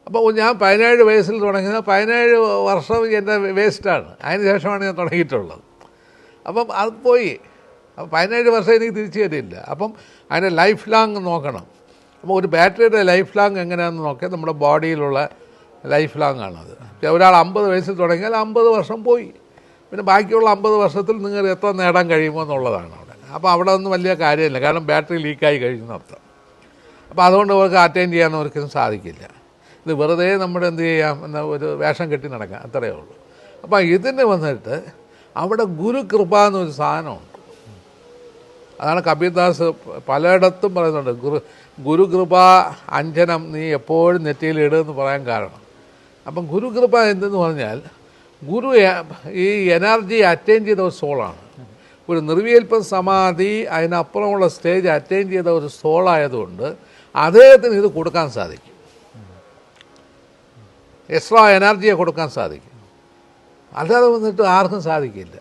അപ്പോൾ ഞാൻ 17 വയസ്സിൽ തുടങ്ങിയത് 17 വർഷം എൻ്റെ വേസ്റ്റാണ്. അതിന് ശേഷമാണ് ഞാൻ തുടങ്ങിയിട്ടുള്ളത്. അപ്പം അത് പോയി. അപ്പം 17 വർഷം എനിക്ക് തിരിച്ചു തരില്ല. അപ്പം അതിൻ്റെ ലൈഫ് ലാങ് നോക്കണം. അപ്പോൾ ഒരു ബാറ്ററിയുടെ ലൈഫ് ലാങ് എങ്ങനെയാണെന്ന് നോക്കിയാൽ നമ്മുടെ ബോഡിയിലുള്ള ലൈഫ് ലാങ് ആണത്. ഒരാൾ 50 വയസ്സിൽ തുടങ്ങിയാൽ 50 വർഷം പോയി. പിന്നെ ബാക്കിയുള്ള 50 വർഷത്തിൽ നിങ്ങൾ എത്ര നേടാൻ കഴിയുമോ എന്നുള്ളതാണ് അവിടെ. അപ്പോൾ അവിടെ ഒന്നും വലിയ കാര്യമില്ല. കാരണം ബാറ്ററി ലീക്കായി കഴിയുന്ന അർത്ഥം. അപ്പോൾ അതുകൊണ്ട് അവർക്ക് അറ്റൈൻ ചെയ്യാൻ അവർക്കൊന്നും സാധിക്കില്ല. ഇത് വെറുതെ നമ്മുടെ എന്ത് ചെയ്യാം എന്ന ഒരു വേഷം കെട്ടി നടക്കാം, അത്രയേ ഉള്ളൂ. അപ്പോൾ ഇതിന് വന്നിട്ട് അവിടെ ഗുരുകൃപ എന്നൊരു സാധനമുണ്ട്. അതാണ് കബീർദാസ് പലയിടത്തും പറയുന്നുണ്ട്, ഗുരുകൃപ അഞ്ജനം നീ എപ്പോഴും നെറ്റിയിൽ ഇടുമെന്ന് പറയാൻ കാരണം അപ്പം ഗുരുകൃപ എന്തെന്ന് പറഞ്ഞാൽ ഗുരു ഈ എനർജി അറ്റൈൻ ചെയ്ത ഒരു സോളാണ്. ഒരു നിർവികൽപ്പ സമാധി അതിനപ്പുറമുള്ള സ്റ്റേജ് അറ്റൈൻ ചെയ്ത ഒരു സോളായതുകൊണ്ട് അദ്ദേഹത്തിന് ഇത് കൊടുക്കാൻ സാധിക്കും, എക്സ്ട്രാ എനർജിയെ കൊടുക്കാൻ സാധിക്കും. അല്ലാതെ വന്നിട്ട് ആർക്കും സാധിക്കില്ല.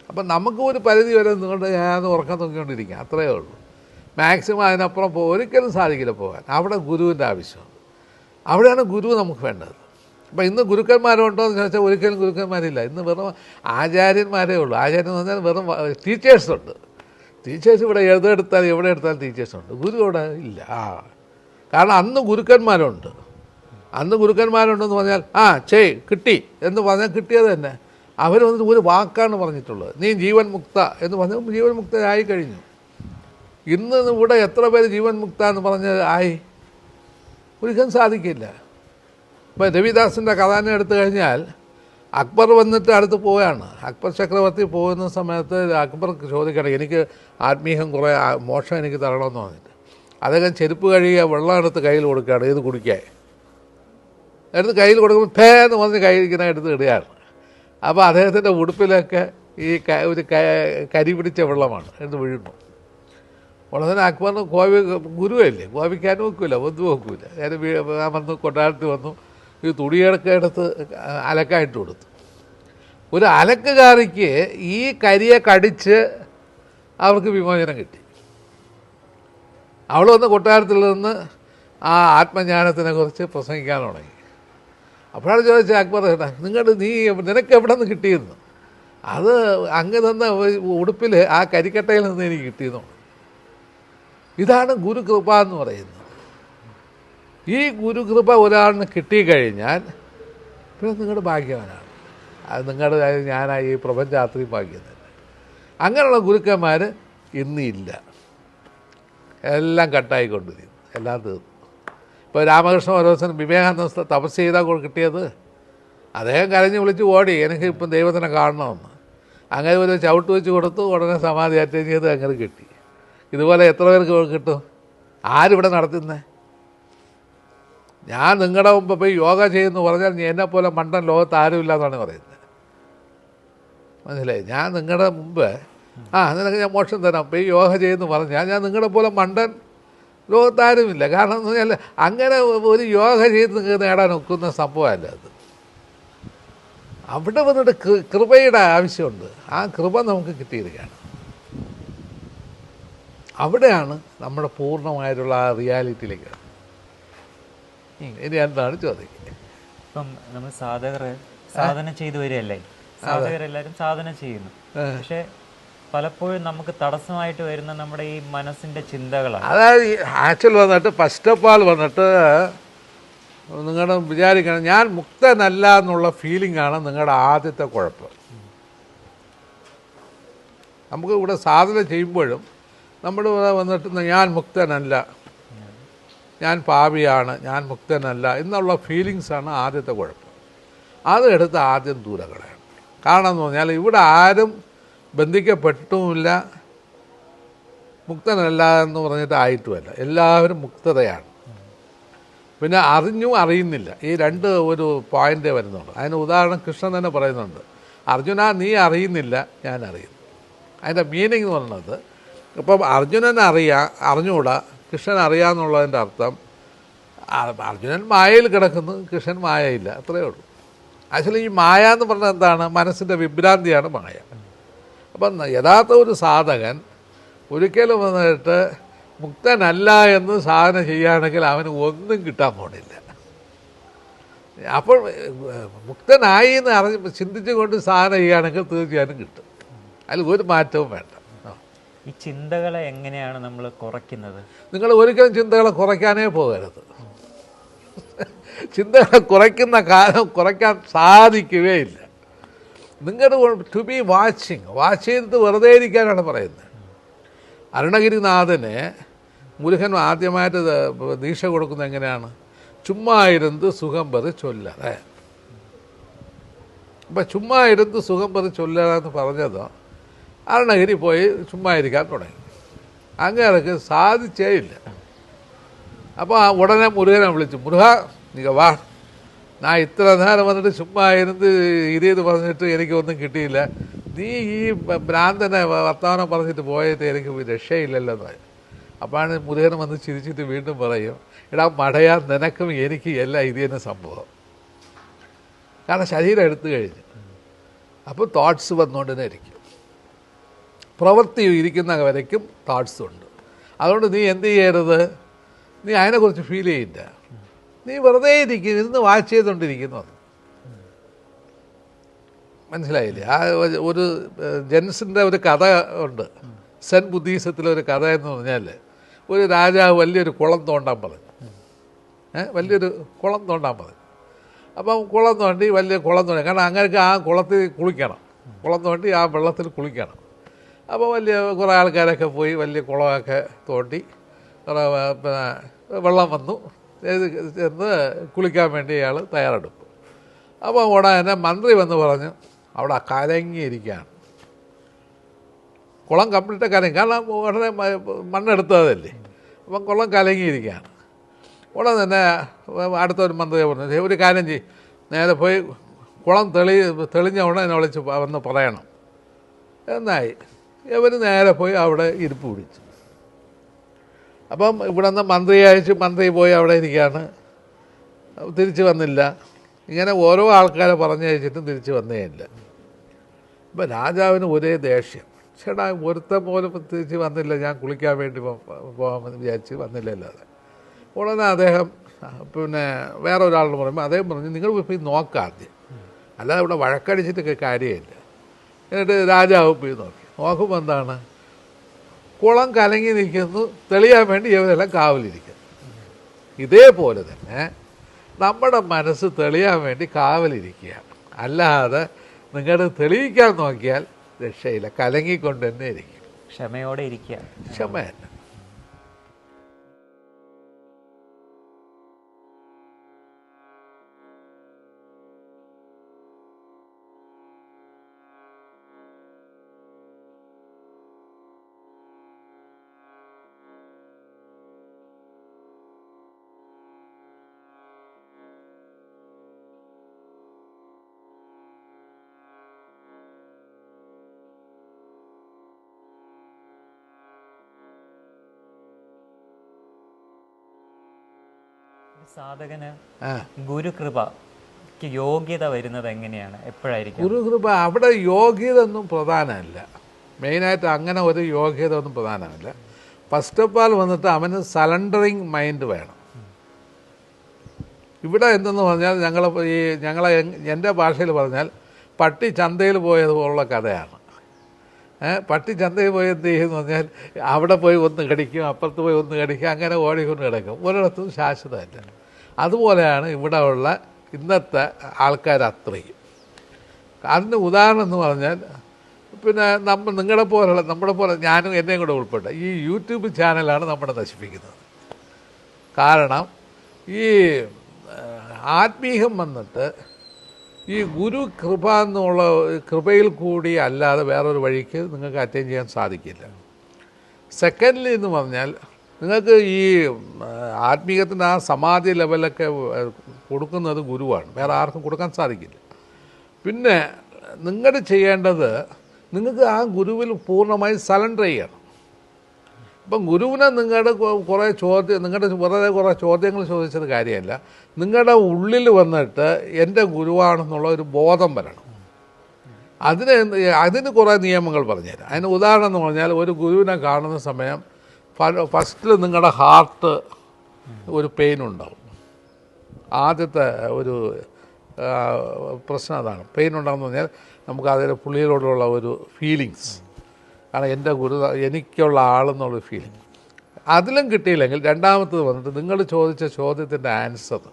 അപ്പം നമുക്ക് ഒരു പരിധി വരെ നിങ്ങളുടെ ഞാൻ ഉറക്കം തൂങ്ങിക്കൊണ്ടിരിക്കുക, അത്രയേ ഉള്ളൂ. മാക്സിമം അതിനപ്പുറം ഒരിക്കലും സാധിക്കില്ല പോകാൻ. അവിടെ ഗുരുവിൻ്റെ ആവശ്യമാണ്, അവിടെയാണ് ഗുരു നമുക്ക് വേണ്ടത്. അപ്പം ഇന്ന് ഗുരുക്കന്മാരുണ്ടോ എന്ന് ചോദിച്ചാൽ ഒരിക്കലും ഗുരുക്കന്മാരില്ല. ഇന്ന് വെറും ആചാര്യന്മാരേ ഉള്ളൂ. ആചാര്യൻ എന്ന് പറഞ്ഞാൽ വെറും ടീച്ചേഴ്സുണ്ട്. ടീച്ചേഴ്സ് ഇവിടെ എവിടെ എടുത്താലും ടീച്ചേഴ്സുണ്ട്. ഗുരു ഇവിടെ ഇല്ല. കാരണം അന്ന് ഗുരുക്കന്മാരുണ്ട്. അന്ന് ഗുരുക്കന്മാരുണ്ടെന്ന് പറഞ്ഞാൽ കിട്ടി എന്ന് പറഞ്ഞാൽ കിട്ടിയത് തന്നെ. അവർ വന്നിട്ട് ഒരു വാക്കാണ് പറഞ്ഞിട്ടുള്ളത്, നീ ജീവൻ മുക്ത എന്ന് പറഞ്ഞാൽ ജീവൻ മുക്തരായി കഴിഞ്ഞു. ഇന്ന് ഇവിടെ എത്ര പേര് ജീവൻ മുക്ത എന്ന് പറഞ്ഞ് ആയി? ഒരിക്കലും സാധിക്കില്ല. ഇപ്പം രവിദാസിൻ്റെ കഥ തന്നെ എടുത്തു കഴിഞ്ഞാൽ അക്ബർ വന്നിട്ട് അടുത്ത് പോവുകയാണ്. അക്ബർ ചക്രവർത്തി പോകുന്ന സമയത്ത് അക്ബർക്ക് ചോദിക്കണം, എനിക്ക് ആത്മീയം കുറേ മോക്ഷം എനിക്ക് തരണമെന്ന് പറഞ്ഞിട്ട് അദ്ദേഹം ചെരുപ്പ് കഴുകിയ വെള്ളം എടുത്ത് കയ്യിൽ കൊടുക്കുകയാണ്, ഇത് കുടിക്കാൻ. എടുത്ത് കയ്യിൽ കൊടുക്കുമ്പോൾ ഫേ എന്ന് പറഞ്ഞ് കയ്യിലിങ്ങനെ എടുത്ത് ഇടുകയാണ്. അപ്പോൾ അദ്ദേഹത്തിൻ്റെ ഉടുപ്പിലൊക്കെ ഈ ഒരു കരി പിടിച്ച വെള്ളമാണ് എടുത്ത് വീഴുന്നു. ഉടനെ തന്നെ അക്ബറിന് ഗുരുവല്ലേ, കോപിക്കാനും വെക്കില്ല, ഒന്നും വെക്കില്ല. ഞാൻ വന്നു കൊട്ടാരത്തിൽ വന്നു, ഈ തുണിയൊക്കെ എടുത്ത് അലക്കായിട്ട് കൊടുത്തു. ഒരു അലക്കുകാരിക്ക് ഈ കരിയെ കടിച്ച് അവർക്ക് വിമോചനം കിട്ടി. അവൾ വന്ന് കൊട്ടാരത്തിൽ നിന്ന് ആ ആത്മജ്ഞാനത്തിനെ കുറിച്ച് പ്രസംഗിക്കാൻ തുടങ്ങി. അപ്പോഴാണ് ചോദിച്ചത് അക്ബർ, നിനക്ക് എവിടെ നിന്ന് കിട്ടിയെന്ന്? അത് അങ്ങ് തന്ന ഉടുപ്പിൽ ആ കരിക്കട്ടയിൽ നിന്ന് എനിക്ക് കിട്ടിയെന്നു. ഇതാണ് ഗുരുകൃപ എന്ന് പറയുന്നത്. ഈ ഗുരുകൃപ ഒരാളിന് കിട്ടിക്കഴിഞ്ഞാൽ പിന്നെ നിങ്ങളുടെ ഭാഗ്യവാനാണ്. അത് നിങ്ങളുടെ ഞാനായി ഈ പ്രപഞ്ചാത്രി ഭാഗ്യം തന്നെ. അങ്ങനെയുള്ള ഗുരുക്കന്മാർ ഇന്നില്ല, എല്ലാം കട്ടായിക്കൊണ്ടിരിക്കുന്നു, എല്ലാം തീർന്നു. ഇപ്പോൾ രാമകൃഷ്ണ പരമഹംസൻ വിവേകാനന്ദ തപസ് ചെയ്താൽ കിട്ടിയത്, അദ്ദേഹം കരഞ്ഞ് വിളിച്ച് ഓടി, എനിക്ക് ഇപ്പം ദൈവത്തിനെ കാണണമെന്ന്. അങ്ങനെ ഒരു ചവിട്ട് വെച്ച് കൊടുത്തു, ഉടനെ സമാധി അറ്റൻഡ് ചെയ്ത് അങ്ങനെ കിട്ടി. ഇതുപോലെ എത്ര പേർക്ക് കിട്ടും? ആരിവിടെ നടത്തുന്നത്? ഞാൻ നിങ്ങളുടെ മുമ്പ് പോയി യോഗ ചെയ്യുമെന്ന് പറഞ്ഞാൽ എന്നെപ്പോലെ മണ്ടൻ ലോകത്ത് ആരുമില്ല എന്നാണ് പറയുന്നത്. മനസ്സിലായി? ഞാൻ നിങ്ങളുടെ മുമ്പ് നിനക്ക് ഞാൻ മോക്ഷം തരാം പോയി യോഗ ചെയ്യുമെന്ന് പറഞ്ഞാൽ ഞാൻ നിങ്ങളുടെ പോലെ മണ്ടൻ ലോകത്താരുമില്ല. കാരണം എന്ന് പറഞ്ഞാൽ അങ്ങനെ ഒരു യോഗ ചെയ്ത് നിങ്ങൾക്ക് നേടാൻ ഒക്കുന്ന സംഭവമല്ല അത്. അവിടെ വന്നിട്ട് കൃപയുടെ ആവശ്യമുണ്ട്. ആ കൃപ നമുക്ക് കിട്ടിയിരിക്കുകയാണ്. അവിടെയാണ് നമ്മുടെ പൂർണ്ണമായിട്ടുള്ള ആ റിയാലിറ്റിയിലേക്ക്. ഇനി എന്താണ് ചോദിക്കുക? ഇപ്പം നമ്മൾ സാധന ചെയ്തു വരികയല്ലേ, സാധകരെല്ലാവരും സാധന ചെയ്യുന്നു. പക്ഷെ പലപ്പോഴും നമുക്ക് തടസ്സമായിട്ട് വരുന്ന നമ്മുടെ ഈ മനസ്സിൻ്റെ ചിന്തകളാണ്. അതായത് ആക്ച്വൽ വന്നിട്ട് ഫസ്റ്റ് ഓഫ് ആൾ വന്നിട്ട് നിങ്ങൾ വിചാരിക്കണം, ഞാൻ മുക്തനല്ല എന്നുള്ള ഫീലിംഗാണ് നിങ്ങളുടെ ആദ്യത്തെ കുഴപ്പം. നമുക്ക് ഇവിടെ സാധന ചെയ്യുമ്പോഴും നമ്മൾ വന്നിട്ട് ഞാൻ മുക്തനല്ല, ഞാൻ പാപിയാണ്, ഞാൻ മുക്തനല്ല എന്നുള്ള ഫീലിങ്സാണ് ആദ്യത്തെ കുഴപ്പം. അതെടുത്ത് ആദ്യം ദൂരെ കളയണം. കാരണം എന്ന് പറഞ്ഞാൽ ഇവിടെ ആരും ബന്ധിക്കപ്പെട്ടുമില്ല, മുക്തനല്ല എന്ന് പറഞ്ഞിട്ട് ആയിട്ടുമല്ല, എല്ലാവരും മുക്തതയാണ്. പിന്നെ അറിഞ്ഞും അറിയുന്നില്ല, ഈ രണ്ട് ഒരു പോയിൻ്റേ വരുന്നുണ്ട്. അതിന് ഉദാഹരണം കൃഷ്ണൻ തന്നെ പറയുന്നുണ്ട്, അർജുന നീ അറിയുന്നില്ല, ഞാൻ അറിയുന്നു. അതിൻ്റെ മീനിങ് എന്ന് പറയുന്നത്, ഇപ്പം അർജുനൻ അറിഞ്ഞുകൂടാ, കൃഷ്ണൻ അറിയാമെന്നുള്ളതിൻ്റെ അർത്ഥം അർജുനൻ മായയിൽ കിടക്കുന്നു, കൃഷ്ണൻ മായയില്ല, അത്രയേ ഉള്ളൂ. ആക്ച്വലി ഈ മായ എന്ന് പറഞ്ഞാൽ എന്താണ്? മനസ്സിൻ്റെ വിഭ്രാന്തിയാണ് മായ. അപ്പം യഥാർത്ഥ ഒരു സാധകൻ ഒരിക്കലും വന്നിട്ട് മുക്തനല്ല എന്ന് സാധന ചെയ്യുകയാണെങ്കിൽ അവന് ഒന്നും കിട്ടാൻ പോണില്ല. അപ്പോൾ മുക്തനായി എന്ന് ചിന്തിച്ചുകൊണ്ട് സാധന ചെയ്യുകയാണെങ്കിൽ തീർച്ചയായും കിട്ടും. അതിൽ ഒരു മാറ്റവും വേണ്ട. ഈ ചിന്തകളെ എങ്ങനെയാണ് നമ്മൾ കുറയ്ക്കുന്നത്? നിങ്ങൾ ഒരിക്കലും ചിന്തകളെ കുറയ്ക്കാനേ പോകരുത്. ചിന്തകളെ കുറയ്ക്കുന്ന കാലം കുറയ്ക്കാൻ സാധിക്കുകയില്ല. നിങ്ങളുടെ ടു ബി വാച്ച് ചെയ്തിട്ട് വെറുതെ ഇരിക്കാനാണ് പറയുന്നത്. അരുണഗിരിനാഥന് മുരുകൻ ആദ്യമായിട്ട് ദീക്ഷ കൊടുക്കുന്നത് എങ്ങനെയാണ്? ചുമ്മാ ഇരുന്ന് സുഖം പറി ചൊല്ലറേ. അപ്പം ചുമ്മാ ഇരുന്ന് സുഖം പറി ചൊല്ലറെന്ന് പറഞ്ഞത് അരുണഗിരി പോയി ചുമ്മാ ഇരിക്കാൻ തുടങ്ങി. അങ്ങേർക്ക് സാധിച്ചേ ഇല്ല. അപ്പോൾ ഉടനെ മുരുകനെ വിളിച്ചു, മുരുക നീ വാ, ഞാൻ ഇത്ര നേരം വന്നിട്ട് ചുമ്മാ ഇരുന്ന് ഇതേത് പറഞ്ഞിട്ട് എനിക്കൊന്നും കിട്ടിയില്ല, നീ ഈ ഭ്രാന്തനെ വർത്തമാനം പറഞ്ഞിട്ട് പോയിട്ട് എനിക്ക് രക്ഷയില്ലല്ലോ എന്ന് പറയും. അപ്പോഴാണ് മുരുകൻ വന്ന് ചിരിച്ചിട്ട് വീണ്ടും പറയും, എടാ മടയാ, നിനക്കും എനിക്ക് എല്ലാം ഇത് തന്നെ സംഭവം. കാരണം ശരീരം എടുത്തു കഴിഞ്ഞു. അപ്പോൾ തോട്ട്സ് വന്നുകൊണ്ട് തന്നെ ഇരിക്കും, പ്രവൃത്തി ഇരിക്കുന്ന വരയ്ക്കും തോട്ട്സ് ഉണ്ട്. അതുകൊണ്ട് നീ എന്ത് ചെയ്യരുത്, നീ അതിനെക്കുറിച്ച് ഫീൽ ചെയ്യില്ല, നീ വെറുതെ ഇരിക്കും, ഇരുന്ന് വാച്ച് ചെയ്തുകൊണ്ടിരിക്കുന്നു. മനസ്സിലായില്ലേ? ആ ഒരു ജെൻസിൻ്റെ ഒരു കഥ ഉണ്ട്, സെൻ ബുദ്ധീസത്തിലൊരു കഥ എന്ന് പറഞ്ഞാൽ, ഒരു രാജാവ് വലിയൊരു കുളം തോണ്ടാൻ പറഞ്ഞു. വലിയൊരു കുളം തോണ്ടാൻ പറഞ്ഞു. അപ്പം കുളം തോണ്ടി, വലിയ കുളം തോണ്ടി, കാരണം അങ്ങനെ ആ കുളത്തിൽ കുളിക്കണം, കുളം തോണ്ടി ആ വെള്ളത്തിൽ കുളിക്കണം. അപ്പോൾ കുറേ ആൾക്കാരൊക്കെ പോയി വലിയ കുളമൊക്കെ തോണ്ടി പിന്നെ വെള്ളം വന്നു എന്ന് കുളിക്കാൻ വേണ്ടി അയാൾ തയ്യാറെടുക്കും. അപ്പോൾ ഉടനെ മന്ത്രി വന്ന് പറഞ്ഞു, അവിടെ കലങ്ങിയിരിക്കുകയാണ്, കുളം കംപ്ലീറ്റ് കലങ്ങി, കാരണം ഉടനെ മണ്ണെടുത്തതല്ലേ, അപ്പം കുളം കലങ്ങിയിരിക്കുകയാണ്. ഉടനെ തന്നെ അടുത്തൊരു മന്ത്രി പറഞ്ഞു, ഒരു കാര്യം ചെയ്യും, നേരെ പോയി കുളം തെളിഞ്ഞ ഉടനെ എന്നെ വിളിച്ച് വന്ന് പറയണം എന്നായി. ഇവർ നേരെ പോയി അവിടെ ഇരിപ്പ് പിടിച്ചു. അപ്പം ഇവിടെ നിന്ന് മന്ത്രി അയച്ച് മന്ത്രി പോയി അവിടെ ഇരിക്കുകയാണ്, തിരിച്ച് വന്നില്ല. ഇങ്ങനെ ഓരോ ആൾക്കാരെ പറഞ്ഞയച്ചിട്ടും തിരിച്ച് വന്നേയില്ല. അപ്പം രാജാവിന് ഒരേ ദേഷ്യം, ചേട്ടാ ഒരുത്തം പോലും തിരിച്ച് വന്നില്ല, ഞാൻ കുളിക്കാൻ വേണ്ടി പോകാമെന്ന് വിചാരിച്ച് വന്നില്ലല്ലോ. ഉടനെ അദ്ദേഹം പിന്നെ വേറെ ഒരാളോട് പറയുമ്പോൾ അദ്ദേഹം പറഞ്ഞു, നിങ്ങൾ പോയി നോക്കാം ആദ്യം, അല്ലാതെ ഇവിടെ വഴക്കടിച്ചിട്ടൊക്കെ കാര്യമില്ല. എന്നിട്ട് രാജാവ് പോയി നോക്കുമ്പോൾ എന്താണ്, കുളം കലങ്ങി നിൽക്കുന്നു, തെളിയാൻ വേണ്ടി ഇവരെല്ലാം കാവലിരിക്കുന്നു. ഇതേപോലെ തന്നെ നമ്മുടെ മനസ്സ് തെളിയാൻ വേണ്ടി കാവലിരിക്കുക, അല്ലാതെ നിങ്ങളുടെ തെളിയിക്കാൻ നോക്കിയാൽ രക്ഷയില്ല, കലങ്ങിക്കൊണ്ട് തന്നെ ഇരിക്കും. ക്ഷമയോടെ ഇരിക്കുക, ക്ഷമയല്ല. സാധകന് ഗുരുകൃപയ്ക്ക് യോഗ്യത വരുന്നത് എങ്ങനെയാണ്, എപ്പോഴായിരിക്കും? ഗുരുകൃപ അവിടെ യോഗ്യത ഒന്നും പ്രധാനമല്ല, മെയിനായിട്ട് അങ്ങനെ ഒരു യോഗ്യത ഒന്നും പ്രധാനമല്ല. ഫസ്റ്റ് ഓഫ് ഓൾ വന്നിട്ട് അവന് സറണ്ടറിങ് മൈൻഡ് വേണം. ഇവിടെ എന്തെന്ന് പറഞ്ഞാൽ ഞങ്ങളെ എൻ്റെ ഭാഷയിൽ പറഞ്ഞാൽ പട്ടി ചന്തയിൽ പോയതുപോലുള്ള കഥയാണ്. പട്ടി ചന്തയിൽ പോയി എന്ത് ചെയ്യുമെന്ന് പറഞ്ഞാൽ അവിടെ പോയി ഒന്ന് കടിക്കും, അപ്പുറത്ത് പോയി ഒന്ന് കടിക്കും, അങ്ങനെ ഓടിക്കൊണ്ട് കിടക്കും, ഒരിടത്തും ശാശ്വതമല്ല. അതുപോലെയാണ് ഇവിടെ ഉള്ള ഇന്നത്തെ ആൾക്കാർ അത്രയും. അതിന് ഉദാഹരണം എന്ന് പറഞ്ഞാൽ, പിന്നെ നമ്മുടെ പോലെ ഞാനും എന്നെയും കൂടെ ഉൾപ്പെട്ട ഈ യൂട്യൂബ് ചാനലാണ് നമ്മളെ നശിപ്പിക്കുന്നത്. കാരണം ഈ ആത്മീയം വന്നിട്ട് ഈ ഗുരു കൃപ എന്നുള്ള കൃപയിൽ കൂടി അല്ലാതെ വേറൊരു വഴിക്ക് നിങ്ങൾക്ക് അറ്റൈൻ ചെയ്യാൻ സാധിക്കില്ല. സെക്കൻഡ്ലി എന്ന് പറഞ്ഞാൽ നിങ്ങൾക്ക് ഈ ആത്മീയത്തിൻ്റെ ആ സമാധി ലെവലൊക്കെ കൊടുക്കുന്നത് ഗുരുവാണ്, വേറെ ആർക്കും കൊടുക്കാൻ സാധിക്കില്ല. പിന്നെ നിങ്ങൾ ചെയ്യേണ്ടത് നിങ്ങൾക്ക് ആ ഗുരുവിൽ പൂർണ്ണമായി സറണ്ടർ ചെയ്യണം. ഇപ്പം ഗുരുവിനെ നിങ്ങളുടെ വെറുതെ കുറേ ചോദ്യങ്ങൾ ചോദിച്ചത് കാര്യമല്ല, നിങ്ങളുടെ ഉള്ളിൽ വന്നിട്ട് എൻ്റെ ഗുരുവാണെന്നുള്ള ഒരു ബോധം വരണം. അതിന് കുറേ നിയമങ്ങൾ പറഞ്ഞുതരാം. അതിന് ഉദാഹരണം എന്ന് പറഞ്ഞാൽ, ഒരു ഗുരുവിനെ കാണുന്ന സമയം ഫസ്റ്റിൽ നിങ്ങളുടെ ഹാർട്ട് ഒരു പെയിൻ ഉണ്ടാവും. ആദ്യത്തെ ഒരു പ്രശ്നം അതാണ്. പെയിൻ ഉണ്ടാകുമെന്ന് പറഞ്ഞാൽ നമുക്ക് അതിൽ പുള്ളിയോടുള്ള ഒരു ഫീലിങ്സ്, കാരണം എൻ്റെ എനിക്കുള്ള ആളെന്നുള്ള ഫീലിംഗ്. അതിലും കിട്ടിയില്ലെങ്കിൽ രണ്ടാമത്തത് വന്നിട്ട് നിങ്ങൾ ചോദിച്ച ചോദ്യത്തിൻ്റെ ആൻസർ.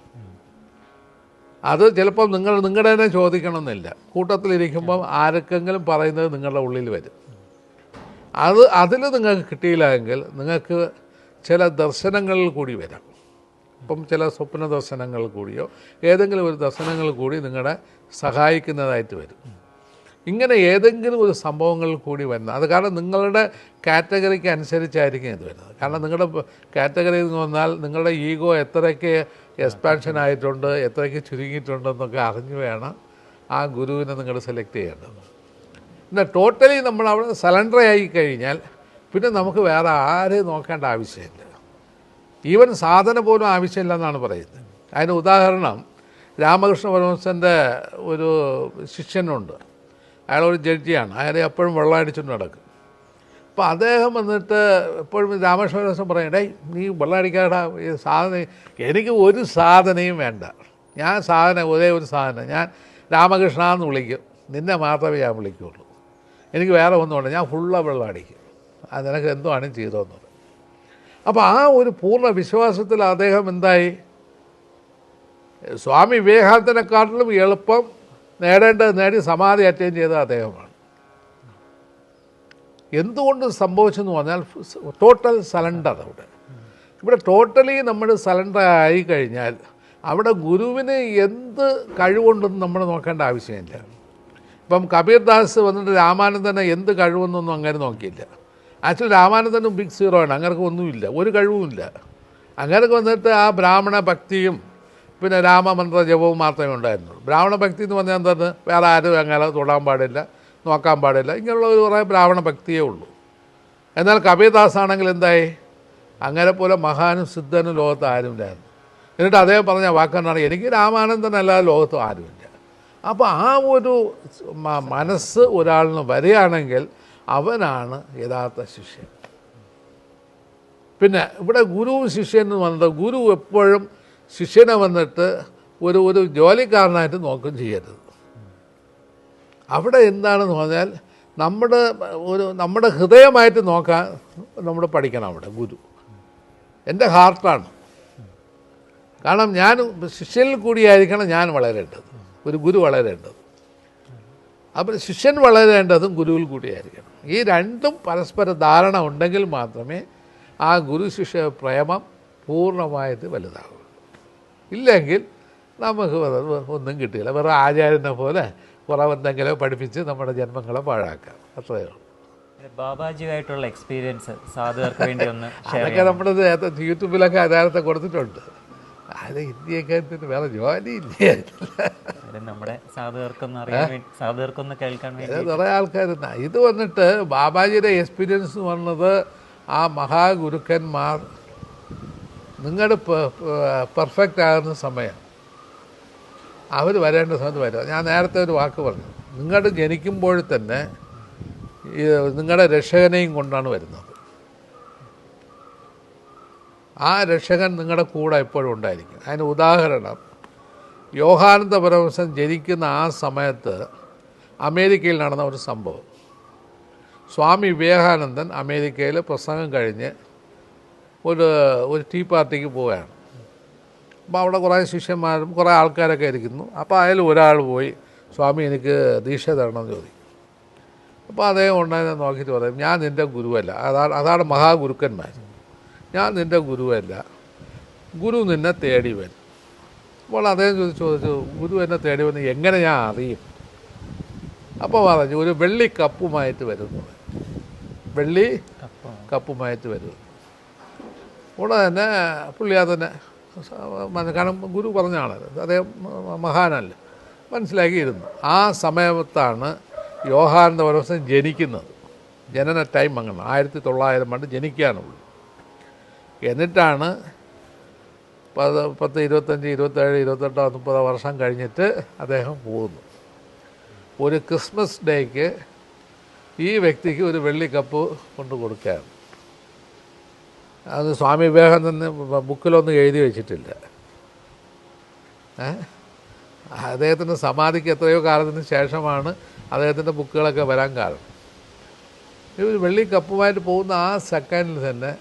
അത് ചിലപ്പോൾ നിങ്ങളുടെ തന്നെ ചോദിക്കണമെന്നില്ല, കൂട്ടത്തിലിരിക്കുമ്പം ആർക്കെങ്കിലും പറയുന്നത് നിങ്ങളുടെ ഉള്ളിൽ വരും. അതിൽ നിങ്ങൾക്ക് കിട്ടിയില്ല എങ്കിൽ നിങ്ങൾക്ക് ചില ദർശനങ്ങളിൽ കൂടി വരാം. ഇപ്പം ചില സ്വപ്ന ദർശനങ്ങൾ കൂടിയോ ഏതെങ്കിലും ഒരു ദർശനങ്ങൾ കൂടി നിങ്ങളെ സഹായിക്കുന്നതായിട്ട് വരും. ഇങ്ങനെ ഏതെങ്കിലും ഒരു സംഭവങ്ങളിൽ കൂടി വരുന്നത് അത് കാരണം നിങ്ങളുടെ കാറ്റഗറിക്ക് അനുസരിച്ചായിരിക്കും ഇത് വരുന്നത്. കാരണം നിങ്ങളുടെ കാറ്റഗറി എന്ന് പറഞ്ഞാൽ നിങ്ങളുടെ ഈഗോ എത്രയ്ക്ക് എക്സ്പാൻഷൻ ആയിട്ടുണ്ട്, എത്രയ്ക്ക് ചുരുങ്ങിയിട്ടുണ്ടെന്നൊക്കെ അറിഞ്ഞു വേണം ആ ഗുരുവിനെ നിങ്ങൾ സെലക്ട് ചെയ്യേണ്ടത്. പിന്നെ ടോട്ടലി നമ്മൾ അവിടെ സറണ്ടർ ആയി കഴിഞ്ഞാൽ പിന്നെ നമുക്ക് വേറെ ആരെയും നോക്കേണ്ട ആവശ്യമില്ല. ഈവൻ സാധന പോലും ആവശ്യമില്ല എന്നാണ് പറയുന്നത്. അതിന് ഉദാഹരണം രാമകൃഷ്ണ പരമഹംസൻ്റെ ഒരു ശിഷ്യനുണ്ട്. അയാളൊരു ജഡ്ജിയാണ്. അയാൾ എപ്പോഴും വെള്ളം അടിച്ചുകൊണ്ട് നടക്കും. അപ്പോൾ അദ്ദേഹം വന്നിട്ട് എപ്പോഴും രാമകൃഷ്ണ പരമഹംസൻ പറയും, ഡേ നീ വെള്ളം അടിക്കാടാ, ഈ സാധനം എനിക്ക് ഒരു സാധനയും വേണ്ട, ഞാൻ ഒരേ ഒരു സാധനം, ഞാൻ രാമകൃഷ്ണ എന്ന് വിളിക്കും, നിന്നെ മാത്രമേ ഞാൻ വിളിക്കുകയുള്ളൂ, എനിക്ക് വേറെ ഒന്നുമുണ്ട്, ഞാൻ ഫുള്ള് വെള്ളം അടിക്കും, അത് നിനക്ക് എന്തോ ആണ് ചെയ്തോന്ന് പറയും. അപ്പോൾ ആ ഒരു പൂർണ്ണ വിശ്വാസത്തിൽ അദ്ദേഹം എന്തായി, സ്വാമി വിവേകാനന്ദനെക്കാട്ടിലും എളുപ്പം നേടേണ്ടത് നേടി സമാധി അറ്റൈൻ ചെയ്ത അദ്ദേഹമാണ്. എന്തുകൊണ്ട് സംഭവിച്ചെന്ന് പറഞ്ഞാൽ ടോട്ടൽ സറണ്ടർ. ഇവിടെ ടോട്ടലി നമ്മൾ സറണ്ടർ ആയി കഴിഞ്ഞാൽ അവിടെ ഗുരുവിന് എന്ത് കഴിവുണ്ടെന്ന് നമ്മൾ നോക്കേണ്ട ആവശ്യമില്ല. ഇപ്പം കബീർദാസ് വന്നിട്ട് രാമാനന്ദനെ എന്ത് കഴിവെന്നൊന്നും അങ്ങനെ നോക്കിയില്ല. ആക്ച്വലി രാമാനന്ദനും ബിഗ് സീറോ ആണ്, അങ്ങനെയൊക്കെ ഒന്നുമില്ല, ഒരു കഴിവുമില്ല. അങ്ങനെയൊക്കെ വന്നിട്ട് ആ ബ്രാഹ്മണ ഭക്തിയും പിന്നെ രാമമന്ത്ര ജപവും മാത്രമേ ഉണ്ടായിരുന്നുള്ളൂ. ബ്രാഹ്മണ ഭക്തി എന്ന് പറഞ്ഞാൽ എന്താണ്, വേറെ ആരും അങ്ങനെ തൊടാൻ പാടില്ല, നോക്കാൻ പാടില്ല, ഇങ്ങനെയുള്ള ഒരു കുറേ ബ്രാഹ്മണ ഭക്തിയേ ഉള്ളൂ. എന്നാൽ കബീർദാസ് ആണെങ്കിൽ എന്തായി, അങ്ങനെ പോലെ മഹാനും സിദ്ധനും ലോകത്ത് ആരുമില്ലായിരുന്നു. എന്നിട്ട് അദ്ദേഹം പറഞ്ഞ വാക്കെന്നാണ്, എനിക്ക് രാമാനന്ദനല്ലാതെ ലോകത്ത് ആരുമില്ല. അപ്പോൾ ആ ഒരു മനസ്സ് ഒരാളിന് വരികയാണെങ്കിൽ അവനാണ് യഥാർത്ഥ ശിഷ്യൻ. പിന്നെ ഇവിടെ ഗുരുവും ശിഷ്യനും വന്നത്, ഗുരു എപ്പോഴും ശിഷ്യനെ വന്നിട്ട് ഒരു ജോലിക്കാരനായിട്ട് നോക്കുകയും ചെയ്യരുത്. അവിടെ എന്താണെന്ന് പറഞ്ഞാൽ നമ്മുടെ ഹൃദയമായിട്ട് നോക്കാൻ നമ്മൾ പഠിക്കണം. അവിടെ ഗുരു എൻ്റെ ഹാർട്ടാണ്. കാരണം ഞാൻ ശിഷ്യനിൽ കൂടിയായിരിക്കണം ഞാൻ വളരേണ്ടത്, ഒരു ഗുരു വളരേണ്ടത്. അപ്പോൾ ശിഷ്യൻ വളരേണ്ടതും ഗുരുവിൽ കൂടിയായിരിക്കണം. ഈ രണ്ടും പരസ്പര ധാരണ ഉണ്ടെങ്കിൽ മാത്രമേ ആ ഗുരു ശിഷ്യ പ്രേമം പൂർണ്ണമായിട്ട് വലുതാകുള്ളൂ. ഇല്ലെങ്കിൽ നമുക്ക് ഒന്നും കിട്ടിയില്ല, വേറെ ആചാര്യനെ പോലെ കുറവെന്തെങ്കിലും പഠിപ്പിച്ച് നമ്മുടെ ജന്മങ്ങളെ പാഴാക്കാം, അത്രയേ ഉള്ളൂ. ബാബാജിയായിട്ടുള്ള എക്സ്പീരിയൻസ് സാധുക്കൾക്ക് വേണ്ടി ഒന്ന് അതൊക്കെ നമ്മുടെ യൂട്യൂബിലൊക്കെ ആധാരത്തെ കൊടുത്തിട്ടുണ്ട്. അത് ഇന്ത്യയൊക്കെ വേറെ ജോലിയില്ല, നമ്മുടെ സാധുക്കൾക്കൊന്ന് കേൾക്കാൻ വേണ്ടി കുറേ ആൾക്കാരുന്ന ഇത് വന്നിട്ട് ബാബാജിയുടെ എക്സ്പീരിയൻസ് വന്നത് ആ മഹാഗുരുക്കന്മാർ നിങ്ങളുടെ പെർഫെക്റ്റ് ആകുന്ന സമയം അവർ വരേണ്ട സമയത്ത് വരിക. ഞാൻ നേരത്തെ ഒരു വാക്ക് പറഞ്ഞു, നിങ്ങൾ ജനിക്കുമ്പോൾ തന്നെ നിങ്ങളുടെ രക്ഷകനെയും കൊണ്ടാണ് വരുന്നത്. ആ രക്ഷകൻ നിങ്ങളുടെ കൂടെ എപ്പോഴും ഉണ്ടായിരിക്കും. അതിന് ഉദാഹരണം യോഹാനന്ദ പരമഹംസൻ ജനിക്കുന്ന ആ സമയത്ത് അമേരിക്കയിൽ നടന്ന ഒരു സംഭവം. സ്വാമി വിവേകാനന്ദൻ അമേരിക്കയിൽ പ്രസംഗം കഴിഞ്ഞ് ഒരു ടീ പാർട്ടിക്ക് പോവുകയാണ്. അപ്പോൾ അവിടെ കുറേ ശിഷ്യന്മാരും കുറേ ആൾക്കാരൊക്കെ ഇരിക്കുന്നു. അപ്പോൾ അതിൽ ഒരാൾ പോയി, സ്വാമി എനിക്ക് ദീക്ഷ തരണമെന്ന് ചോദിക്കും. അപ്പോൾ അദ്ദേഹം ഉണ്ടതിനെ നോക്കിയിട്ട് പറയും, ഞാൻ നിൻ്റെ ഗുരുവല്ല. അതാണ് മഹാഗുരുക്കന്മാർ. ഞാൻ നിൻ്റെ ഗുരുവല്ല, ഗുരു നിന്നെ തേടി വരും. അപ്പോൾ അദ്ദേഹം ചോദിച്ചു, ഗുരു എന്നെ തേടി വന്ന് എങ്ങനെ ഞാൻ അറിയും? അപ്പോൾ പറഞ്ഞു, ഒരു വെള്ളി കപ്പുമായിട്ട് വരുന്നു, വെള്ളി കപ്പുമായിട്ട് വരുന്നു. ഉടനെ തന്നെ പുള്ളി അതന്നെ, കാരണം ഗുരു പറഞ്ഞാണ്, അദ്ദേഹം മഹാനല്ല, മനസ്സിലാക്കിയിരുന്നു. ആ സമയത്താണ് യോഹാനന്ദ പരമഹംസൻ ജനിക്കുന്നത്. ജനന ടൈം അങ്ങനെ 1900 പണ്ട് ജനിക്കാനുള്ളൂ. എന്നിട്ടാണ് 10, 25, 27, 28, 30 വർഷം കഴിഞ്ഞിട്ട് അദ്ദേഹം പോകുന്നു. ഒരു ക്രിസ്മസ് ഡേക്ക് ഈ വ്യക്തിക്ക് ഒരു വെള്ളി കപ്പ് കൊണ്ട് കൊടുക്കുകയാണ്. അത് സ്വാമി വിവേകാനന്ദന് ബുക്കിലൊന്നും എഴുതി വെച്ചിട്ടില്ല. അദ്ദേഹത്തിൻ്റെ സമാധിക്ക് എത്രയോ കാലത്തിന് ശേഷമാണ് അദ്ദേഹത്തിൻ്റെ ബുക്കുകളൊക്കെ വരാൻ കാരണം. ഒരു വെള്ളി കപ്പുമായിട്ട് പോകുന്ന ആ സെക്കൻഡിൽ തന്നെ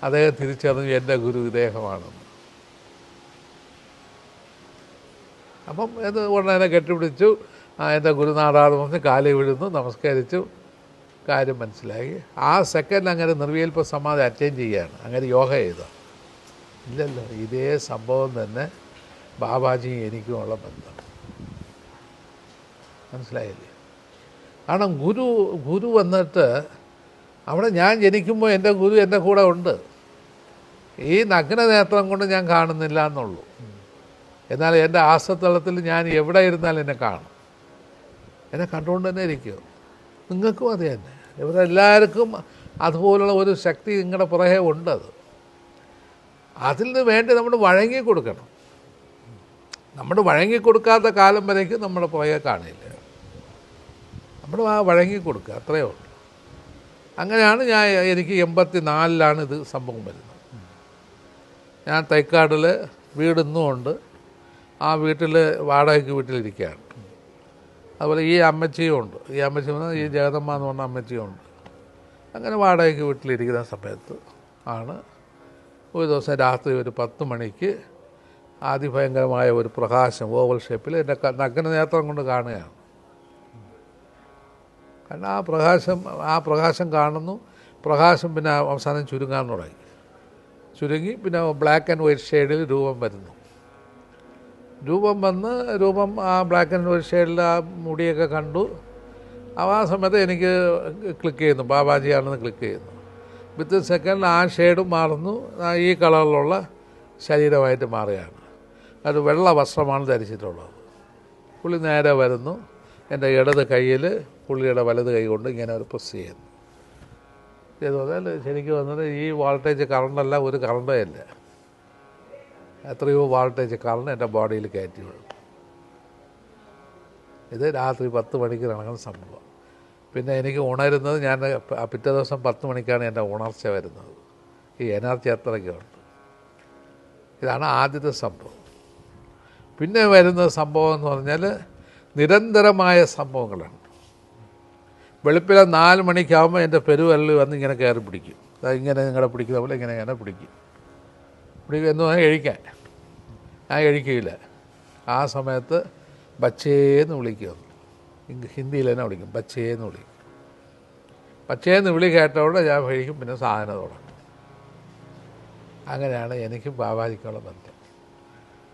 അദ്ദേഹം തിരിച്ചറിഞ്ഞു എൻ്റെ ഗുരു ഇദ്ദേഹമാണെന്ന്. അപ്പം ഇത് ഉടനെ കെട്ടിപ്പിടിച്ചു, എൻ്റെ ഗുരുനാഥാണെന്ന് പറഞ്ഞ് കാലി വിഴുന്നു, നമസ്കരിച്ചു, കാര്യം മനസ്സിലാക്കി. ആ സെക്കൻഡ് അങ്ങനെ നിർവികൽപ്പ സമാധി അറ്റൈൻ ചെയ്യുകയാണ്. അങ്ങനെ യോഗ ചെയ്തോ? ഇല്ലല്ലോ. ഇതേ സംഭവം തന്നെ ബാബാജിയും എനിക്കുമുള്ള ബന്ധം, മനസ്സിലായില്ലേ? കാരണം ഗുരു വന്നിട്ട് അവിടെ ഞാൻ ജനിക്കുമ്പോൾ എൻ്റെ ഗുരു എൻ്റെ കൂടെ ഉണ്ട്. ഈ നഗ്ന നേത്രം കൊണ്ട് ഞാൻ കാണുന്നില്ല എന്നുള്ളൂ. എന്നാൽ എൻ്റെ ആസത്തളത്തിൽ ഞാൻ എവിടെ ഇരുന്നാലും എന്നെ കാണും, എന്നെ കണ്ടുകൊണ്ട് തന്നെ ഇരിക്കും. നിങ്ങൾക്കും അത് തന്നെ, ഇവരെല്ലാവർക്കും അതുപോലുള്ള ഒരു ശക്തി നിങ്ങളുടെ പുറകെ ഉണ്ടത്. അതിൽ നിന്ന് വേണ്ടി നമ്മൾ വഴങ്ങി കൊടുക്കണം. നമ്മൾ വഴങ്ങി കൊടുക്കാത്ത കാലം വരേക്കും നമ്മുടെ പുറകെ കാണില്ല. നമ്മൾ ആ വഴങ്ങി കൊടുക്കുക, അത്രയേ ഉള്ളൂ. അങ്ങനെയാണ് എനിക്ക് 84-ലാണ് ഇത് സംഭവം വരുന്നത്. ഞാൻ തൈക്കാടിൽ വീട് ഇന്നും ഉണ്ട്. ആ വീട്ടിൽ വാടകയ്ക്ക് വീട്ടിലിരിക്കുകയാണ്. അതുപോലെ ഈ അമ്മച്ചിയും ഉണ്ട്. ഈ അമ്മച്ചി ഈ ജഗദമ്മ എന്ന് പറഞ്ഞ അമ്മച്ചിയും ഉണ്ട്. അങ്ങനെ വാടകയ്ക്ക് വീട്ടിലിരിക്കുന്ന സമയത്ത് ആണ് ഒരു ദിവസം രാത്രി ഒരു 10 മണിക്ക് അതിഭയങ്കരമായ ഒരു പ്രകാശം ഓവൽ ഷേപ്പിൽ എൻ്റെ നഗ്ന നേത്രം കൊണ്ട് കാണുകയാണ്. കാരണം ആ പ്രകാശം കാണുന്നു. പ്രകാശം പിന്നെ അവസാനം ചുരുങ്ങാൻ തുടങ്ങി. ചുരുങ്ങി പിന്നെ ബ്ലാക്ക് ആൻഡ് വൈറ്റ് ഷെയ്ഡിൽ രൂപം വരുന്നു. രൂപം ആ ബ്ലാക്ക് ആൻഡ് വൈറ്റ് ഷെയ്ഡിൽ ആ മുടിയൊക്കെ കണ്ടു. ആ സമയത്ത് എനിക്ക് ക്ലിക്ക് ചെയ്യുന്നു, ബാബാജിയാണെന്ന് ക്ലിക്ക് ചെയ്യുന്നു. വിത്തിൻ സെക്കൻഡിൽ ആ ഷെയ്ഡും മാറുന്നു. ഈ കളറിലുള്ള ശരീരമായിട്ട് മാറുകയാണ്. അത് വെള്ള വസ്ത്രമാണ് ധരിച്ചിട്ടുള്ളത്. പുള്ളി നേരെ വരുന്നു. എൻ്റെ ഇടത് കയ്യിൽ പുള്ളിയുടെ വലത് കൈ കൊണ്ട് ഇങ്ങനെ ഒരു പ്രസ് ചെയ്യുന്നു. ചെയ്തു പറഞ്ഞാൽ ശരിക്കും വന്നത് ഈ വോൾട്ടേജ് കറണ്ടല്ല, ഒരു കറണ്ടേ ഇല്ല. എത്രയോ വോൾട്ടേജ് കറണ്ട് എൻ്റെ ബോഡിയിൽ കയറ്റി വിടും. ഇത് രാത്രി 10 മണിക്ക് നടക്കുന്ന സംഭവം. പിന്നെ എനിക്ക് ഉണരുന്നത് ഞാൻ പിറ്റേ ദിവസം 10 മണിക്കാണ് എൻ്റെ ഉണർച്ച വരുന്നത്. ഈ എനർജി അത്രയ്ക്കുണ്ട്. ഇതാണ് ആദ്യത്തെ സംഭവം. പിന്നെ വരുന്ന സംഭവം എന്ന് പറഞ്ഞാൽ നിരന്തരമായ സംഭവങ്ങളാണ്. വെളുപ്പിലെ 4 മണിക്കാകുമ്പോൾ എൻ്റെ പെരുവരൽ വന്ന് ഇങ്ങനെ കയറി പിടിക്കും. ഇങ്ങനെ നിങ്ങളെ പിടിക്കുന്ന പോലെ ഇങ്ങനെ പിടിക്കും എന്ന് പറഞ്ഞാൽ കഴിക്കാൻ. ഞാൻ കഴിക്കില്ല. ആ സമയത്ത് ബച്ചേന്ന് വിളിക്കും. ഹിന്ദിയിൽ തന്നെ വിളിക്കും, ബച്ചേന്ന് വിളിക്കും. ബച്ചേന്ന് വിളി കേട്ടവിടെ ഞാൻ കഴിക്കും. പിന്നെ സാധനം തുടങ്ങും. അങ്ങനെയാണ് എനിക്ക് ബാബാജിക്കുള്ള ബന്ധം.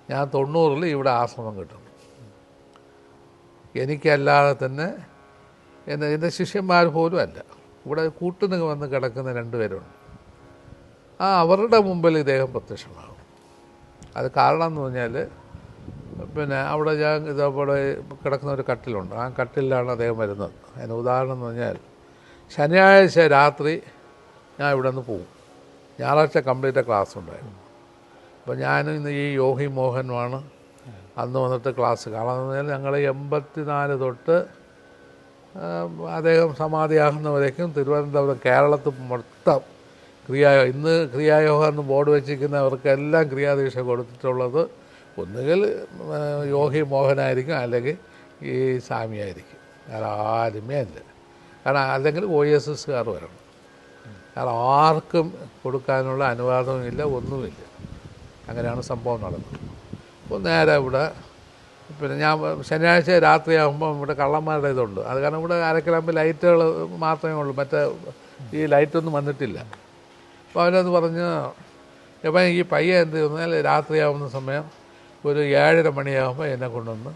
ഞാൻ 90-ൽ ഇവിടെ ആശ്രമം കിട്ടും. എനിക്കല്ലാതെ തന്നെ എൻ്റെ ശിഷ്യന്മാർ പോലും അല്ല, ഇവിടെ കൂട്ടിന് വന്ന് കിടക്കുന്ന 2 പേരുണ്ട്. അവരുടെ മുമ്പിൽ ഇദ്ദേഹം പ്രത്യക്ഷമാകും. അത് കാരണം എന്ന് പറഞ്ഞാൽ പിന്നെ അവിടെ ഞാൻ ഇതേപോലെ കിടക്കുന്ന ഒരു കട്ടിലുണ്ട്. ആ കട്ടിലാണ് അദ്ദേഹം വരുന്നത്. അതിന് ഉദാഹരണം എന്ന് പറഞ്ഞാൽ ശനിയാഴ്ച രാത്രി ഞാൻ ഇവിടെ നിന്ന് പോവും. ഞായറാഴ്ച കംപ്ലീറ്റ് ക്ലാസ് ഉണ്ടായിരുന്നു. അപ്പോൾ ഞാനും ഇന്ന് ഈ യോഗി മോഹനുമാണ് അന്ന് വന്നിട്ട് ക്ലാസ്. കാരണം എന്ന് പറഞ്ഞാൽ ഞങ്ങൾ 84 തൊട്ട് അദ്ദേഹം സമാധിയാകുന്നവരേക്കും തിരുവനന്തപുരം, കേരളത്തിൽ മൊത്തം ഇന്ന് ക്രിയായോഗ എന്ന് ബോർഡ് വെച്ചിരിക്കുന്നവർക്കെല്ലാം ക്രിയാദീക്ഷ കൊടുത്തിട്ടുള്ളത് ഒന്നുകിൽ യോഗി മോഹനായിരിക്കും, അല്ലെങ്കിൽ ഈ സ്വാമിയായിരിക്കും. വേറെ ആരുമേ അല്ല. കാരണം അല്ലെങ്കിൽ OSSകാർ വരണം. കാരണം ആർക്കും കൊടുക്കാനുള്ള അനുവാദവുമില്ല, ഒന്നുമില്ല. അങ്ങനെയാണ് സംഭവം നടന്നത്. അപ്പോൾ നേരെ ഇവിടെ പിന്നെ ഞാൻ ശനിയാഴ്ച രാത്രിയാകുമ്പോൾ ഇവിടെ കള്ളന്മാരുടെ ഇതുണ്ട്. അത് കാരണം ഇവിടെ അരക്കിളമ്പ് ലൈറ്റുകൾ മാത്രമേ ഉള്ളൂ, മറ്റേ ഈ ലൈറ്റൊന്നും വന്നിട്ടില്ല. അപ്പോൾ അവരത് പറഞ്ഞ് അപ്പം ഈ പയ്യ എന്ത് ചെയ്യുന്നാൽ രാത്രിയാവുന്ന സമയം ഒരു 7:30 മണിയാകുമ്പോൾ എന്നെ കൊണ്ടുവന്ന്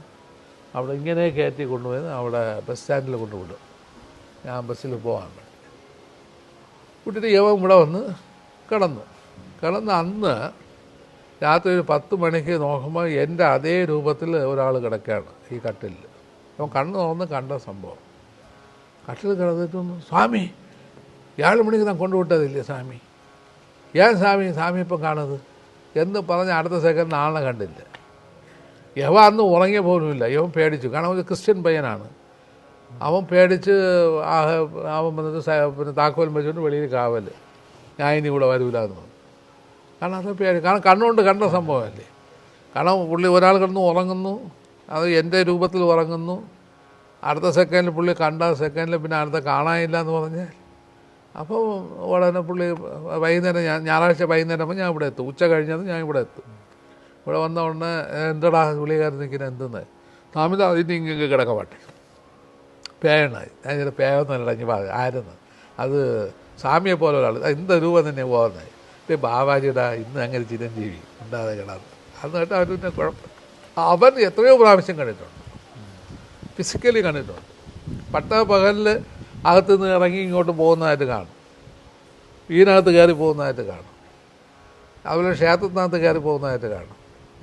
അവിടെ ഇങ്ങനെ കയറ്റി കൊണ്ടുപോയി അവിടെ ബസ് സ്റ്റാൻഡിൽ കൊണ്ടുവിടും. ഞാൻ ബസ്സിൽ പോകാൻ വേണ്ടി വിട്ടിട്ട് യവൻ ഇവിടെ വന്ന് കിടന്ന് അന്ന് രാത്രി ഒരു 10 മണിക്ക് നോക്കുമ്പോൾ എൻ്റെ അതേ രൂപത്തിൽ ഒരാൾ കിടക്കുകയാണ് ഈ കട്ടിലിൽ. അപ്പം കണ്ണ് തുറന്ന് കണ്ട സംഭവം. കട്ടിൽ കിടന്നിട്ടൊന്ന്, സ്വാമി 7 മണിക്ക് ഞാൻ കൊണ്ടുവിട്ടതില്ലേ സ്വാമി, സ്വാമി ഇപ്പം കാണുന്നത് എന്ന് പറഞ്ഞ് അടുത്ത സെക്കൻഡ് ആളെ കണ്ടില്ല. യവ അന്ന് ഉറങ്ങിയ പോലുമില്ല. യവൻ പേടിച്ചു. കാരണം ഒരു ക്രിസ്ത്യൻ പയ്യനാണ്. അവൻ പേടിച്ച് അവൻ വന്നിട്ട് പിന്നെ താക്കോൽ വെച്ചുകൊണ്ട് വെളിയിൽ കാവൽ, ഞാൻ ഇനി ഇവിടെ വരൂല എന്ന് പറഞ്ഞു. കാരണം അത് പേടി. കാരണം കണ്ണുകൊണ്ട് കണ്ട സംഭവമല്ലേ. കാരണം പുള്ളി ഒരാൾ കിടന്ന് ഉറങ്ങുന്നു, അത് എൻ്റെ രൂപത്തിൽ ഉറങ്ങുന്നു. അടുത്ത സെക്കൻഡിൽ പുള്ളി കണ്ട സെക്കൻഡിൽ പിന്നെ അടുത്ത കാണാനില്ല എന്ന് പറഞ്ഞാൽ അപ്പോൾ ഉടനെ പുള്ളി വൈകുന്നേരം ഞായറാഴ്ച വൈകുന്നേരം ഞാൻ ഇവിടെ എത്തും. ഉച്ച കഴിഞ്ഞത് ഞാൻ ഇവിടെ എത്തും. ഇവിടെ വന്ന ഉടനെ എന്തടാ വിളികാരൻ നിൽക്കുന്നത് എന്തെന്ന്, താമിത അതിന് ഇങ്ങനെ കിടക്കട്ടെ പേയണായി. ഞാൻ ചില പേയൊന്നുമല്ല ഇനി ആയിരുന്നു, അത് സ്വാമിയെ പോലെ ഒരാൾ എന്ത് രൂപം തന്നെ പോകുന്നത്. ഇപ്പം ബാബാജിയുടെ ഇന്ന് അങ്ങനെ ചിരഞ്ജീവി ഉണ്ടാതെ കിടാറ് അന്ന് കേട്ടാൽ അവർ പിന്നെ കുഴപ്പം. അവൻ എത്രയോ പ്രാവശ്യം കണ്ടിട്ടുണ്ട്, ഫിസിക്കലി കണ്ടിട്ടുണ്ട്. പകലിൽ അകത്തുനിന്ന് ഇറങ്ങി ഇങ്ങോട്ട് പോകുന്നതായിട്ട് കാണും, വീടിനകത്ത് കയറി പോകുന്നതായിട്ട് കാണും, അതുപോലെ ക്ഷേത്രത്തിനകത്ത് കയറി പോകുന്നതായിട്ട് കാണും.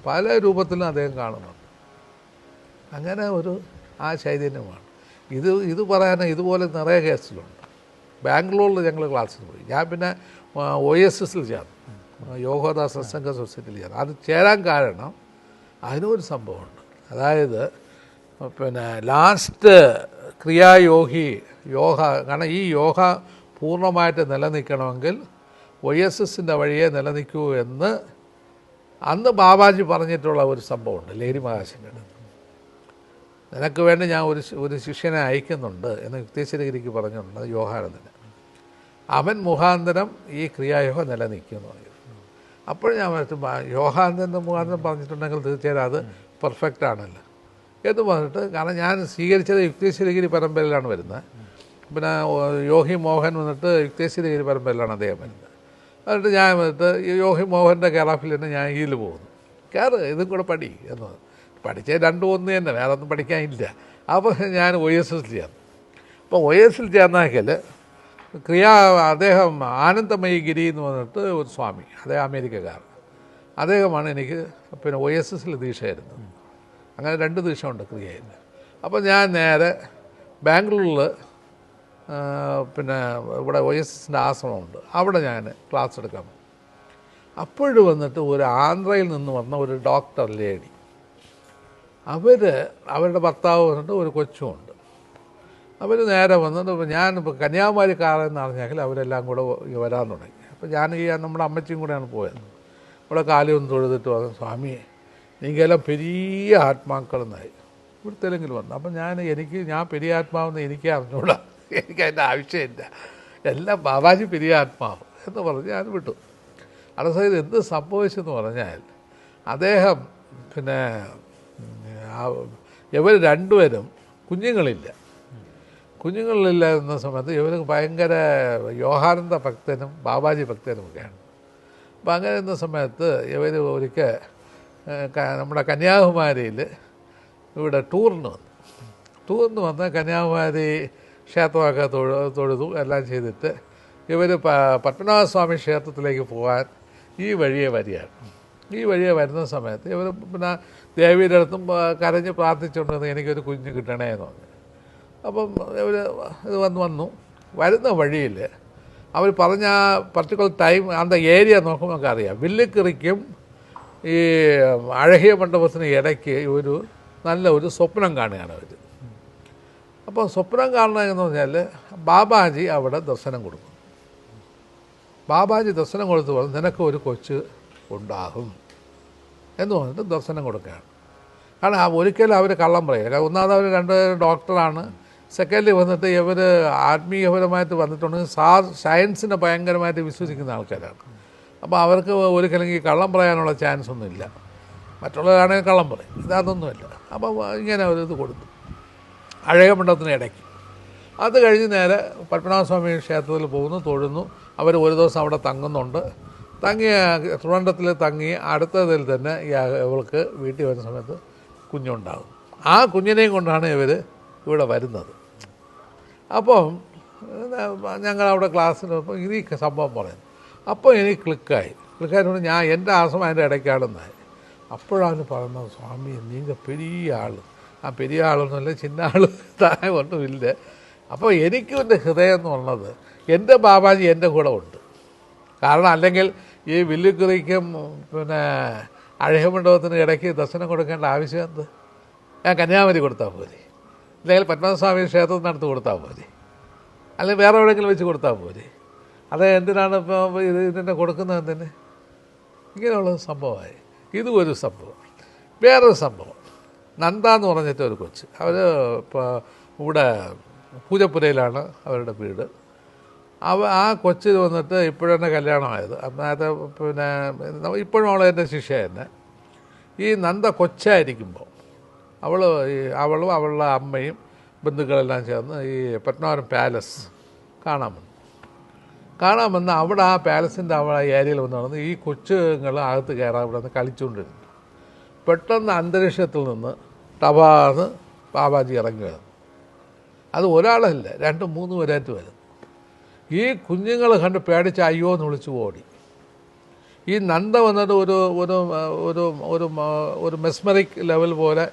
പല രൂപത്തിലും അദ്ദേഹം കാണുന്നുണ്ട്. അങ്ങനെ ഒരു ആ ചൈതന്യമാണ്. ഇത് പറയാൻ ഇതുപോലെ നിറയെ കേസിലുണ്ട്. ബാംഗ്ലൂരിൽ ഞങ്ങൾ ക്ലാസ്സിൽ പോയി. ഞാൻ പിന്നെ OSSൽ ചേർന്നു, യോഗോദാ സത്സംഗ സൊസൈറ്റിയിൽ ചേർന്നു. അത് ചേരാൻ കാരണം അതിനൊരു സംഭവമുണ്ട്. അതായത് പിന്നെ ലാസ്റ്റ് ക്രിയായോഗി യോഗ, കാരണം ഈ യോഗ പൂർണ്ണമായിട്ട് നിലനിൽക്കണമെങ്കിൽ OSSൻ്റെ വഴിയെ നിലനിൽക്കൂ എന്ന് അന്ന് ബാബാജി പറഞ്ഞിട്ടുള്ള ഒരു സംഭവമുണ്ട്. ലേരി മഹാശങ്കർ, നിനക്ക് വേണ്ടി ഞാൻ ഒരു ശിഷ്യനെ അയക്കുന്നുണ്ട് എന്ന് യുക്തേശ്വരഗിരിക്ക് പറഞ്ഞിട്ടുണ്ട്, യോഗാനന്ദന്. അവൻ മുഖാന്തരം ഈ ക്രിയായോഗ നിലനിൽക്കുമെന്ന് പറഞ്ഞു. അപ്പോൾ ഞാൻ യോഗാനന്ദൻ്റെ മുഖാന്തരം പറഞ്ഞിട്ടുണ്ടെങ്കിൽ തീർച്ചയായും അത് പെർഫെക്റ്റ് ആണല്ലോ എന്ന് പറഞ്ഞിട്ട്, കാരണം ഞാൻ സ്വീകരിച്ചത് യുക്തേശ്വരഗിരി പരമ്പരയിലാണ് വരുന്നത്. പിന്നെ യോഗി മോഹൻ വന്നിട്ട് യുക്തേശ്വരഗിരി പരമ്പരയിലാണ് അദ്ദേഹം വരുന്നത്. എന്നിട്ട് ഞാൻ വന്നിട്ട് യോഗി മോഹൻ്റെ കെയറാഫിൽ തന്നെ ഞാൻ ഇതിൽ പോകുന്നു, ഇതും കൂടെ പഠി എന്ന് പറഞ്ഞു. പഠിച്ചത് രണ്ടും ഒന്ന് തന്നെ, വേറെ ഒന്നും പഠിക്കാനില്ല. അപ്പോൾ ഞാൻ OSSൽ ചേർന്നു. അപ്പോൾ OSSൽ ചേർന്നാക്കിൽ അദ്ദേഹം ആനന്ദമയി ഗിരി എന്ന് പറഞ്ഞിട്ട് ഒരു സ്വാമി, അദ്ദേഹം അമേരിക്കക്കാരൻ, അദ്ദേഹമാണ് എനിക്ക് പിന്നെ OSSൽ ദീക്ഷ തരുന്നത്. അങ്ങനെ 2 ദീക്ഷയുണ്ട് ക്രിയയിൽ. അപ്പോൾ ഞാൻ നേരെ ബാംഗ്ലൂരിൽ പിന്നെ ഇവിടെ OSSൻ്റെ ആശ്രമമുണ്ട്, അവിടെ ഞാൻ ക്ലാസ് എടുക്കാൻ പോകും. അപ്പോഴും വന്നിട്ട് ഒരു ആന്ധ്രയിൽ നിന്ന് വന്ന ഒരു ഡോക്ടർ ലേഡി, അവരുടെ ഭർത്താവ് വന്നിട്ട് ഒരു കൊച്ചുമുണ്ട്. അവർ നേരെ വന്നിട്ട് ഞാനിപ്പോൾ കന്യാകുമാരിക്കാരെന്ന് അറിഞ്ഞാൽ അവരെല്ലാം കൂടെ വരാൻ തുടങ്ങി. അപ്പോൾ നമ്മുടെ അമ്മച്ചിയും കൂടെയാണ് പോയത്. ഇവിടെ കാലൊന്ന് തൊഴുതിട്ട് വന്നു, സ്വാമി നീക്കെല്ലാം പെരിയ ആത്മാക്കളെന്നായി. ഇവിടെ തെലുങ്കിൽ വന്നു. അപ്പം ഞാൻ പെരിയ ആത്മാവെന്ന് എനിക്ക് അറിഞ്ഞൂടാ, എനിക്കതിൻ്റെ ആവശ്യമില്ല, എല്ലാം ബാബാജി പെരിയ ആത്മാവ് എന്ന് പറഞ്ഞ് ഞാൻ വിട്ടു. അതേസമയത്ത് എന്ത് സംഭവിച്ചെന്ന് പറഞ്ഞാൽ, അദ്ദേഹം പിന്നെ ഇവർ രണ്ടുപേരും കുഞ്ഞുങ്ങളില്ല എന്ന സമയത്ത് ഇവർ ഭയങ്കര യോഗാനന്ദ ഭക്തനും ബാബാജി ഭക്തനുമൊക്കെയാണ്. അപ്പം അങ്ങനെ എന്ന സമയത്ത് ഇവർ ഒരിക്കൽ നമ്മുടെ കന്യാകുമാരിയിൽ ഇവിടെ ടൂറിന് വന്ന് കന്യാകുമാരി ക്ഷേത്രമൊക്കെ തൊഴുതു എല്ലാം ചെയ്തിട്ട് ഇവർ പത്മനാഭസ്വാമി ക്ഷേത്രത്തിലേക്ക് പോകാൻ ഈ വഴിയെ വരുന്ന സമയത്ത് ഇവർ പിന്നെ ദേവിയുടെ അടുത്തും കരഞ്ഞ് പ്രാർത്ഥിച്ചുകൊണ്ടിരുന്നു, എനിക്കൊരു കുഞ്ഞ് കിട്ടണേ എന്ന് പറഞ്ഞു. അപ്പം ഇവർ ഇത് വരുന്ന വഴിയിൽ അവർ പറഞ്ഞ പർട്ടിക്കുലർ ടൈം அந்த ഏരിയ നോക്കുമ്പോൾ നമുക്ക് അറിയാം. വില്ലിക്കറിക്കും ഈ അഴകിയ മണ്ഡപത്തിന് ഇടയ്ക്ക് നല്ല ഒരു സ്വപ്നം കാണുകയാണ് അവർ. അപ്പോൾ സ്വപ്നം കാണണമെന്ന് പറഞ്ഞാൽ ബാബാജി അവിടെ ദർശനം കൊടുക്കും. ബാബാജി ദർശനം കൊടുത്ത് പറഞ്ഞു, നിനക്ക് ഒരു കൊച്ച് ഉണ്ടാകും എന്ന് പറഞ്ഞിട്ട് ദർശനം കൊടുക്കുകയാണ്. കാരണം ഒരിക്കലും അവർ കള്ളം പറയുക. ഒന്നാമത് അവർ 2 ഡോക്ടറാണ്. സെക്കൻഡ്ലി വന്നിട്ട് ഇവർ ആത്മീയപരമായിട്ട് വന്നിട്ടുണ്ടെങ്കിൽ സയൻസിനെ ഭയങ്കരമായിട്ട് വിശ്വസിക്കുന്ന ആൾക്കാരാണ്. അപ്പോൾ അവർക്ക് ഒരിക്കലെങ്കിൽ കള്ളം പറയാനുള്ള ചാൻസ് ഒന്നുമില്ല. മറ്റുള്ളവരാണെങ്കിൽ കള്ളം പറയും, ഇതൊന്നുമില്ല. അപ്പോൾ ഇങ്ങനെ ഒരു ഇത് കൊടുത്തു അഴകിയ മണ്ഡപത്തിന് ഇടയ്ക്ക്. അത് കഴിഞ്ഞ് നേരെ പത്മനാഭസ്വാമി ക്ഷേത്രത്തിൽ പോകുന്നു, തൊഴുന്നു. അവർ ഒരു ദിവസം അവിടെ തങ്ങുന്നുണ്ട്. ട്രിവാൻഡ്രത്തിൽ തങ്ങി അടുത്തതിൽ തന്നെ ഇവൾക്ക് വീട്ടിൽ വരുന്ന സമയത്ത് കുഞ്ഞുണ്ടാകും. ആ കുഞ്ഞിനെയും കൊണ്ടാണ് ഇവർ ഇവിടെ വരുന്നത്. അപ്പം ഞങ്ങളവിടെ ക്ലാസ്സിന് ഈ സംഭവം പറയുന്നു. അപ്പോൾ എനിക്ക് ക്ലിക്കായിട്ട് ഞാൻ എൻ്റെ ആശ്രമം അതിൻ്റെ ഇടയ്ക്കാണെന്നായി. അപ്പോഴാണ് പറയുന്നത്, സ്വാമി നിങ്ങൾ പെരിയ ആൾ. ആ പെരിയ ആളൊന്നുമില്ല, ചിന്ന ആൾ താഴെ ഒന്നുമില്ല. അപ്പോൾ എനിക്കും എൻ്റെ ഹൃദയം എന്ന് പറഞ്ഞത് എൻ്റെ ബാബാജി എൻ്റെ കൂടെ ഉണ്ട്. കാരണം അല്ലെങ്കിൽ ഈ വില്ലുക്കുറിക്കും പിന്നെ അഴകമണ്ഡപത്തിന് ഇടയ്ക്ക് ദർശനം കൊടുക്കേണ്ട ആവശ്യം എന്ത്? ഞാൻ കന്യാകുമാരി കൊടുത്താൽ പോരെ, അല്ലെങ്കിൽ പത്മനാഭസ്വാമി ക്ഷേത്രത്തിനടുത്ത് കൊടുത്താൽ പോരെ, അല്ലെങ്കിൽ വേറെ എവിടെയെങ്കിലും വെച്ച് കൊടുത്താൽ പോരെ. അത് എന്തിനാണ് ഇപ്പോൾ ഇതിൻ്റെ കൊടുക്കുന്നത്? എന്തിന്? ഇങ്ങനെയുള്ള സംഭവമായി. ഇതും ഒരു സംഭവം. വേറൊരു സംഭവം, നന്ദ എന്ന് പറഞ്ഞിട്ട് ഒരു കൊച്ച്, അവർ ഇപ്പോൾ ഇവിടെ പൂജപ്പുരയിലാണ് അവരുടെ വീട്. ആ കൊച്ചിൽ വന്നിട്ട് ഇപ്പോഴെന്നെ കല്യാണമായത്. അന്നത്തെ പിന്നെ ഇപ്പോഴും എൻ്റെ ശിഷ്യ തന്നെ. ഈ നന്ദ കൊച്ചായിരിക്കുമ്പോൾ അവളും അവളുടെ അമ്മയും ബന്ധുക്കളെല്ലാം ചേർന്ന് ഈ പത്മനാഭപുരം പാലസ് കാണാൻ വന്ന് അവിടെ ആ പാലസിൻ്റെ അവിടെ ഏരിയയിൽ വന്ന് നടന്ന് ഈ കൊച്ചുങ്ങൾ അകത്ത് കയറാൻ ഇവിടെ നിന്ന് കളിച്ചുകൊണ്ടിരുന്നു. പെട്ടെന്ന് അന്തരീക്ഷത്തിൽ നിന്ന് ടപാന്ന് ബാബാജി ഇറങ്ങി വരുന്നു. അത് ഒരാളല്ല, 2-3 പേരായിട്ട് വരുന്നു. ഈ കുഞ്ഞുങ്ങൾ കണ്ട് പേടിച്ച് അയ്യോ എന്ന് വിളിച്ചു ഓടി. ഈ നന്ദ വന്നിട്ട് ഒരു ഒരു ഒരു ഒരു ഒരു മെസ്മറിക് ലെവൽ പോലെ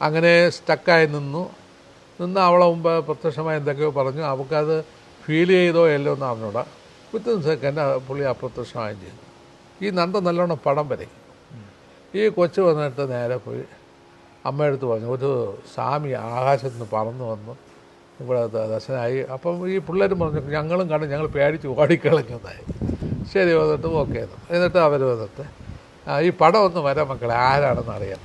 അങ്ങനെ സ്റ്റക്കായി നിന്ന് അവളെ മുമ്പ് പ്രത്യക്ഷമായി എന്തൊക്കെയോ പറഞ്ഞു. അവൾക്കത് ഫീൽ ചെയ്തോ എല്ലോ എന്ന് അറിഞ്ഞൂടാ. വിത്തിൻ സെക്കൻഡ് പുള്ളി അപ്രത്യക്ഷമായും ചെയ്തു. ഈ നന്ദ നല്ലോണം പടം വരയ്ക്കും. ഈ കൊച്ചു വന്നിട്ട് നേരെ പോയി അമ്മയെടുത്ത് പറഞ്ഞു, ഒരു സ്വാമി ആകാശത്ത് നിന്ന് പറന്നു വന്നു ഇവിടെ ദർശനമായി. അപ്പം ഈ പിള്ളേരും പറഞ്ഞു, ഞങ്ങളും കണ്ടു, ഞങ്ങൾ പേടിച്ച് ഓടിക്കളഞ്ഞതായി. ശരി വന്നിട്ട് ഓക്കെ എന്നിട്ട് അവർ വന്നിട്ട് ഈ പടം ഒന്ന് വരാം മക്കളെ, ആരാണെന്ന് അറിയാൻ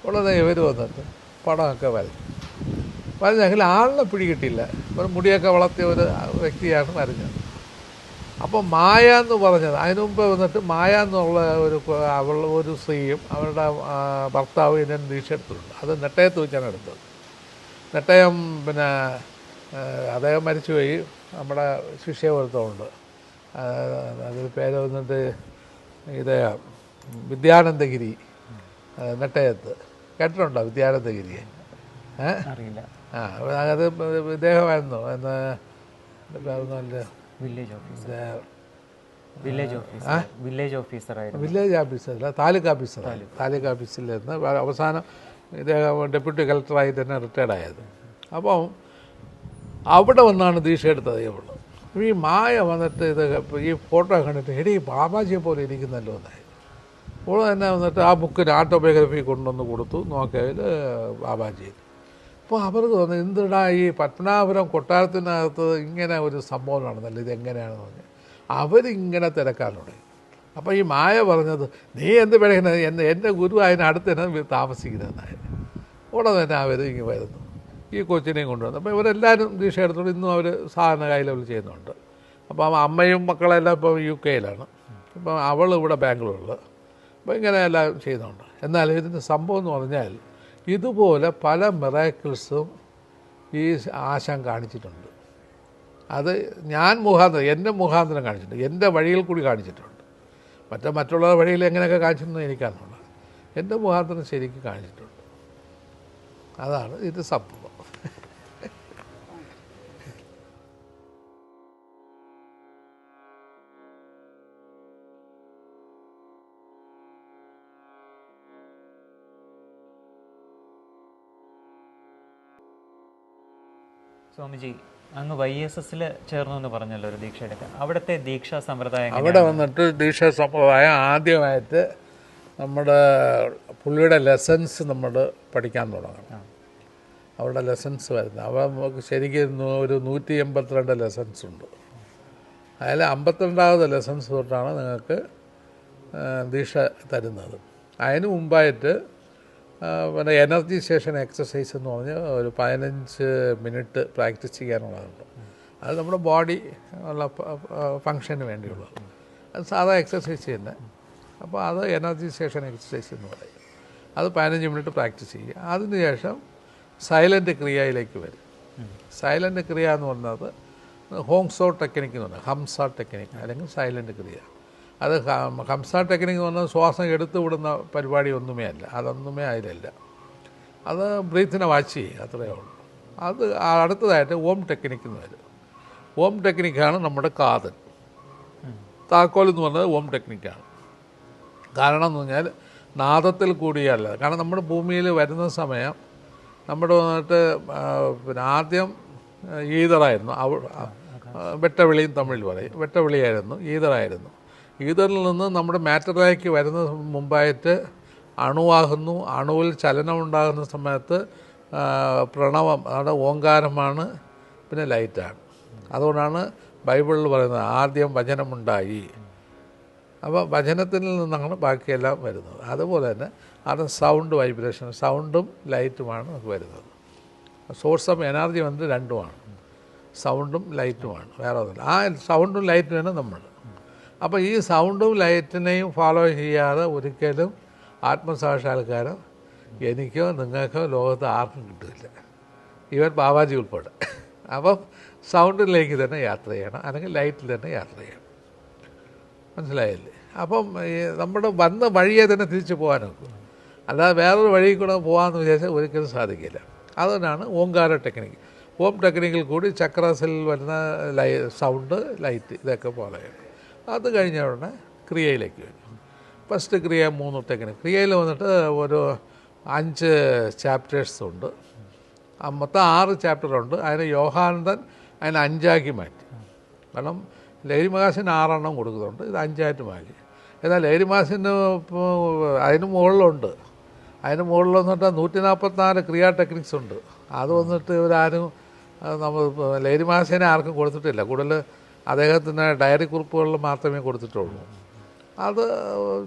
ഉള്ളത്. ഇവർ വന്നിട്ട് പടമൊക്കെ വരഞ്ഞെങ്കിൽ ആളിനെ പിടികിട്ടില്ല. ഒരു മുടിയൊക്കെ വളർത്തിയ ഒരു വ്യക്തിയാണ് വരഞ്ഞത്. അപ്പോൾ മായ എന്ന് പറഞ്ഞത് അതിനു മുമ്പ് വന്നിട്ട് മായ എന്നുള്ള ഒരു സ്ത്രീയും അവരുടെ ഭർത്താവ് ഇതിനെ ദീക്ഷ എടുത്തിട്ടുണ്ട്. അത് നെട്ടയത്ത് വെച്ചാണ് എടുത്തത്. നെട്ടയം പിന്നെ അദ്ദേഹം മരിച്ചുപോയി. നമ്മുടെ ശിഷ്യവർത്തമുണ്ട്, അതിൽ പേര് വന്നിട്ട് ഇത് വിദ്യാനന്ദഗിരി നെട്ടയത്ത് കേട്ടിട്ടുണ്ടോ? വിദ്യാനന്ദഗിരിയെ അറിയില്ല. അത് ഇദ്ദേഹമായിരുന്നു എന്ന് വില്ലേജ് ഓഫീസറല്ല, താലൂക്ക് ഓഫീസറായിരുന്നു. താലൂക്ക് ഓഫീസിൽ നിന്ന് അവസാനം ഇദ്ദേഹം ഡെപ്യൂട്ടി കളക്ടറായി തന്നെ റിട്ടയർഡ് ആയത്. അപ്പം അവിടെ വന്നാണ് ദീക്ഷ എടുത്തത് ഇവള്. ഈ മായ വന്നിട്ട് ഇത് ഈ ഫോട്ടോ കണ്ടിട്ട് എടീ ബാബാജിയെ പോലെ ഇരിക്കുന്നല്ലോ എന്നായി. അവൾ തന്നെ വന്നിട്ട് ആ ബുക്കിന് ഓട്ടോബയോഗ്രഫി കൊണ്ടുവന്ന് കൊടുത്തു. നോക്കിയതിൽ ബാബാജി. അപ്പോൾ അവർക്ക് തോന്നുന്നു എന്തിടാ ഈ പത്മനാഭപുരം കൊട്ടാരത്തിനകത്ത് ഇങ്ങനെ ഒരു സംഭവം നടന്നല്ലോ, ഇതെങ്ങനെയാണെന്ന് പറഞ്ഞ് അവരിങ്ങനെ തിരക്കാൻ തുടങ്ങി. അപ്പോൾ ഈ മായ പറഞ്ഞത്, നീ എന്ത് പഠിക്കുന്നത്, എൻ്റെ ഗുരു അതിനടുത്ത് തന്നെ താമസിക്കുന്നതെന്നായി. ഉടനെ തന്നെ അവർ ഇങ്ങനെ വരുന്നു, ഈ കൊച്ചിനെയും കൊണ്ടുവന്നു. അപ്പോൾ ഇവരെല്ലാവരും ദീക്ഷ എടുത്തോണ്ട് ഇന്നും അവർ സാധാരണ കയ്യിൽ ചെയ്യുന്നുണ്ട്. അപ്പോൾ അമ്മയും മക്കളെല്ലാം ഇപ്പോൾ UK ഇപ്പം അവൾ ഇവിടെ ബാംഗ്ലൂരിൽ. അപ്പോൾ ഇങ്ങനെ എല്ലാം ചെയ്യുന്നുണ്ട്. എന്നാൽ ഇതിൻ്റെ സംഭവം എന്ന് പറഞ്ഞാൽ ഇതുപോലെ പല മിറാക്കിൾസും ഈ ആശാൻ കാണിച്ചിട്ടുണ്ട്. അത് ഞാൻ മുഖാന്തരം, എൻ്റെ മുഖാന്തരം കാണിച്ചിട്ടുണ്ട്, എൻ്റെ വഴിയിൽ കൂടി കാണിച്ചിട്ടുണ്ട്. മറ്റുള്ള വഴിയിൽ എങ്ങനെയൊക്കെ കാണിച്ചിട്ടുണ്ടെന്ന് എനിക്കറിഞ്ഞുള്ളൂ. എൻ്റെ മുഖാന്തരം ശരിക്കും കാണിച്ചിട്ടുണ്ട്. അതാണ് ഇത് സംഭവം. സ്വാമിജി, അങ്ങ് YSS ചേർന്നു എന്ന് പറഞ്ഞല്ലോ ഒരു ദീക്ഷ എടുക്കാൻ. അവിടുത്തെ ദീക്ഷാ സമ്പ്രദായം അവിടെ വന്നിട്ട് ദീക്ഷാ സമ്പ്രദായം ആദ്യമായിട്ട് നമ്മുടെ പുള്ളിയുടെ ലെസൺസ് നമ്മൾ പഠിക്കാൻ തുടങ്ങണം. അവിടെ ലെസൺസ് വരുന്നത് അവ നമുക്ക് ശരിക്കും ഒരു 182 ലെസൺസ് ഉണ്ട്. അതിൽ 52ാമത് ലെസൺസ് തൊട്ടാണ് നിങ്ങൾക്ക് ദീക്ഷ തരുന്നത്. അതിന് മുമ്പായിട്ട് പിന്നെ എനർജി സ്റ്റേഷൻ എക്സസൈസ് എന്ന് പറഞ്ഞ് ഒരു 15 മിനിറ്റ് പ്രാക്ടീസ് ചെയ്യാനുള്ളതുണ്ട്. അത് നമ്മുടെ ബോഡി ഉള്ള ഫങ്ഷന് വേണ്ടിയുള്ളത്. അത് സാധാ എക്സസൈസ് തന്നെ. അപ്പോൾ അത് എനർജി സ്റ്റേഷൻ എക്സസൈസ് എന്ന് പറയും. അത് 15 മിനിറ്റ് പ്രാക്ടീസ് ചെയ്യുക. അതിനുശേഷം സൈലൻ്റ് ക്രിയയിലേക്ക് വരും. സൈലൻ്റ് ക്രിയ എന്ന് പറയുന്നത് ഹോങ്സോ ടെക്നിക്ക് എന്ന് പറഞ്ഞാൽ ഹംസ ടെക്നിക്ക് അല്ലെങ്കിൽ സൈലൻ്റ് ക്രിയ. അത് ഹംസ ടെക്നിക്ക് എന്ന് പറഞ്ഞാൽ ശ്വാസം എടുത്തു വിടുന്ന പരിപാടി ഒന്നുമേ അല്ല, അതൊന്നുമേ അതിലല്ല. അത് ബ്രീത്തിനെ വാച്ച് ചെയ്യുക, അത്രയേ ഉള്ളൂ. അത് അടുത്തതായിട്ട് ഓം ടെക്നിക്ക് എന്ന് വരും. ഓം ടെക്നിക്കാണ് നമ്മുടെ കാതൽ. താക്കോൽ എന്ന് പറഞ്ഞത് ഓം ടെക്നിക്കാണ്. കാരണം എന്ന് പറഞ്ഞാൽ നാദത്തിൽ കൂടിയല്ല. കാരണം നമ്മുടെ ഭൂമിയിൽ വരുന്ന സമയം നമ്മുടെ വന്നിട്ട് പിന്നെ ആദ്യം ഈതറായിരുന്നു. വെട്ടവിളിയും തമിഴിൽ പറയും. വെട്ടവിളിയായിരുന്നു, ഈതറായിരുന്നു. ഈതറിൽ നിന്ന് നമ്മുടെ മാറ്ററിലേക്ക് വരുന്ന മുമ്പായിട്ട് അണുവാകുന്നു. അണുവിൽ ചലനമുണ്ടാകുന്ന സമയത്ത് പ്രണവം, അവിടെ ഓങ്കാരമാണ്, പിന്നെ ലൈറ്റാണ്. അതുകൊണ്ടാണ് ബൈബിളിൽ പറയുന്നത് ആദ്യം വചനമുണ്ടായി. അപ്പോൾ വചനത്തിൽ നിന്നാണ് ബാക്കിയെല്ലാം വരുന്നത്. അതുപോലെ തന്നെ അത് സൗണ്ട് വൈബ്രേഷൻ, സൗണ്ടും ലൈറ്റുമാണ് നമുക്ക് വരുന്നത്. സോഴ്സ് ഓഫ് എനർജി വന്നിട്ട് രണ്ടുമാണ്, സൗണ്ടും ലൈറ്റുമാണ്, വേറെ ഒന്നുമില്ല. ആ സൗണ്ടും ലൈറ്റും തന്നെ നമ്മൾ. അപ്പോൾ ഈ സൗണ്ടും ലൈറ്റിനെയും ഫോളോ ചെയ്യാതെ ഒരിക്കലും ആത്മസാക്ഷാത്കാരം എനിക്കോ നിങ്ങൾക്കോ ലോകത്ത് ആർക്കും കിട്ടില്ല, ഈവൻ ബാബാജി ഉൾപ്പെടെ. അപ്പം സൗണ്ടിലേക്ക് തന്നെ യാത്ര ചെയ്യണം, അല്ലെങ്കിൽ ലൈറ്റിൽ തന്നെ യാത്ര ചെയ്യണം. മനസ്സിലായില്ലേ? അപ്പം നമ്മുടെ വന്ന വഴിയെ തന്നെ തിരിച്ചു പോകാനൊക്കും. അല്ലാതെ വേറൊരു വഴി കൂടെ പോകാമെന്ന് വിചാരിച്ചാൽ ഒരിക്കലും സാധിക്കില്ല. അതുകൊണ്ടാണ് ഓങ്കാര ടെക്നിക്ക്. ഓം ടെക്നിക്കിൽ കൂടി ചക്രാസിൽ വരുന്ന സൗണ്ട്, ലൈറ്റ് ഇതൊക്കെ പോലെ. അത് കഴിഞ്ഞ ഉടനെ ക്രിയയിലേക്ക് വരും. ഫസ്റ്റ് ക്രിയ 3 ടെക്നിക്. ക്രിയയിൽ വന്നിട്ട് ഒരു 5 ചാപ്റ്റേഴ്സ് ഉണ്ട്. മൊത്തം 6 ചാപ്റ്ററുണ്ട്. അതിന് യോഹാനന്ദൻ അതിന് 5ആക്കി മാറ്റി. കാരണം ലഹരി മഹാസിന് 6 എണ്ണം കൊടുക്കുന്നുണ്ട്, ഇത് 5ആയിട്ട് മാറ്റി. എന്നാൽ ലഹരി മഹാസിന് ഇപ്പോൾ അതിന് മുകളിലുണ്ട്. അതിന് മുകളിൽ വന്നിട്ട് 144 ക്രിയാ ടെക്നിക്സ് ഉണ്ട്. അത് വന്നിട്ട് ഇവരാരും നമ്മൾ ലഹരി മഹാസിനെ ആർക്കും കൊടുത്തിട്ടില്ല. കൂടുതൽ അദ്ദേഹത്തിന് ഡയറി കുറിപ്പുകളിൽ മാത്രമേ കൊടുത്തിട്ടുള്ളൂ. അത്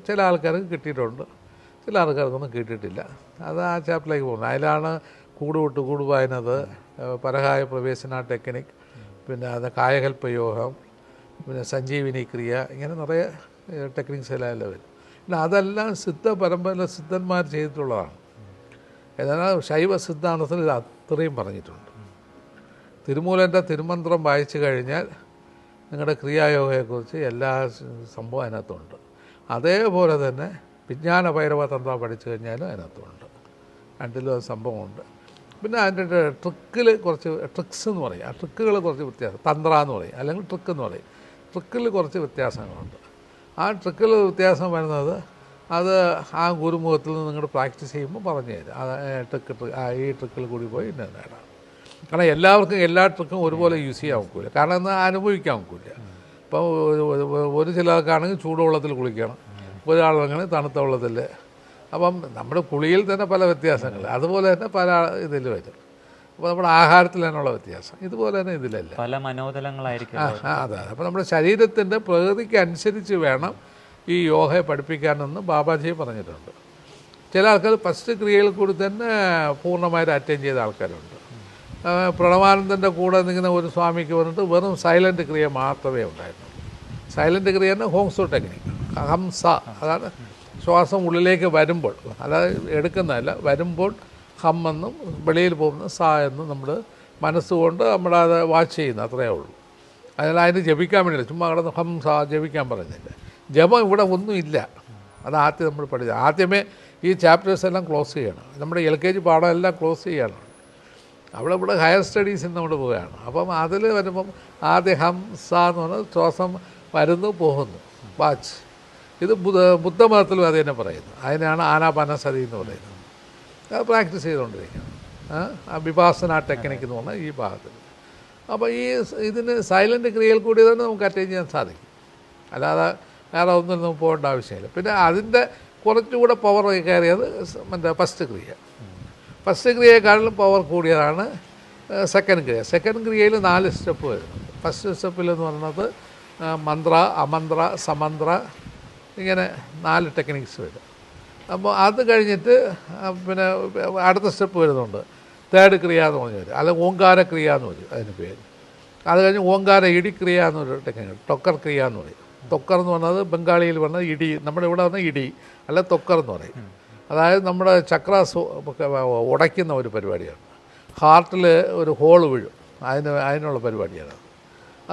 ചില ആൾക്കാർക്ക് കിട്ടിയിട്ടുണ്ട്, ചില ആൾക്കാർക്കൊന്നും കിട്ടിയിട്ടില്ല. അത് ആ ചാപ്റ്ററിലേക്ക് പോകുന്നത്. അതിലാണ് കൂട് വിട്ട് കൂട് വായനത്, പരകായ പ്രവേശന ടെക്നിക്, പിന്നെ അത് കായകൽപ്പയോഗം, പിന്നെ സഞ്ജീവിനി ക്രിയ, ഇങ്ങനെ നിറയെ ടെക്നിക്സ് എല്ലാം വരും. പിന്നെ അതെല്ലാം സിദ്ധ പരമ്പരയിലെ സിദ്ധന്മാർ ചെയ്തിട്ടുള്ളതാണ്. എന്നാൽ ശൈവ സിദ്ധാന്തത്തിൽ ഇത് അത്രയും പറഞ്ഞിട്ടുണ്ട്. തിരുമൂലൻ്റെ തിരുമന്ത്രം വായിച്ചു കഴിഞ്ഞാൽ നിങ്ങളുടെ ക്രിയായോഗയെക്കുറിച്ച് എല്ലാ സംഭവം അതിനകത്തുണ്ട്. അതേപോലെ തന്നെ വിജ്ഞാന ഭൈരവ തന്ത്ര പഠിച്ചു കഴിഞ്ഞാലും അതിനകത്തുണ്ട്. രണ്ടിലും സംഭവമുണ്ട്. പിന്നെ അതിൻ്റെ ട്രിക്കിൽ കുറച്ച് ട്രിക്സ് എന്ന് പറയും. ആ ട്രിക്കുകൾ കുറച്ച് വ്യത്യാസം, തന്ത്ര എന്ന് പറയും, അല്ലെങ്കിൽ ട്രിക്ക് എന്ന് പറയും. ട്രിക്കിൽ കുറച്ച് വ്യത്യാസങ്ങളുണ്ട്. ആ ട്രിക്കിൽ വ്യത്യാസം വരുന്നത് അത് ആ ഗുരുമുഖത്തിൽ നിന്ന് നിങ്ങൾ പ്രാക്ടീസ് ചെയ്യുമ്പോൾ പറഞ്ഞു തരും. അത് ഈ ട്രിക്കിൽ കൂടി പോയി ഇന്ന നേടാം. കാരണം എല്ലാവർക്കും എല്ലാ ട്രിക്കും ഒരുപോലെ യൂസ് ചെയ്യാൻ ഒക്കില്ല. കാരണം എന്നാൽ അനുഭവിക്കാൻ ഒക്കില്ല. ഇപ്പോൾ ഒരു ചിലർക്കാണെങ്കിൽ ചൂടുവെള്ളത്തിൽ കുളിക്കണം, ഒരാളാണെങ്കിൽ തണുത്ത വെള്ളത്തിൽ. അപ്പം നമ്മുടെ കുളിയിൽ തന്നെ പല വ്യത്യാസങ്ങൾ, അതുപോലെ തന്നെ പല ഇതിൽ വരും. അപ്പോൾ നമ്മുടെ ആഹാരത്തിൽ തന്നെയുള്ള വ്യത്യാസം ഇതുപോലെ തന്നെ ഇതിലല്ല, പല മനോദലങ്ങളായിരിക്കും. അതെ. അപ്പോൾ നമ്മുടെ ശരീരത്തിൻ്റെ പ്രകൃതിക്ക് അനുസരിച്ച് വേണം ഈ യോഗയെ പഠിപ്പിക്കാനെന്ന് ബാബാജി പറഞ്ഞിട്ടുണ്ട്. ചില ആൾക്കാർ ഫസ്റ്റ് ക്രിയയിൽ കൂടി തന്നെ പൂർണ്ണമായിട്ട് അറ്റൻഡ് ചെയ്ത ആൾക്കാരുണ്ട്. പ്രണവാനന്ദൻ്റെ കൂടെ നിൽക്കുന്ന ഒരു സ്വാമിക്ക് വന്നിട്ട് വെറും സൈലൻറ്റ് ക്രിയ മാത്രമേ ഉണ്ടായിരുന്നു. സൈലൻറ്റ് ക്രിയ തന്നെ ഹോങ്സോ ടെക്നിക്ക്, ഹംസ. അതാണ് ശ്വാസം ഉള്ളിലേക്ക് വരുമ്പോൾ, അല്ലാതെ എടുക്കുന്നതല്ല, വരുമ്പോൾ ഹം എന്നും വെളിയിൽ പോകുന്ന സ എന്നും നമ്മൾ മനസ്സുകൊണ്ട് നമ്മളത് വാച്ച് ചെയ്യുന്നു, അത്രയേ ഉള്ളൂ. അതിനാൽ അതിന് ജപിക്കാൻ വേണ്ടിയില്ല, ചുമ്മാ കിടന്ന് ഹം സ ജപിക്കാൻ പറഞ്ഞില്ല. ജപം ഇവിടെ ഒന്നുമില്ല. അത് ആദ്യം നമ്മൾ പഠിച്ച ആദ്യമേ ഈ ചാപ്റ്റേഴ്സ് എല്ലാം ക്ലോസ് ചെയ്യണം. നമ്മുടെ LKG പാഠം എല്ലാം ക്ലോസ് ചെയ്യണം. ഇവിടെ ഹയർ സ്റ്റഡീസിന് നമ്മൾ പോവുകയാണ്. അപ്പം അതിൽ വരുമ്പം ആദ്യം ഹം സ എന്ന് പറഞ്ഞാൽ ശ്വാസം വരുന്നു പോകുന്നു, വാച്ച്. ഇത് ബുദ്ധമതത്തിലും അത് തന്നെ പറയുന്നു. അതിനാണ് ആനാപാനസതി എന്ന് പറയുന്നത്. അത് പ്രാക്ടീസ് ചെയ്തുകൊണ്ടിരിക്കണം. വിപാസന ടെക്നിക്ക് എന്ന് പറഞ്ഞാൽ ഈ ഭാഗത്തിൽ. അപ്പോൾ ഇതിന് സൈലൻറ്റ് ക്രിയയിൽ കൂടി തന്നെ നമുക്ക് അറ്റൻഡ് ചെയ്യാൻ സാധിക്കും. അല്ലാതെ വേറെ ഒന്നും നമുക്ക് പോകേണ്ട ആവശ്യമില്ല. പിന്നെ അതിൻ്റെ കുറച്ചുകൂടെ പവർ കയറിയത് മറ്റേ ഫസ്റ്റ് ക്രിയ. ഫസ്റ്റ് ക്രിയയെക്കാളും പവർ കൂടിയതാണ് സെക്കൻഡ് ക്രിയ. സെക്കൻഡ് ക്രിയയിൽ 4 സ്റ്റെപ്പ് വരുന്നുണ്ട്. ഫസ്റ്റ് സ്റ്റെപ്പിലെന്ന് പറയുന്നത് മന്ത്ര, അമന്ത്ര, സമന്ത്ര, ഇങ്ങനെ 4 ടെക്നിക്സ് വരും. അപ്പോൾ അത് കഴിഞ്ഞിട്ട് പിന്നെ അടുത്ത സ്റ്റെപ്പ് വരുന്നുണ്ട്, തേർഡ് ക്രിയ എന്ന് പറഞ്ഞു വരും, അല്ലെങ്കിൽ ഓങ്കാര ക്രിയ എന്ന് പറയും അതിന് പേര്. അത് കഴിഞ്ഞ് ഓങ്കാര ഇടി ക്രിയ എന്നൊരു ടെക്നിക്ക്, ടൊക്കർ ക്രിയ എന്ന് പറയും. തൊക്കർ എന്ന് പറഞ്ഞത് ബംഗാളിയിൽ പറഞ്ഞത് ഇടി, നമ്മുടെ ഇവിടെ വന്ന ഇടി, അല്ല തൊക്കർ എന്ന് പറയും. അതായത് നമ്മുടെ ചക്രാസ് ഉടയ്ക്കുന്ന ഒരു പരിപാടിയാണ്. ഹാർട്ടിൽ ഒരു ഹോൾ വീഴും, അതിനുള്ള പരിപാടിയാണ്.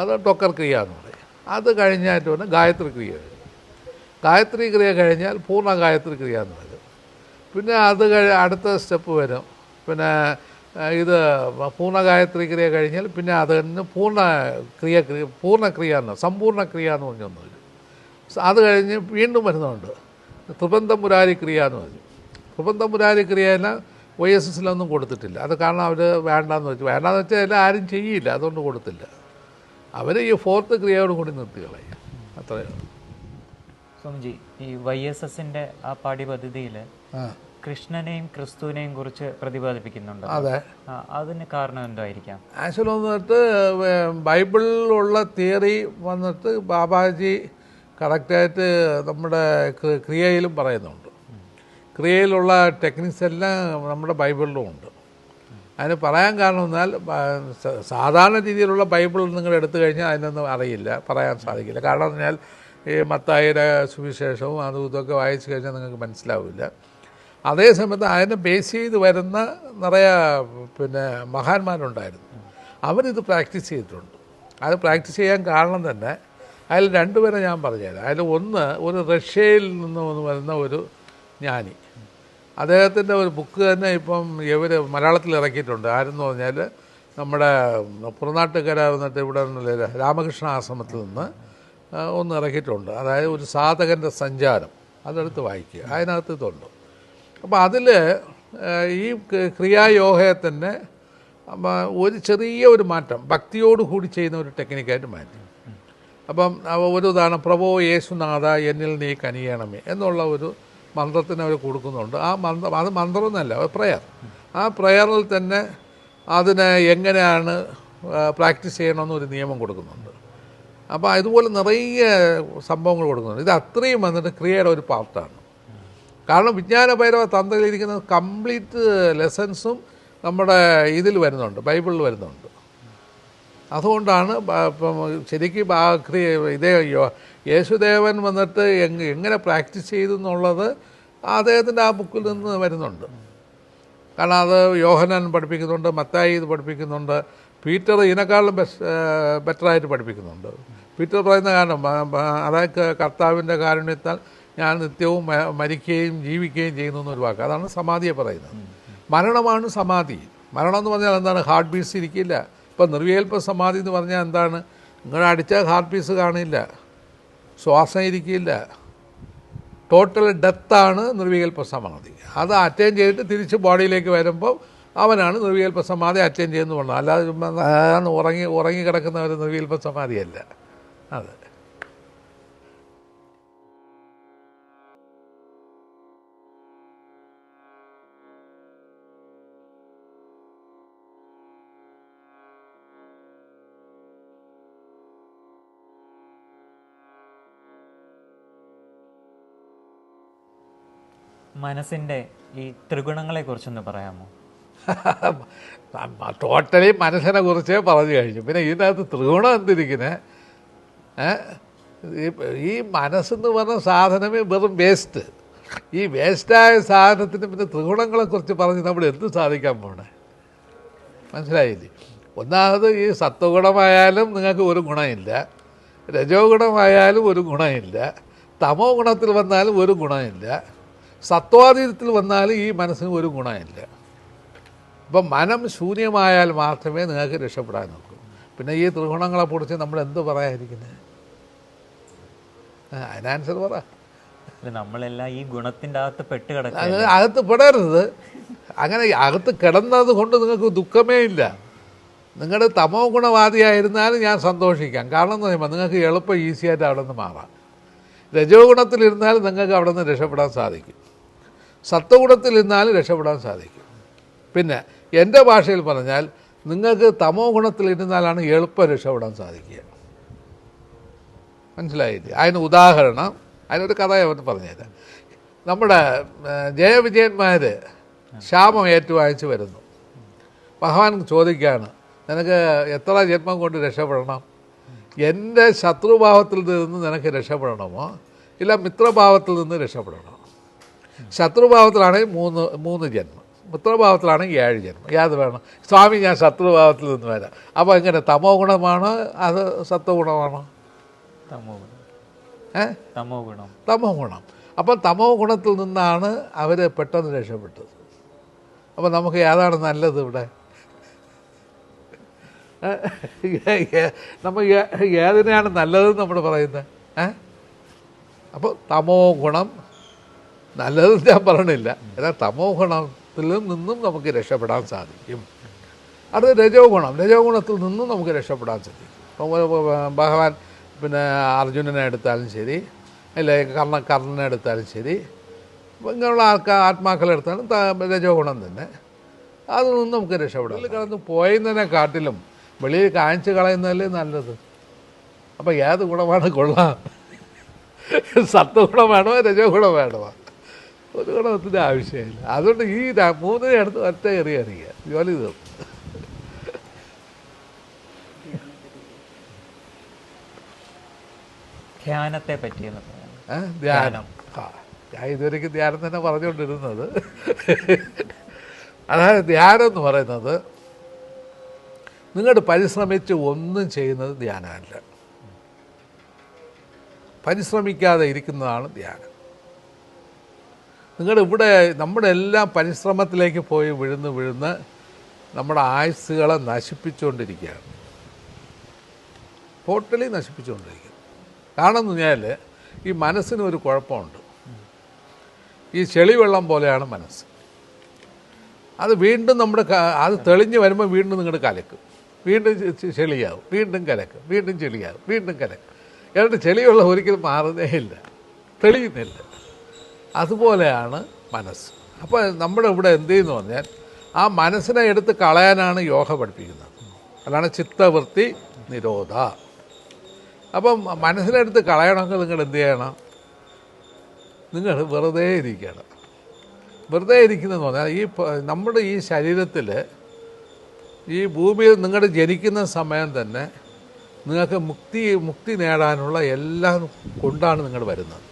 അത് ടൊക്കർ ക്രിയ എന്ന് പറയും. അത് കഴിഞ്ഞായിട്ട് വന്ന് ഗായത്രി ക്രിയ വരും. ഗായത്രി ക്രിയ കഴിഞ്ഞാൽ പൂർണ്ണ ഗായത്രി ക്രിയ എന്ന് വരും. പിന്നെ അത് അടുത്ത സ്റ്റെപ്പ് വരും. പിന്നെ ഇത് പൂർണ്ണ ഗായത്രി ക്രിയ കഴിഞ്ഞാൽ പിന്നെ അത് തന്നെ പൂർണ്ണ ക്രിയ എന്ന്, സമ്പൂർണ്ണ ക്രിയ എന്ന് പറഞ്ഞൊന്ന് വരും. അത് കഴിഞ്ഞ് വീണ്ടും വരുന്നുണ്ട് ത്രിബന്ധ മുരാരി ക്രിയ എന്ന് പറയും. ത്രിബന്ധ മുരാരി ക്രിയനെ YSSലൊന്നും കൊടുത്തിട്ടില്ല. അത് കാരണം അവർ വേണ്ടാന്ന് വെച്ചാൽ എല്ലാം ആരും ചെയ്യില്ല, അതുകൊണ്ട് കൊടുത്തില്ല. അവർ ഈ 4th ക്രിയയോട് കൂടി നിർത്തി കളയും, അത്രയാണ്. സ്വാമിജി, ഈ YSSൻ്റെ ആ പാഠ്യപദ്ധതിയിൽ കൃഷ്ണനെയും ക്രിസ്തുവിനെയും കുറിച്ച് പ്രതിപാദിപ്പിക്കുന്നുണ്ട്. അതെ, അതിന് കാരണം എന്തായിരിക്കാം? ആക്ച്വലി വന്നിട്ട് ബൈബിളിലുള്ള തിയറി വന്നിട്ട് ബാബാജി കറക്റ്റായിട്ട് നമ്മുടെ ക്രിയയിലും പറയുന്നുണ്ട്. ക്രിയയിലുള്ള ടെക്നിക്സ് എല്ലാം നമ്മുടെ ബൈബിളിലും ഉണ്ട്. അതിന് പറയാൻ കാരണം എന്നാൽ സാധാരണ രീതിയിലുള്ള ബൈബിൾ നിങ്ങൾ എടുത്തു കഴിഞ്ഞാൽ അതിനൊന്നും അറിയില്ല, പറയാൻ സാധിക്കില്ല. കാരണം എന്ന് പറഞ്ഞാൽ ഈ മത്തായിയുടെ സുവിശേഷവും അതും ഇതൊക്കെ വായിച്ചു കഴിഞ്ഞാൽ നിങ്ങൾക്ക് മനസ്സിലാവില്ല. അതേസമയത്ത് അതിനെ ബേസ് ചെയ്ത് വരുന്ന നിറയെ പിന്നെ മഹാന്മാരുണ്ടായിരുന്നു. അവരിത് പ്രാക്ടീസ് ചെയ്തിട്ടുണ്ട്. അത് പ്രാക്ടീസ് ചെയ്യാൻ കാരണം തന്നെ അതിൽ 2 പേരെ ഞാൻ പറഞ്ഞുതരാം. അതിൽ ഒന്ന്, ഒരു റഷ്യയിൽ നിന്ന് വരുന്ന ഒരു ജ്ഞാനി. അദ്ദേഹത്തിൻ്റെ ഒരു ബുക്ക് തന്നെ ഇപ്പം ഇവർ മലയാളത്തിൽ ഇറക്കിയിട്ടുണ്ട്. ആരെന്ന് പറഞ്ഞാൽ നമ്മുടെ പുറനാട്ടുകര വന്നിട്ട് ഇവിടെ രാമകൃഷ്ണ ആശ്രമത്തിൽ നിന്ന് ഒന്ന് ഇറക്കിയിട്ടുണ്ട്. അതായത് ഒരു സാധകൻ്റെ സഞ്ചാരം, അതെടുത്ത് വായിക്കുക, അതിനകത്ത് ഇതുണ്ട്. അപ്പോൾ അതിൽ ഈ ക്രിയായോഗയെ തന്നെ ഒരു ചെറിയ ഒരു മാറ്റം ഭക്തിയോടുകൂടി ചെയ്യുന്ന ഒരു ടെക്നിക്കായിട്ട് മാറ്റി. അപ്പം ഒരു ഉദാഹരണം, പ്രഭോ യേശുനാഥ എന്നിൽ നീ കനിയണമേ എന്നുള്ള ഒരു മന്ത്രത്തിന് അവർ കൊടുക്കുന്നുണ്ട്. ആ മന്ത്രം, അത് മന്ത്രമൊന്നുമല്ല, അത് പ്രയർ. ആ പ്രയറിൽ തന്നെ അതിന് എങ്ങനെയാണ് പ്രാക്ടീസ് ചെയ്യണമെന്നൊരു നിയമം കൊടുക്കുന്നുണ്ട്. അപ്പോൾ ഇതുപോലെ നിറയെ സംഭവങ്ങൾ കൊടുക്കുന്നുണ്ട്. ഇത് അത്രയും വന്നിട്ട് ക്രിയയുടെ ഒരു പാർട്ടാണ്. കാരണം വിജ്ഞാനഭൈരവ തന്ത്രയിലിരിക്കുന്ന കംപ്ലീറ്റ് ലെസൺസും നമ്മുടെ ഇതിൽ വരുന്നുണ്ട്, ബൈബിളിൽ വരുന്നുണ്ട്. അതുകൊണ്ടാണ് ഇപ്പം ശരിക്കും ഇതേ യേശുദേവൻ വന്നിട്ട് എങ്ങനെ പ്രാക്ടീസ് ചെയ്തു എന്നുള്ളത് അദ്ദേഹത്തിൻ്റെ ആ ബുക്കിൽ നിന്ന് വരുന്നുണ്ട്. കാരണം അത് യോഹന്നാൻ പഠിപ്പിക്കുന്നുണ്ട്, മത്തായി ഇത് പഠിപ്പിക്കുന്നുണ്ട്, പീറ്റർ ഇതിനേക്കാളും ബെറ്ററായിട്ട് പഠിപ്പിക്കുന്നുണ്ട്. പീറ്റർ പറയുന്ന കാരണം, അതായത് കർത്താവിൻ്റെ കാരുണ്യത്താൽ ഞാൻ നിത്യവും മരിക്കുകയും ജീവിക്കുകയും ചെയ്യുന്നു എന്നൊരു വാക്ക്. അതാണ് സമാധിയെ പറയുന്നത്. മരണമാണ് സമാധി. മരണം എന്ന് പറഞ്ഞാൽ എന്താണ്? ഹാർട്ട് ബീറ്റ്സ് ഇരിക്കില്ല. ഇപ്പം നിർവികൽപ്പ സമാധി എന്ന് പറഞ്ഞാൽ എന്താണ്? ഇങ്ങനെ അടിച്ചാൽ ഹാർട്ട് ബീറ്റ്സ് കാണില്ല, ശ്വാസം ഇരിക്കില്ല, ടോട്ടൽ ഡെത്താണ് നിർവികൽപ്പ സമാധി. അത് അറ്റൈൻ ചെയ്തിട്ട് തിരിച്ച് ബോഡിയിലേക്ക് വരുമ്പോൾ അവനാണ് നിർവികൽപ്പ സമാധി അറ്റൈൻ ചെയ്യുന്നു പറഞ്ഞത്. അല്ലാതെ ഉറങ്ങി കിടക്കുന്നവർ നിർവികൽപ്പ സമാധിയല്ല. അതെ. മനസ്സിൻ്റെ ഈ ത്രിഗുണങ്ങളെ കുറിച്ചൊന്ന് പറയാമോ? ടോട്ടലി മനസ്സിനെ കുറിച്ചേ പറഞ്ഞു കഴിഞ്ഞു. പിന്നെ ഇതിനകത്ത് ത്രിഗുണം എന്തിരിക്കുന്നത്? ഈ മനസ്സെന്ന് പറഞ്ഞ സാധനമേ വെറും വേസ്റ്റ്. ഈ വേസ്റ്റായ സാധനത്തിന് പിന്നെ ത്രിഗുണങ്ങളെക്കുറിച്ച് പറഞ്ഞ് നമ്മൾ എന്ത് സാധിക്കാൻ പോണേ? മനസ്സിലായില്ലേ? ഒന്നാമത് ഈ സത്വഗുണമായാലും നിങ്ങൾക്ക് ഒരു ഗുണമില്ല, രജോ ഗുണമായാലും ഒരു ഗുണമില്ല, തമോ ഗുണത്തിൽ വന്നാലും ഒരു ഗുണമില്ല, സത്വാതീതത്തിൽ വന്നാലും ഈ മനസ്സിന് ഒരു ഗുണമില്ല. അപ്പം മനം ശൂന്യമായാൽ മാത്രമേ നിങ്ങൾക്ക് രക്ഷപ്പെടാൻ നോക്കൂ. പിന്നെ ഈ ത്രിഗുണങ്ങളെക്കുറിച്ച് നമ്മൾ എന്ത് പറയാതിരിക്കുന്നത്? അതിനാൻസർ പറ. നമ്മളെല്ലാം ഈ ഗുണത്തിൻ്റെ അകത്ത് പെട്ട് കിടക്കുക. അകത്ത് പെടരുത്. അങ്ങനെ അകത്ത് കിടന്നത് കൊണ്ട് നിങ്ങൾക്ക് ദുഃഖമേ ഇല്ല. നിങ്ങളുടെ തമോ ഗുണവാദിയായിരുന്നാലും ഞാൻ സന്തോഷിക്കാം. കാരണം എന്ന് പറയുമ്പോൾ നിങ്ങൾക്ക് എളുപ്പം ഈസിയായിട്ട് അവിടെ നിന്ന് മാറാം. രജോ ഗുണത്തിലിരുന്നാലും നിങ്ങൾക്ക് അവിടെ നിന്ന് രക്ഷപ്പെടാൻ സാധിക്കും, സത്വഗുണത്തിലിരുന്നാലും രക്ഷപ്പെടാൻ സാധിക്കും. പിന്നെ എൻ്റെ ഭാഷയിൽ പറഞ്ഞാൽ നിങ്ങൾക്ക് തമോ ഗുണത്തിലിരുന്നാലാണ് എളുപ്പം രക്ഷപ്പെടാൻ സാധിക്കുക. മനസ്സിലായില്ലേ? അതിന് ഉദാഹരണം, അതിനൊരു കഥ ഞാൻ പറഞ്ഞുതരാം. നമ്മുടെ ജയവിജയന്മാർ ശാപം ഏറ്റുവാങ്ങിച്ച് വരുന്നു. ഭഗവാൻ ചോദിക്കുകയാണ്, നിനക്ക് എത്ര ജന്മം കൊണ്ട് രക്ഷപ്പെടണം? എൻ്റെ ശത്രുഭാവത്തിൽ നിന്ന് നിനക്ക് രക്ഷപ്പെടണമോ ഇല്ല മിത്രഭാവത്തിൽ നിന്ന് രക്ഷപ്പെടണമോ? ശത്രുഭാവത്തിലാണെങ്കിൽ മൂന്ന് ജന്മം, മിത്രഭാവത്തിലാണെങ്കിൽ 7 ജന്മം. ഏത് വേണം? സ്വാമി, ഞാൻ ശത്രുഭാവത്തിൽ നിന്ന് വരാം. അപ്പോൾ എങ്ങനെ, തമോ ഗുണമാണോ അത് സത്വഗുണമാണോ? തമോ ഗുണം. അപ്പം തമോ ഗുണത്തിൽ നിന്നാണ് അവർ പെട്ടെന്ന് രക്ഷപ്പെട്ടത്. അപ്പം നമുക്ക് ഏതാണ് നല്ലത് ഇവിടെ? നമ്മൾ ഏതിനെയാണ് നല്ലതെന്ന് നമ്മൾ പറയുന്നത്? അപ്പോൾ തമോ ഗുണം നല്ലതെന്ന് ഞാൻ പറഞ്ഞില്ല. എന്നാൽ തമോ ഗുണത്തിൽ നിന്നും നമുക്ക് രക്ഷപ്പെടാൻ സാധിക്കും. അത് രജോ ഗുണം, രജോ ഗുണത്തിൽ നിന്നും നമുക്ക് രക്ഷപ്പെടാൻ സാധിക്കും. ഭഗവാൻ പിന്നെ അർജുനനെ എടുത്താലും ശരി, അല്ലെ കർണനെ എടുത്താലും ശരി, ഇങ്ങനെയുള്ള ആത്മാക്കളെടുത്താലും രജോ ഗുണം തന്നെ. അതിൽ നിന്നും നമുക്ക് രക്ഷപ്പെടാം. ഉള്ളിൽ കിടന്ന് പോയതിനെ കാട്ടിലും വെളിയിൽ കാണിച്ച് കളയുന്നതല്ലേ നല്ലത്. അപ്പോൾ ഏത് ഗുണമാണ് കൊള്ളാം? സത്വഗുണം വേണോ രജോ ഗുണം വേണോ? ഒരു ഗുണത്തിൻ്റെ ആവശ്യമില്ല. അതുകൊണ്ട് ഈ 3 അടുത്ത് ഒറ്റ അറിയുക, ജോലി തീർന്നു. ധ്യാനത്തെ പറ്റി ധ്യാനം. ഞാൻ ഇതുവരെയ്ക്ക് ധ്യാനം തന്നെ പറഞ്ഞുകൊണ്ടിരുന്നത്. അതായത് ധ്യാനം എന്ന് പറയുന്നത് നിങ്ങളുടെ പരിശ്രമിച്ച് ഒന്നും ചെയ്യുന്നത് ധ്യാനമല്ല. പരിശ്രമിക്കാതെ ഇരിക്കുന്നതാണ് ധ്യാനം. ഇവിടെ നമ്മുടെ എല്ലാം പരിശ്രമത്തിലേക്ക് പോയി വിഴുന്ന് നമ്മുടെ ആയുസ്സുകളെ നശിപ്പിച്ചുകൊണ്ടിരിക്കുകയാണ്. ടോട്ടലി നശിപ്പിച്ചുകൊണ്ടിരിക്കുന്നു. കാരണം എന്ന് പറഞ്ഞാൽ ഈ മനസ്സിന് ഒരു കുഴപ്പമുണ്ട്. ഈ ചെളിവെള്ളം പോലെയാണ് മനസ്സ്. അത് വീണ്ടും അത് തെളിഞ്ഞ് വരുമ്പോൾ വീണ്ടും നിങ്ങൾ കലക്കും, വീണ്ടും ചെളിയാവും, വീണ്ടും കലക്കും, വീണ്ടും ചെളിയാവും, വീണ്ടും കലക്കും. എന്നിട്ട് ചെളിവെള്ളം ഒരിക്കലും മാറുന്നേ ഇല്ല, തെളിയുന്നില്ല. അതുപോലെയാണ് മനസ്സ്. അപ്പോൾ നമ്മുടെ ഇവിടെ എന്ത് ചെയ്യുന്നു പറഞ്ഞാൽ ആ മനസ്സിനെ എടുത്ത് കളയാനാണ് യോഗ പഠിപ്പിക്കുന്നത്. അതാണ് ചിത്തവൃത്തി നിരോധ. അപ്പം മനസ്സിനെടുത്ത് കളയണമെങ്കിൽ നിങ്ങൾ എന്ത് ചെയ്യണം? നിങ്ങൾ വെറുതെ ഇരിക്കണം. വെറുതെ ഇരിക്കുന്നതെന്ന് പറഞ്ഞാൽ നമ്മുടെ ഈ ശരീരത്തിൽ, ഈ ഭൂമിയിൽ നിങ്ങൾ ജനിക്കുന്ന സമയം തന്നെ നിങ്ങൾക്ക് മുക്തി നേടാനുള്ള എല്ലാം കൊണ്ടാണ് നിങ്ങൾ വരുന്നത്.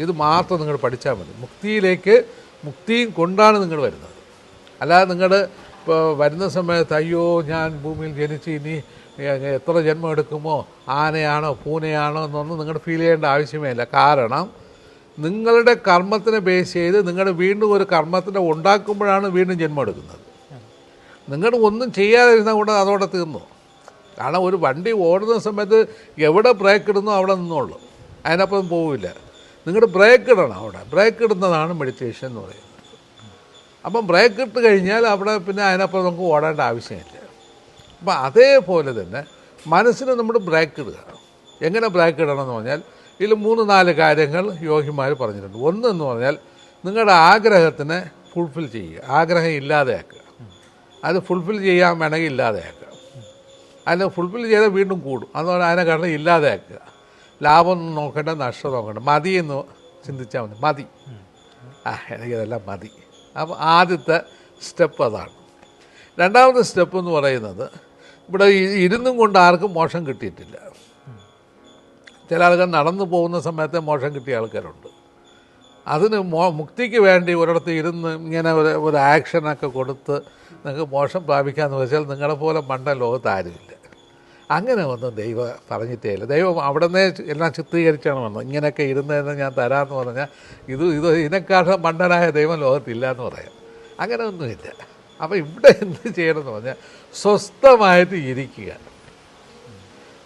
ഇത് മാത്രം നിങ്ങൾ പഠിച്ചാൽ മതി. മുക്തിയും കൊണ്ടാണ് നിങ്ങൾ വരുന്നത്. അല്ലാതെ നിങ്ങൾ ഇപ്പോൾ വരുന്ന സമയത്ത് അയ്യോ ഞാൻ ഭൂമിയിൽ ജനിച്ച് ഇനി എത്ര ജന്മം എടുക്കുമോ, ആനയാണോ പൂനയാണോ എന്നൊന്നും നിങ്ങൾ ഫീൽ ചെയ്യേണ്ട ആവശ്യമേ ഇല്ല. കാരണം നിങ്ങളുടെ കർമ്മത്തിനെ ബേസ് ചെയ്ത് നിങ്ങൾ വീണ്ടും ഒരു കർമ്മത്തിനെ ഉണ്ടാക്കുമ്പോഴാണ് വീണ്ടും ജന്മം എടുക്കുന്നത്. നിങ്ങൾ ഒന്നും ചെയ്യാതിരുന്നാൽ കൊണ്ട് അതോടെ തീർന്നു. കാരണം ഒരു വണ്ടി ഓടുന്ന സമയത്ത് എവിടെ ബ്രേക്ക് ഇടുന്നോ അവിടെ നിന്നോളൂ, അതിനപ്പം പോവില്ല. നിങ്ങൾ ബ്രേക്ക് ഇടണം. അവിടെ ബ്രേക്ക് ഇടുന്നതാണ് മെഡിറ്റേഷൻ എന്ന് പറയുന്നത്. അപ്പം ബ്രേക്ക് ഇട്ട് കഴിഞ്ഞാൽ അവിടെ പിന്നെ അതിനപ്പുറം നമുക്ക് ഓടേണ്ട ആവശ്യമില്ല. അപ്പം അതേപോലെ തന്നെ മനസ്സിന് നമ്മൾ ബ്രേക്ക് ഇടുക. എങ്ങനെ ബ്രേക്ക് ഇടണം എന്ന് പറഞ്ഞാൽ ഇതിൽ 3-4 കാര്യങ്ങൾ യോഗിമാർ പറഞ്ഞിട്ടുണ്ട്. ഒന്നെന്ന് പറഞ്ഞാൽ നിങ്ങളുടെ ആഗ്രഹത്തിനെ ഫുൾഫിൽ ചെയ്യുക, ആഗ്രഹം ഇല്ലാതെയാക്കുക. അത് ഫുൾഫിൽ ചെയ്യാൻ വേണമെങ്കിൽ ഇല്ലാതെയാക്കുക. അതിനെ ഫുൾഫിൽ ചെയ്താൽ വീണ്ടും കൂടും. അതുകൊണ്ട് അതിനെ കാരണം ഇല്ലാതെയാക്കുക. ലാഭം നോക്കണ്ട, നഷ്ടം നോക്കണ്ട, മതി എന്ന് ചിന്തിച്ചാൽ മതി. എനിക്കതെല്ലാം മതി. അപ്പോൾ ആദ്യത്തെ സ്റ്റെപ്പ് അതാണ്. രണ്ടാമത്തെ സ്റ്റെപ്പ് എന്ന് പറയുന്നത്, ഇവിടെ ഇരുന്നും കൊണ്ട് ആർക്കും മോക്ഷം കിട്ടിയിട്ടില്ല. ചില ആൾക്കാർ നടന്നു പോകുന്ന സമയത്തെ മോക്ഷം കിട്ടിയ ആൾക്കാരുണ്ട്. അതിന് മുക്തിക്ക് വേണ്ടി ഒരിടത്ത് ഇരുന്ന് ഇങ്ങനെ ഒരു ആക്ഷനൊക്കെ കൊടുത്ത് നിങ്ങൾക്ക് മോക്ഷം പ്രാപിക്കാമെന്ന് വെച്ചാൽ നിങ്ങളെപ്പോലെ മണ്ട ലോകത്ത് ആരുമില്ല. അങ്ങനെ ഒന്നും ദൈവം പറഞ്ഞിട്ടേ ഇല്ല. ദൈവം അവിടെ നിന്നേ എല്ലാം ചിത്രീകരിച്ചാണ് വന്നത്. ഇങ്ങനെയൊക്കെ ഇരുന്നതെന്ന് ഞാൻ തരാമെന്ന് പറഞ്ഞാൽ ഇതിനെക്കാളും മണ്ടനായ ദൈവം ലോകത്തില്ല എന്ന് പറയാം. അങ്ങനെ ഒന്നുമില്ല. അപ്പോൾ ഇവിടെ എന്ത് ചെയ്യണമെന്ന് പറഞ്ഞാൽ സ്വസ്ഥമായിട്ട് ഇരിക്കുക.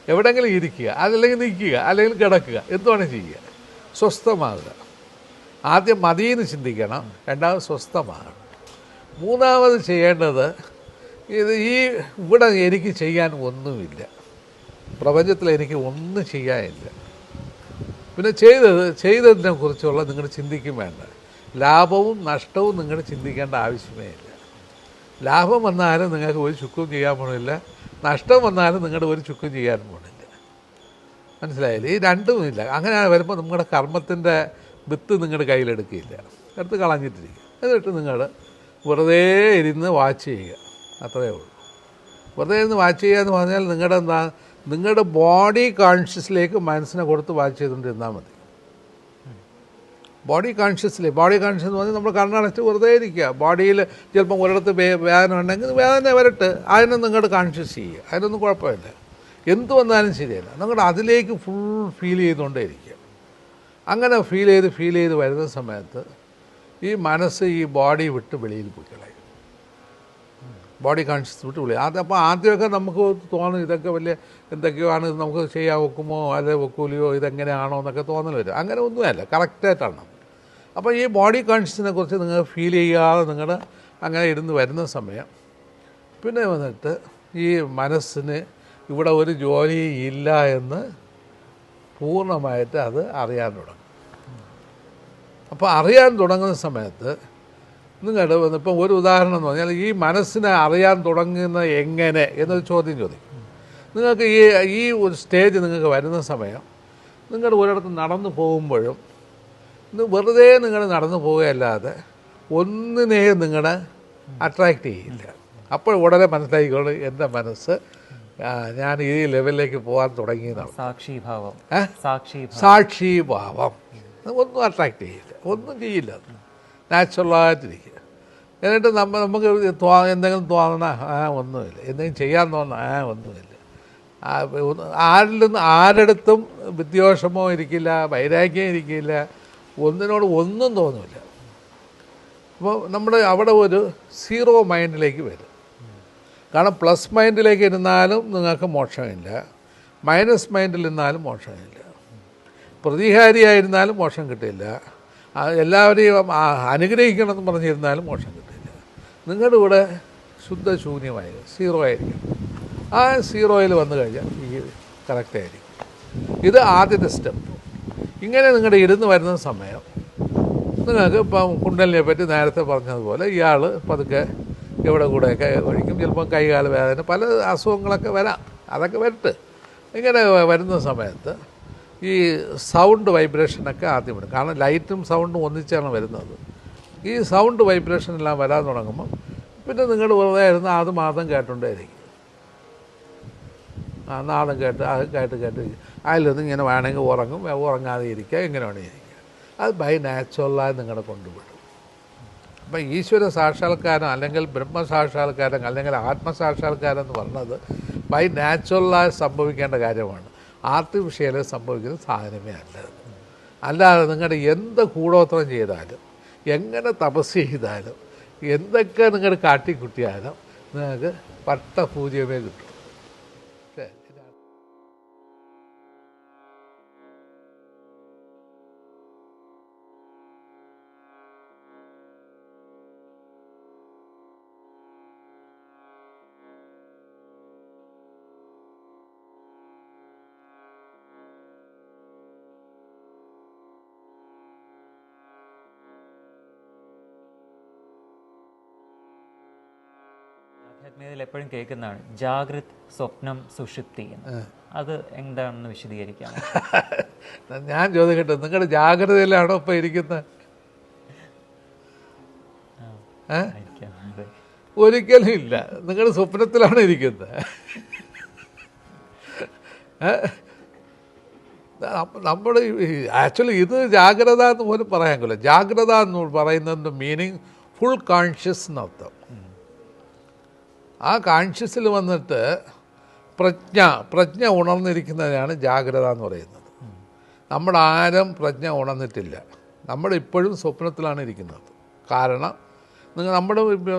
എവിടെയെങ്കിലും ഇരിക്കുക, അതല്ലെങ്കിൽ നിൽക്കുക, അല്ലെങ്കിൽ കിടക്കുക, എന്തുവേണം ചെയ്യുക. സ്വസ്ഥമാകുക. ആദ്യം മതിയെന്ന് ചിന്തിക്കണം, രണ്ടാമത് സ്വസ്ഥമാകണം. മൂന്നാമത് ചെയ്യേണ്ടത് ഇവിടെ എനിക്ക് ചെയ്യാൻ ഒന്നുമില്ല, പ്രപഞ്ചത്തിൽ എനിക്ക് ഒന്നും ചെയ്യാനില്ല. പിന്നെ ചെയ്തതിനെ കുറിച്ചുള്ള നിങ്ങൾ ചിന്തിക്കും വേണ്ട. ലാഭവും നഷ്ടവും നിങ്ങൾ ചിന്തിക്കേണ്ട ആവശ്യമേ ഇല്ല. ലാഭം വന്നാലും നിങ്ങൾക്ക് ഒരു ചുക്കും ചെയ്യാൻ പോണില്ല, നഷ്ടം വന്നാലും നിങ്ങളുടെ ഒരു ചുക്കും ചെയ്യാൻ പോണില്ല. മനസ്സിലായില്ലേ? ഈ രണ്ടുമില്ല. അങ്ങനെ വരുമ്പോൾ നിങ്ങളുടെ കർമ്മത്തിൻ്റെ വിത്ത് നിങ്ങളുടെ കയ്യിലെടുക്കില്ല, എടുത്ത് കളഞ്ഞിട്ടിരിക്കുക. എന്നിട്ട് നിങ്ങൾ വെറുതെ ഇരുന്ന് വാച്ച് ചെയ്യുക, അത്രയേ ഉള്ളൂ. വെറുതെ ഇരുന്ന് വാച്ച് ചെയ്യുക എന്ന് പറഞ്ഞാൽ നിങ്ങളുടെ ബോഡി കോൺഷ്യസിലേക്ക് മനസ്സിനെ കൊടുത്ത് വാച്ച് ചെയ്തുകൊണ്ടിരുന്നാൽ മതി. ബോഡി കോൺഷ്യസ് എന്ന് പറഞ്ഞാൽ നമ്മൾ കണ്ണടച്ച് വെറുതെ ഇരിക്കുക. ബോഡിയിൽ ചിലപ്പം ഒരിടത്ത് വേദന ഉണ്ടെങ്കിൽ വേദന വരട്ട്, അതിനെ നിങ്ങളുടെ കോൺഷ്യസ് ചെയ്യുക, അതിനൊന്നും കുഴപ്പമില്ല. എന്ത് വന്നാലും ശരിയല്ല, നിങ്ങളുടെ അതിലേക്ക് ഫുൾ ഫീൽ ചെയ്തുകൊണ്ടേ ഇരിക്കുക. അങ്ങനെ ഫീൽ ചെയ്ത് വരുന്ന സമയത്ത് ഈ മനസ്സ് ഈ ബോഡി വിട്ട് വെളിയിൽ പോയി കളയും. ബോഡി കോൺഷ്യസ് വിട്ട് വെളിയിൽ. അപ്പോൾ ആദ്യമൊക്കെ നമുക്ക് തോന്നും ഇതൊക്കെ വലിയ എന്തൊക്കെയാണ്, ഇത് നമുക്ക് ചെയ്യാൻ വെക്കുമോ അല്ലെ വെക്കൂലയോ, ഇതെങ്ങനെയാണോ എന്നൊക്കെ തോന്നൽ വരും. അങ്ങനെ ഒന്നുമല്ല, കറക്റ്റായിട്ടാണ്. അപ്പോൾ ഈ ബോഡി കോൺഷ്യസിനെ കുറിച്ച് നിങ്ങൾ ഫീൽ ചെയ്യാതെ നിങ്ങൾ അങ്ങനെ ഇരുന്ന് വരുന്ന സമയം പിന്നെ വന്നിട്ട് ഈ മനസ്സിന് ഇവിടെ ഒരു ജോലി ഇല്ല എന്ന് പൂർണ്ണമായിട്ട് അത് അറിയാൻ തുടങ്ങും. അപ്പോൾ അറിയാൻ തുടങ്ങുന്ന സമയത്ത് നിങ്ങളുടെ ഇപ്പം ഒരു ഉദാഹരണം എന്ന് പറഞ്ഞാൽ ഈ മനസ്സിനെ അറിയാൻ തുടങ്ങുന്ന എങ്ങനെ എന്നൊരു ചോദ്യം ചോദിക്കും. നിങ്ങൾക്ക് ഈ ഒരു സ്റ്റേജ് നിങ്ങൾക്ക് വരുന്ന സമയം നിങ്ങൾ ഒരിടത്ത് നടന്നു പോകുമ്പോഴും വെറുതെ നിങ്ങൾ നടന്നു പോവുകയല്ലാതെ ഒന്നിനെയും നിങ്ങളെ അട്രാക്റ്റ് ചെയ്യില്ല. അപ്പോൾ ഉടനെ മനസ്സിലാക്കിക്കൊണ്ട് എൻ്റെ മനസ്സ് ഞാൻ ഈ ലെവലിലേക്ക് പോകാൻ തുടങ്ങിയതാണ്. സാക്ഷിഭാവം ഒന്നും അട്രാക്റ്റ് ചെയ്യില്ല, ഒന്നും ചെയ്യില്ല, നാച്ചുറലായിട്ടിരിക്കുക. എന്നിട്ട് നമുക്ക് എന്തെങ്കിലും തോന്നണ ഒന്നുമില്ല, എന്തെങ്കിലും ചെയ്യാൻ തോന്നണ ഒന്നുമില്ല. ആരടുത്തും വിദ്വേഷമോ ഇരിക്കില്ല, വൈരാഗ്യം ഇരിക്കില്ല, ഒന്നിനോട് ഒന്നും തോന്നില്ല. അപ്പോൾ നമ്മുടെ അവിടെ ഒരു സീറോ മൈൻഡിലേക്ക് വരും. കാരണം പ്ലസ് മൈൻഡിലേക്ക് ഇരുന്നാലും നിങ്ങൾക്ക് മോക്ഷമില്ല, മൈനസ് മൈൻഡിൽ ഇരുന്നാലും മോക്ഷമില്ല. പ്രതിഹാരിയായിരുന്നാലും മോക്ഷം കിട്ടില്ല, എല്ലാവരെയും അനുഗ്രഹിക്കണമെന്ന് പറഞ്ഞിരുന്നാലും മോക്ഷം കിട്ടില്ല. നിങ്ങളുടെ കൂടെ ശുദ്ധശൂന്യമായി 0 ആയിരിക്കും. ആ 0-യിൽ വന്നു കഴിഞ്ഞാൽ ഈ കറക്റ്റായിരിക്കും. ഇത് ആദ്യത്തെ സ്റ്റെപ്പ്. ഇങ്ങനെ നിങ്ങളുടെ ഇരുന്ന് വരുന്ന സമയം നിങ്ങൾക്ക് ഇപ്പം കുണ്ടലിനെ പറ്റി നേരത്തെ പറഞ്ഞതുപോലെ ഇയാൾ പതുക്കെ ഇവിടെ കൂടെയൊക്കെ ഒഴിക്കും. ചിലപ്പം കൈകാല വേദന, പല അസുഖങ്ങളൊക്കെ വരാം, അതൊക്കെ വരട്ടെ. ഇങ്ങനെ വരുന്ന സമയത്ത് ഈ സൗണ്ട് വൈബ്രേഷനൊക്കെ ആദ്യം വരും. കാരണം ലൈറ്റും സൗണ്ടും ഒന്നിച്ചാണ് വരുന്നത്. ഈ സൗണ്ട് വൈബ്രേഷൻ എല്ലാം വരാൻ തുടങ്ങുമ്പോൾ പിന്നെ നിങ്ങൾ വെറുതെ ഇരുന്ന് അത് മാത്രം കേട്ടുകൊണ്ടേയിരിക്കും. നാദം കേട്ട് അത് കേട്ട് അതിലൊന്നും ഇങ്ങനെ വേണമെങ്കിൽ ഉറങ്ങും, ഉറങ്ങാതെ ഇരിക്കുക, എങ്ങനെ വേണമെങ്കിൽ ഇരിക്കുക. അത് ബൈ നാച്ചുറലായി നിങ്ങളെ കൊണ്ടുവിടും. അപ്പം ഈശ്വര സാക്ഷാത്കാരം അല്ലെങ്കിൽ ബ്രഹ്മസാക്ഷാത്കാരം അല്ലെങ്കിൽ ആത്മസാക്ഷാത്കാരം എന്ന് പറഞ്ഞത് ബൈ നാച്ചുറലായി സംഭവിക്കേണ്ട കാര്യമാണ്. ആർട്ടിഫിഷ്യൽ സംഭവിക്കുന്ന സാധനമേ അല്ല. അല്ലാതെ നിങ്ങളുടെ എന്ത് കൂടോത്രം ചെയ്താലും, എങ്ങനെ തപസ് ചെയ്താലും, എന്തൊക്കെ നിങ്ങൾ കാട്ടിക്കുട്ടിയാലും നിങ്ങൾക്ക് പട്ടപൂജ്യമേ കിട്ടും. ആധ്യാത്മികതയിൽ എപ്പോഴും കേൾക്കുന്നതാണ് ജാഗ്രത്, സ്വപ്നം, സുഷുപ്തി എന്ന്. അത് എന്താണെന്ന് വിശദീകരിക്കാം. ഞാൻ ചോദിക്കട്ടെ, നിങ്ങളുടെ ജാഗ്രതയിലാണോ ഇപ്പം ഇരിക്കുന്നത്? ഒരിക്കലും ഇല്ല. നിങ്ങൾ സ്വപ്നത്തിലാണ് ഇരിക്കുന്നത്. നമ്മൾ ആക്ച്വലി ഇത് ജാഗ്രത എന്ന് പോലും പറയാൻ കഴിയില്ല. ജാഗ്രത എന്ന് പറയുന്നതിൻ്റെ മീനിങ് ഫുൾ കോൺഷ്യസ് എന്നർത്ഥം. ആ കോൺഷ്യസിൽ വന്നിട്ട് പ്രജ്ഞ ഉണർന്നിരിക്കുന്നതിനാണ് ജാഗ്രത എന്ന് പറയുന്നത്. നമ്മുടെ ആരും പ്രജ്ഞ ഉണർന്നിട്ടില്ല. നമ്മളിപ്പോഴും സ്വപ്നത്തിലാണ് ഇരിക്കുന്നത്. കാരണം നമ്മുടെ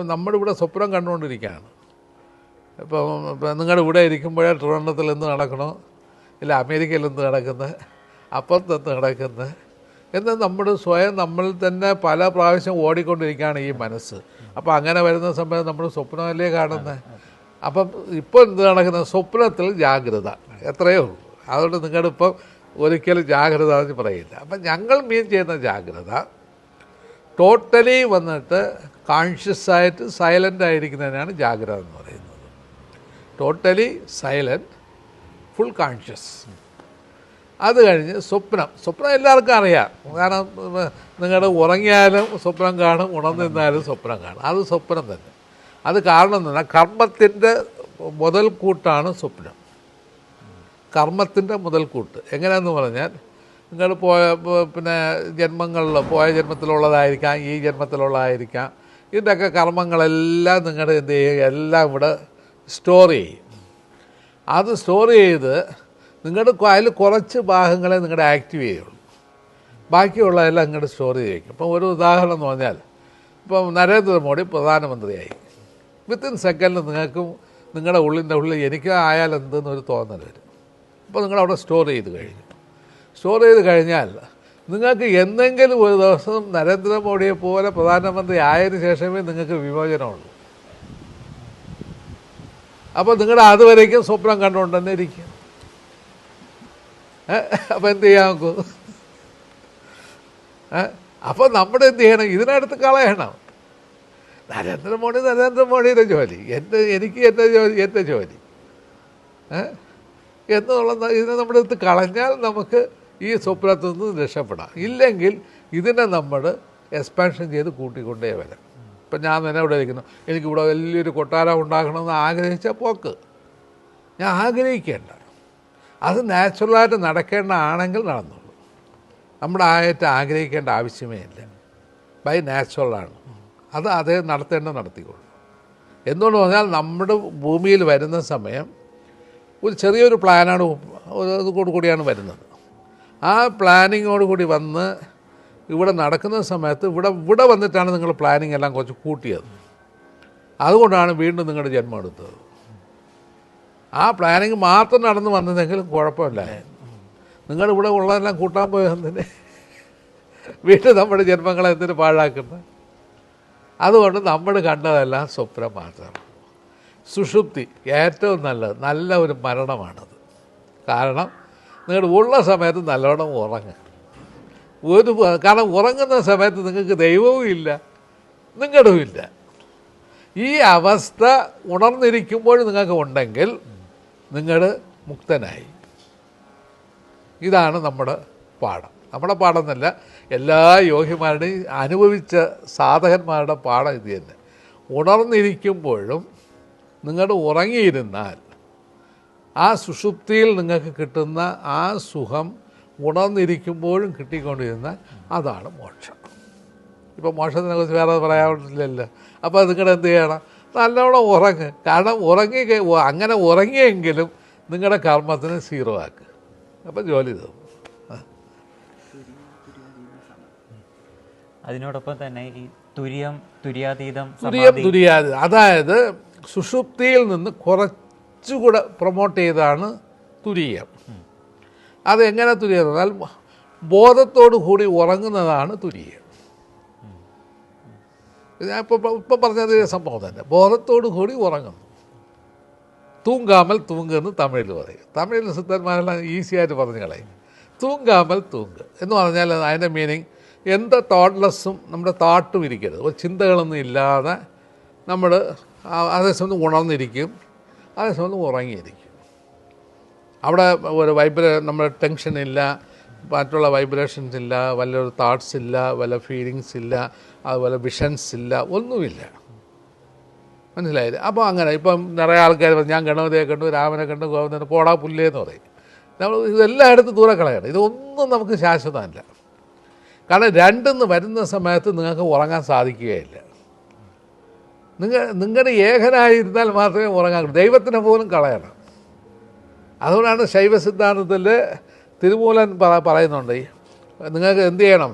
ഇവിടെ സ്വപ്നം കണ്ടുകൊണ്ടിരിക്കുകയാണ്. ഇപ്പം നിങ്ങളുടെ ഇവിടെ ഇരിക്കുമ്പോഴേ ട്രിവാൻഡ്രത്തിൽ എന്ത് നടക്കണോ, ഇല്ല അമേരിക്കയിൽ എന്ത് നടക്കുന്നത്, അപ്പുറത്തെന്ത് നടക്കുന്നത് എന്ന് നമ്മൾ തന്നെ പല പ്രാവശ്യം ഓടിക്കൊണ്ടിരിക്കുകയാണ് ഈ മനസ്സ്. അപ്പോൾ അങ്ങനെ വരുന്ന സമയത്ത് നമ്മൾ സ്വപ്നമല്ലേ കാണുന്നത്. അപ്പം ഇപ്പോൾ എന്ത് നടക്കുന്നത്? സ്വപ്നത്തിൽ ജാഗ്രത, എത്രയേ ഉള്ളൂ. അതുകൊണ്ട് നിങ്ങളിപ്പം ഒരിക്കലും ജാഗ്രത എന്ന് പറയില്ല. അപ്പം ഞങ്ങൾ മീൻ ചെയ്യുന്ന ജാഗ്രത ടോട്ടലി വന്നിട്ട് കോൺഷ്യസായിട്ട് സൈലൻ്റ് ആയിരിക്കുന്നതിനാണ് ജാഗ്രത എന്ന് പറയുന്നത്. Totally silent, full conscious. അത് കഴിഞ്ഞ് സ്വപ്നം എല്ലാവർക്കും അറിയാം. കാരണം നിങ്ങൾ ഉറങ്ങിയാലും സ്വപ്നം കാണും, ഉണർന്നിരുന്നാലും സ്വപ്നം കാണും. അത് സ്വപ്നം തന്നെ. അത് കാരണം എന്ന് കർമ്മത്തിൻ്റെ മുതൽക്കൂട്ടാണ് സ്വപ്നം. കർമ്മത്തിൻ്റെ മുതൽക്കൂട്ട് എങ്ങനെയാണെന്ന് പറഞ്ഞാൽ, നിങ്ങൾ പോയ ജന്മത്തിലുള്ളതായിരിക്കാം, ഈ ജന്മത്തിലുള്ളതായിരിക്കാം. ഇതിൻ്റെയൊക്കെ കർമ്മങ്ങളെല്ലാം നിങ്ങൾ എന്ത് ചെയ്യുക, എല്ലാം ഇവിടെ സ്റ്റോർ ചെയ്യും. അത് സ്റ്റോർ ചെയ്ത് നിങ്ങളുടെ അതിൽ കുറച്ച് ഭാഗങ്ങളെ നിങ്ങളുടെ ആക്റ്റീവ് ചെയ്യുള്ളൂ, ബാക്കിയുള്ളതെല്ലാം നിങ്ങളുടെ സ്റ്റോർ ചെയ്യും. ഇപ്പം ഒരു ഉദാഹരണം എന്ന് പറഞ്ഞാൽ, ഇപ്പം നരേന്ദ്രമോദി പ്രധാനമന്ത്രിയായി. വിത്തിൻ സെക്കൻഡിൽ നിങ്ങളുടെ ഉള്ളിൽ എനിക്ക് ആയാൽ എന്തെന്നൊരു തോന്നൽ വരും. അപ്പോൾ നിങ്ങളവിടെ സ്റ്റോർ ചെയ്ത് കഴിഞ്ഞാൽ നിങ്ങൾക്ക് എന്തെങ്കിലും ഒരു ദിവസം നരേന്ദ്രമോദിയെ പോലെ പ്രധാനമന്ത്രി ആയതിനു ശേഷമേ നിങ്ങൾക്ക് വിമോചനമുള്ളൂ. അപ്പോൾ നിങ്ങൾ അതുവരേക്കും സ്വപ്നം കണ്ടുകൊണ്ട് തന്നെ ഇരിക്കും. അപ്പോൾ എന്ത് ചെയ്യാൻ നോക്കൂ? അപ്പോൾ നമ്മുടെ എന്ത് ചെയ്യണം? ഇതിനടുത്ത് കളയണം. നരേന്ദ്രമോദിയുടെ ജോലി, എനിക്ക് എൻ്റെ ജോലി എന്നുള്ളത് ഇതിനെ നമ്മുടെ അടുത്ത് കളഞ്ഞാൽ നമുക്ക് ഈ സ്വപ്നത്തിൽ നിന്ന് രക്ഷപ്പെടാം. ഇല്ലെങ്കിൽ ഇതിനെ നമ്മൾ എക്സ്പാൻഷൻ ചെയ്ത് കൂട്ടിക്കൊണ്ടേ വരാം. ഇപ്പം ഞാൻ തന്നെ ഇവിടെ ഇരിക്കുന്നു, എനിക്കിവിടെ വലിയൊരു കൊട്ടാരം ഉണ്ടാക്കണമെന്ന് ആഗ്രഹിച്ച പോക്ക്. ഞാൻ ആഗ്രഹിക്കേണ്ട, അത് നാച്ചുറലായിട്ട് നടക്കേണ്ട ആണെങ്കിൽ നടന്നോളൂ. നമ്മുടെ ആഗ്രഹിക്കേണ്ട ആവശ്യമേ ഇല്ല. ബൈ നാച്ചുറലാണ് അത്. അതേ നടത്തേണ്ടത്. എന്തുകൊണ്ട് പറഞ്ഞാൽ നമ്മുടെ ഭൂമിയിൽ വരുന്ന സമയം ഒരു ചെറിയൊരു പ്ലാനാണ്, കൂടിയാണ് വരുന്നത്. ആ പ്ലാനിങ്ങോട് കൂടി വന്ന് ഇവിടെ നടക്കുന്ന സമയത്ത് ഇവിടെ വന്നിട്ടാണ് നിങ്ങൾ പ്ലാനിങ് എല്ലാം കുറച്ച് കൂട്ടിയത്. അതുകൊണ്ടാണ് വീണ്ടും നിങ്ങളുടെ ജന്മം എടുത്തത്. ആ പ്ലാനിങ് മാത്രം നടന്നു വന്നതെങ്കിലും കുഴപ്പമില്ല. നിങ്ങളിവിടെ ഉള്ളതെല്ലാം കൂട്ടാൻ പോയതിന് വീട്ടിൽ നമ്മുടെ ജന്മങ്ങളെ എന്തിനു പാഴാക്കുന്നത്? അതുകൊണ്ട് നമ്മൾ കണ്ടതെല്ലാം സ്വപ്നം മാത്രമാണ്. സുഷുപ്തി ഏറ്റവും നല്ല ഒരു മരണമാണത്. കാരണം നിങ്ങൾ ഉള്ള സമയത്ത് നല്ലോണം ഉറങ്ങുക. കാരണം ഉറങ്ങുന്ന സമയത്ത് നിങ്ങൾക്ക് ദൈവവും ഇല്ല, നിങ്ങളുടെയും ഇല്ല. ഈ അവസ്ഥ ഉണർന്നിരിക്കുമ്പോൾ നിങ്ങൾക്ക് ഉണ്ടെങ്കിൽ നിങ്ങൾ മുക്തനായി. ഇതാണ് നമ്മുടെ പാഠം. നമ്മുടെ പാഠം എന്നല്ല, എല്ലാ യോഗിമാരുടെയും അനുഭവിച്ച സാധകന്മാരുടെ പാഠം ഇത് തന്നെ. ഉണർന്നിരിക്കുമ്പോഴും നിങ്ങൾ ഉറങ്ങിയിരുന്നാൽ ആ സുഷുപ്തിയിൽ നിങ്ങൾക്ക് കിട്ടുന്ന ആ സുഖം ഉണർന്നിരിക്കുമ്പോഴും കിട്ടിക്കൊണ്ടിരുന്നാൽ അതാണ് മോക്ഷം. ഇപ്പോൾ മോക്ഷത്തിനെക്കുറിച്ച് വേറെ പറയാനില്ലല്ലോ. അപ്പോൾ നിങ്ങൾ എന്ത് ചെയ്യണം? നല്ലോണം ഉറങ്ങുക. കാരണം അങ്ങനെ ഉറങ്ങിയെങ്കിലും നിങ്ങളുടെ കർമ്മത്തിന് സീറോ ആക്കുക. അപ്പം ജോലി തോന്നും. അതിനോടൊപ്പം തന്നെ ഈ തുര്യാതീതം, അതായത് സുഷുപ്തിയിൽ നിന്ന് കുറച്ചുകൂടെ പ്രൊമോട്ട് ചെയ്താണ് തുരീയം. അതെങ്ങനെ തുരീയം എന്നാൽ ബോധത്തോടു കൂടി ഉറങ്ങുന്നതാണ് തുരീയം. ഞാൻ ഇപ്പം പറഞ്ഞത് സംഭവം തന്നെ. ബോധത്തോടു കൂടി ഉറങ്ങുന്നു. തൂങ്കാമൽ തൂങ്കെന്ന് തമിഴിൽ പറയും. തമിഴിൽ സിദ്ധന്മാരെല്ലാം ഈസിയായിട്ട് പറഞ്ഞു കളയും. തൂങ്കാമൽ തൂങ്ക് എന്ന് പറഞ്ഞാൽ അതിൻ്റെ മീനിങ് എന്ത് തോട്ട്ലെസ്സും നമ്മുടെ താട്ടും ഇരിക്കരുത്. ഒരു ചിന്തകളൊന്നും ഇല്ലാതെ നമ്മൾ അതേസമയം ഉണർന്നിരിക്കും, അതേസമയം ഉറങ്ങിയിരിക്കും. അവിടെ ഒരു നമ്മുടെ ടെൻഷനില്ല, മറ്റുള്ള വൈബ്രേഷൻസ് ഇല്ല, വല്ലൊരു തോട്ട്സ് ഇല്ല, വല്ല ഫീലിങ്സ് ഇല്ല, അതുപോലെ വിഷൻസ് ഇല്ല, ഒന്നുമില്ല. മനസ്സിലായില്ലേ? അപ്പോൾ അങ്ങനെ ഇപ്പം നിറയെ ആൾക്കാർ ഞാൻ ഗണപതിയെ കണ്ടു, രാമനെ കണ്ടു, ഗോവിന്ദനെ പോടാ പുല്ലേന്ന് പറയും. നമ്മൾ ഇതെല്ലായിടത്തും ദൂരെ കളയണം. ഇതൊന്നും നമുക്ക് ശാശ്വതമല്ല. കാരണം രണ്ടെന്ന് വരുന്ന സമയത്ത് നിങ്ങൾക്ക് ഉറങ്ങാൻ സാധിക്കുകയില്ല. നിങ്ങളുടെ ഏകനായിരുന്നാൽ മാത്രമേ ഉറങ്ങാൻ കഴിയൂ. ദൈവത്തിനെ പോലും കളയണം. അതുകൊണ്ടാണ് ശൈവ സിദ്ധാന്തത്തിൽ തിരുമൂലൻ പറയുന്നുണ്ട്, നിങ്ങൾക്ക് എന്ത് ചെയ്യണം?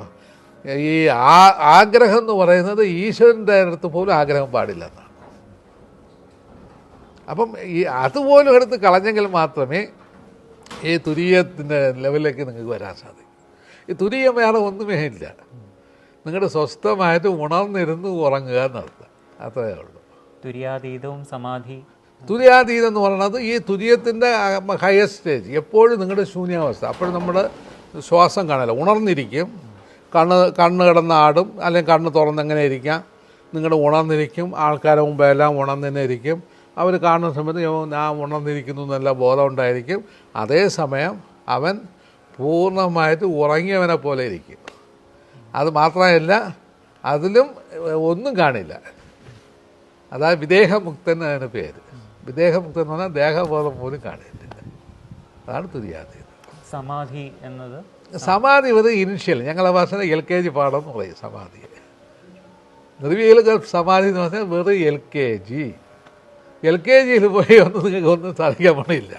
ഈ ആഗ്രഹം എന്ന് പറയുന്നത് ഈശ്വരൻ്റെ അടുത്ത് പോലും ആഗ്രഹം പാടില്ലെന്നാണ്. അപ്പം അതുപോലും എടുത്ത് കളഞ്ഞെങ്കിൽ മാത്രമേ ഈ തുരീയത്തിൻ്റെ ലെവലിലേക്ക് നിങ്ങൾക്ക് വരാൻ സാധിക്കും. ഈ തുരീയം വേറെ ഒന്നുമേ ഇല്ല. നിങ്ങളുടെ സ്വസ്ഥമായിട്ട് ഉണർന്നിരുന്ന് ഉറങ്ങുക എന്നർത്ഥം. അത്രയേ ഉള്ളൂ. തുര്യാതീതവും സമാധി. തുര്യാതീതം എന്ന് പറയുന്നത് ഈ തുര്യത്തിൻ്റെ ഹയസ്റ്റ് സ്റ്റേജ്. എപ്പോഴും നിങ്ങളുടെ ശൂന്യാവസ്ഥ. അപ്പോഴും നമ്മുടെ ശ്വാസം കാണില്ല, ഉണർന്നിരിക്കും. കണ്ണ് കിടന്ന് ആടും, അല്ലെങ്കിൽ കണ്ണ് തുറന്നെങ്ങനെ ഇരിക്കാം. നിങ്ങളുടെ ഉണർന്നിരിക്കും. ആൾക്കാരെ മുമ്പെല്ലാം ഉണർന്നു ഇരിക്കും. അവർ കാണുന്ന സമയത്ത് ഞാൻ ഉണർന്നിരിക്കുന്നു എന്നല്ല ബോധം ഉണ്ടായിരിക്കും. അതേസമയം അവൻ പൂർണ്ണമായിട്ട് ഉറങ്ങിയവനെ പോലെ ഇരിക്കും. അത് മാത്രമല്ല, അതിലും ഒന്നും കാണില്ല. അതായത് വിദേഹമുക്തൻ എന്നതിന് പേര്. വിദേഹമുക്തൻ എന്ന് പറഞ്ഞാൽ ദേഹബോധം പോലും കാണില്ല. അതാണ് തുര്യാതീതം. സമാധി എന്നത് സമാധി ഒരു ഇനിഷ്യൽ, ഞങ്ങളുടെ ഭാഷയിൽ LKG പാഠം എന്ന് പറയും സമാധി. നിർവികൽക്ക സമാധി എന്ന് പറഞ്ഞാൽ വെറും LKGയിൽ പോയി നിങ്ങൾക്ക് ഒന്നും സാധിക്കാൻ പറ്റില്ല.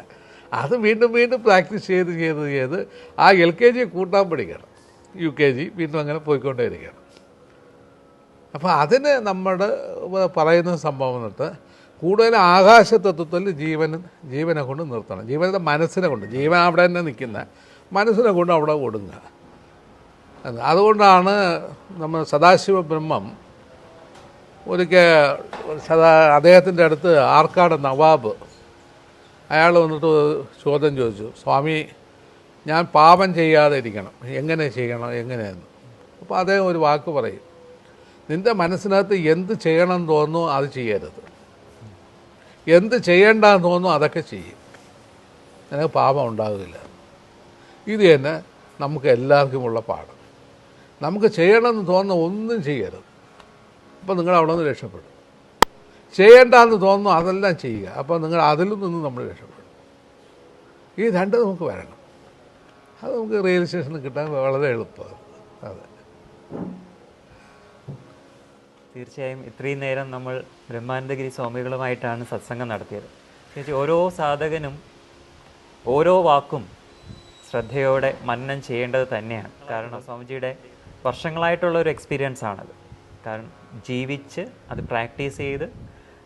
അത് വീണ്ടും വീണ്ടും പ്രാക്ടീസ് ചെയ്ത് ആ LKG കൂട്ടാൻ പഠിക്കണം. UKG വീണ്ടും അങ്ങനെ പോയിക്കൊണ്ടേയിരിക്കണം. അപ്പോൾ അതിന് നമ്മുടെ പറയുന്ന സംഭവം എന്നിട്ട് കൂടുതൽ ആകാശതത്വത്തിൽ ജീവനെ കൊണ്ട് നിർത്തണം. ജീവൻ്റെ മനസ്സിനെ കൊണ്ട്, ജീവൻ അവിടെ തന്നെ നിൽക്കുന്ന മനസ്സിനെ കൊണ്ട് അവിടെ ഒടുങ്ങുക. അതുകൊണ്ടാണ് നമ്മൾ സദാശിവ ബ്രഹ്മം ഒരിക്കൽ അദ്ദേഹത്തിൻ്റെ അടുത്ത് ആർക്കാട് നവാബ് അയാൾ വന്നിട്ട് ചോദ്യം ചോദിച്ചു, സ്വാമി ഞാൻ പാപം ചെയ്യാതെ ഇരിക്കണം, എങ്ങനെ ചെയ്യണം, എങ്ങനെയെന്ന്. അപ്പോൾ അദ്ദേഹം ഒരു വാക്ക് പറയും, നിൻ്റെ മനസ്സിനകത്ത് എന്ത് ചെയ്യണമെന്ന് തോന്നുന്നു അത് ചെയ്യരുത്, എന്ത് ചെയ്യേണ്ടെന്ന് തോന്നുന്നു അതൊക്കെ ചെയ്യും, നിനക്ക് പാപം ഉണ്ടാകില്ല. ഇത് തന്നെ നമുക്ക് എല്ലാവർക്കുമുള്ള പാഠം. നമുക്ക് ചെയ്യണമെന്ന് തോന്നുന്ന ഒന്നും ചെയ്യരുത്, അപ്പോൾ നിങ്ങൾ അവിടെ നിന്ന് രക്ഷപ്പെടും. ചെയ്യേണ്ടെന്ന് തോന്നുന്നു അതെല്ലാം ചെയ്യുക, അപ്പോൾ നിങ്ങൾ അതിൽ നിന്ന് നമ്മൾ രക്ഷപ്പെടും. ഈ രണ്ട് നമുക്ക് വരണം. അത് നമുക്ക് റിയലൈസേഷൻ കിട്ടാൻ വളരെ എളുപ്പമാണ്. അതെ, തീർച്ചയായും ഇത്രയും നേരം നമ്മൾ ബ്രഹ്മാനന്ദഗിരി സ്വാമികളുമായിട്ടാണ് സത്സംഗം നടത്തിയത്. ചേച്ചി, ഓരോ സാധകനും ഓരോ വാക്കും ശ്രദ്ധയോടെ മനനം ചെയ്യേണ്ടത് തന്നെയാണ്. കാരണം സ്വാമിജിയുടെ വർഷങ്ങളായിട്ടുള്ള ഒരു എക്സ്പീരിയൻസ് ആണത്. കാരണം ജീവിച്ച് അത് പ്രാക്ടീസ് ചെയ്ത്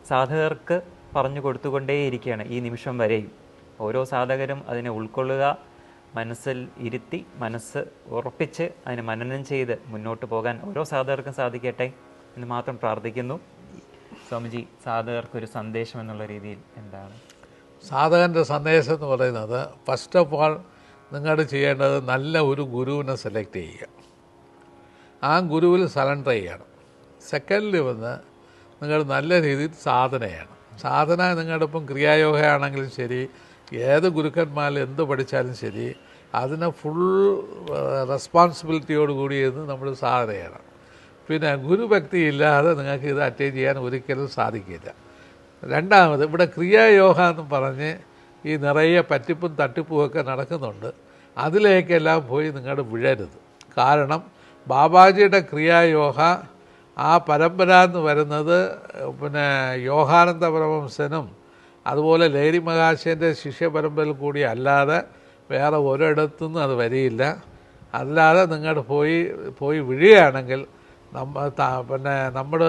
സാധകർക്ക് പറഞ്ഞു കൊടുത്തുകൊണ്ടേയിരിക്കുകയാണ് ഈ നിമിഷം വരെയും. ഓരോ സാധകരും അതിനെ ഉൾക്കൊള്ളുക, മനസ്സിൽ ഇരുത്തി മനസ്സ് ഉറപ്പിച്ച് അതിന് മനനം ചെയ്ത് മുന്നോട്ട് പോകാൻ ഓരോ സാധകർക്കും സാധിക്കട്ടെ എന്ന് മാത്രം പ്രാർത്ഥിക്കുന്നു. സ്വാമിജി, സാധകർക്കൊരു സന്ദേശം എന്നുള്ള രീതിയിൽ എന്താണ്? സാധകൻ്റെ സന്ദേശം എന്ന് പറയുന്നത്, ഫസ്റ്റ് ഓഫ് ഓൾ നിങ്ങൾ ചെയ്യേണ്ടത് നല്ല ഒരു ഗുരുവിനെ സെലക്ട് ചെയ്യുക, ആ ഗുരുവിൽ സറണ്ടർ ചെയ്യണം. സെക്കൻഡിൽ വന്ന് നിങ്ങൾ നല്ല രീതിയിൽ സാധന ചെയ്യണം. സാധന നിങ്ങളുടെ ഇപ്പം ക്രിയായോഗയാണെങ്കിലും ശരി, ഏത് ഗുരുക്കന്മാരിൽ എന്ത് പഠിച്ചാലും ശരി, അതിനെ ഫുൾ റെസ്പോൺസിബിലിറ്റിയോട് കൂടി ഇരുന്ന് നമ്മൾ സാധന ചെയ്യണം. പിന്നെ ഗുരുഭക്തി ഇല്ലാതെ നിങ്ങൾക്ക് ഇത് അറ്റൈൻ ചെയ്യാൻ ഒരിക്കലും സാധിക്കില്ല. രണ്ടാമത്, ഇവിടെ ക്രിയായോഗ എന്ന് പറഞ്ഞ് ഈ നിറയെ പറ്റിപ്പും തട്ടിപ്പും ഒക്കെ നടക്കുന്നുണ്ട്. അതിലേക്കെല്ലാം പോയി നിങ്ങൾ വീഴരുത്. കാരണം ബാബാജിയുടെ ക്രിയായോഗ ആ പരമ്പര എന്ന് വരുന്നത് പിന്നെ യോഗാനന്ദ പരമഹംസനും അതുപോലെ ലേഡി മഹാശയൻ്റെ ശിഷ്യ പരമ്പരയിൽ കൂടി അല്ലാതെ വേറെ ഒരിടത്തുനിന്നും അത് വരിയില്ല. അല്ലാതെ നിങ്ങൾ പോയി വീഴുകയാണെങ്കിൽ പിന്നെ നമ്മൾ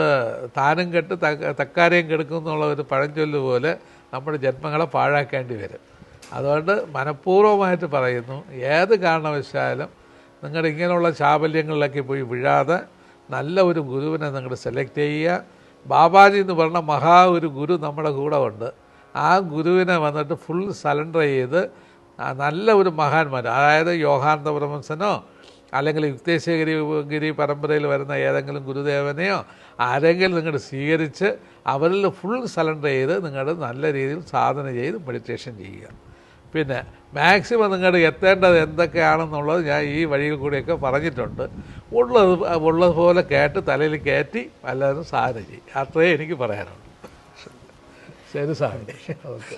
താനും കെട്ട് തക്കാരെയും കെടുക്കും എന്നുള്ള ഒരു പഴഞ്ചൊല്ല് പോലെ നമ്മുടെ ജന്മങ്ങളെ പാഴാക്കേണ്ടി വരും. അതുകൊണ്ട് മനഃപൂർവ്വമായിട്ട് പറയുന്നു, ഏത് കാരണവശാലും നിങ്ങൾ ഇങ്ങനെയുള്ള ചാബല്യങ്ങളിലൊക്കെ പോയി വീഴാതെ നല്ല ഒരു ഗുരുവിനെ നിങ്ങൾ സെലക്ട് ചെയ്യുക. ബാബാജി എന്ന് പറഞ്ഞ ഒരു ഗുരു നമ്മുടെ കൂടെ ഉണ്ട്. ആ ഗുരുവിനെ വന്നിട്ട് ഫുൾ സറണ്ടർ ചെയ്ത് നല്ല ഒരു മഹാന്മാർ, അതായത് യോഗാനന്ദ പരമഹംസനോ അല്ലെങ്കിൽ യുക്തേശ്വരഗിരി പരമ്പരയിൽ വരുന്ന ഏതെങ്കിലും ഗുരുദേവനെയോ ആരെങ്കിലും നിങ്ങൾ സ്വീകരിച്ച് അവരിൽ ഫുൾ സറണ്ടർ ചെയ്ത് നിങ്ങൾ നല്ല രീതിയിൽ സാധന ചെയ്ത് മെഡിറ്റേഷൻ ചെയ്യുക. പിന്നെ മാക്സിമം നിങ്ങൾ എത്തേണ്ടത് എന്തൊക്കെയാണെന്നുള്ളത് ഞാൻ ഈ വഴിയിൽ കൂടിയൊക്കെ പറഞ്ഞിട്ടുണ്ട്. ഉള്ളതുപോലെ കേട്ട് തലയിൽ കയറ്റി എല്ലാവരും സാധന ചെയ്യും. അത്രേ എനിക്ക് പറയാനുള്ളൂ. ശരി സ്വാമി. ഓക്കെ.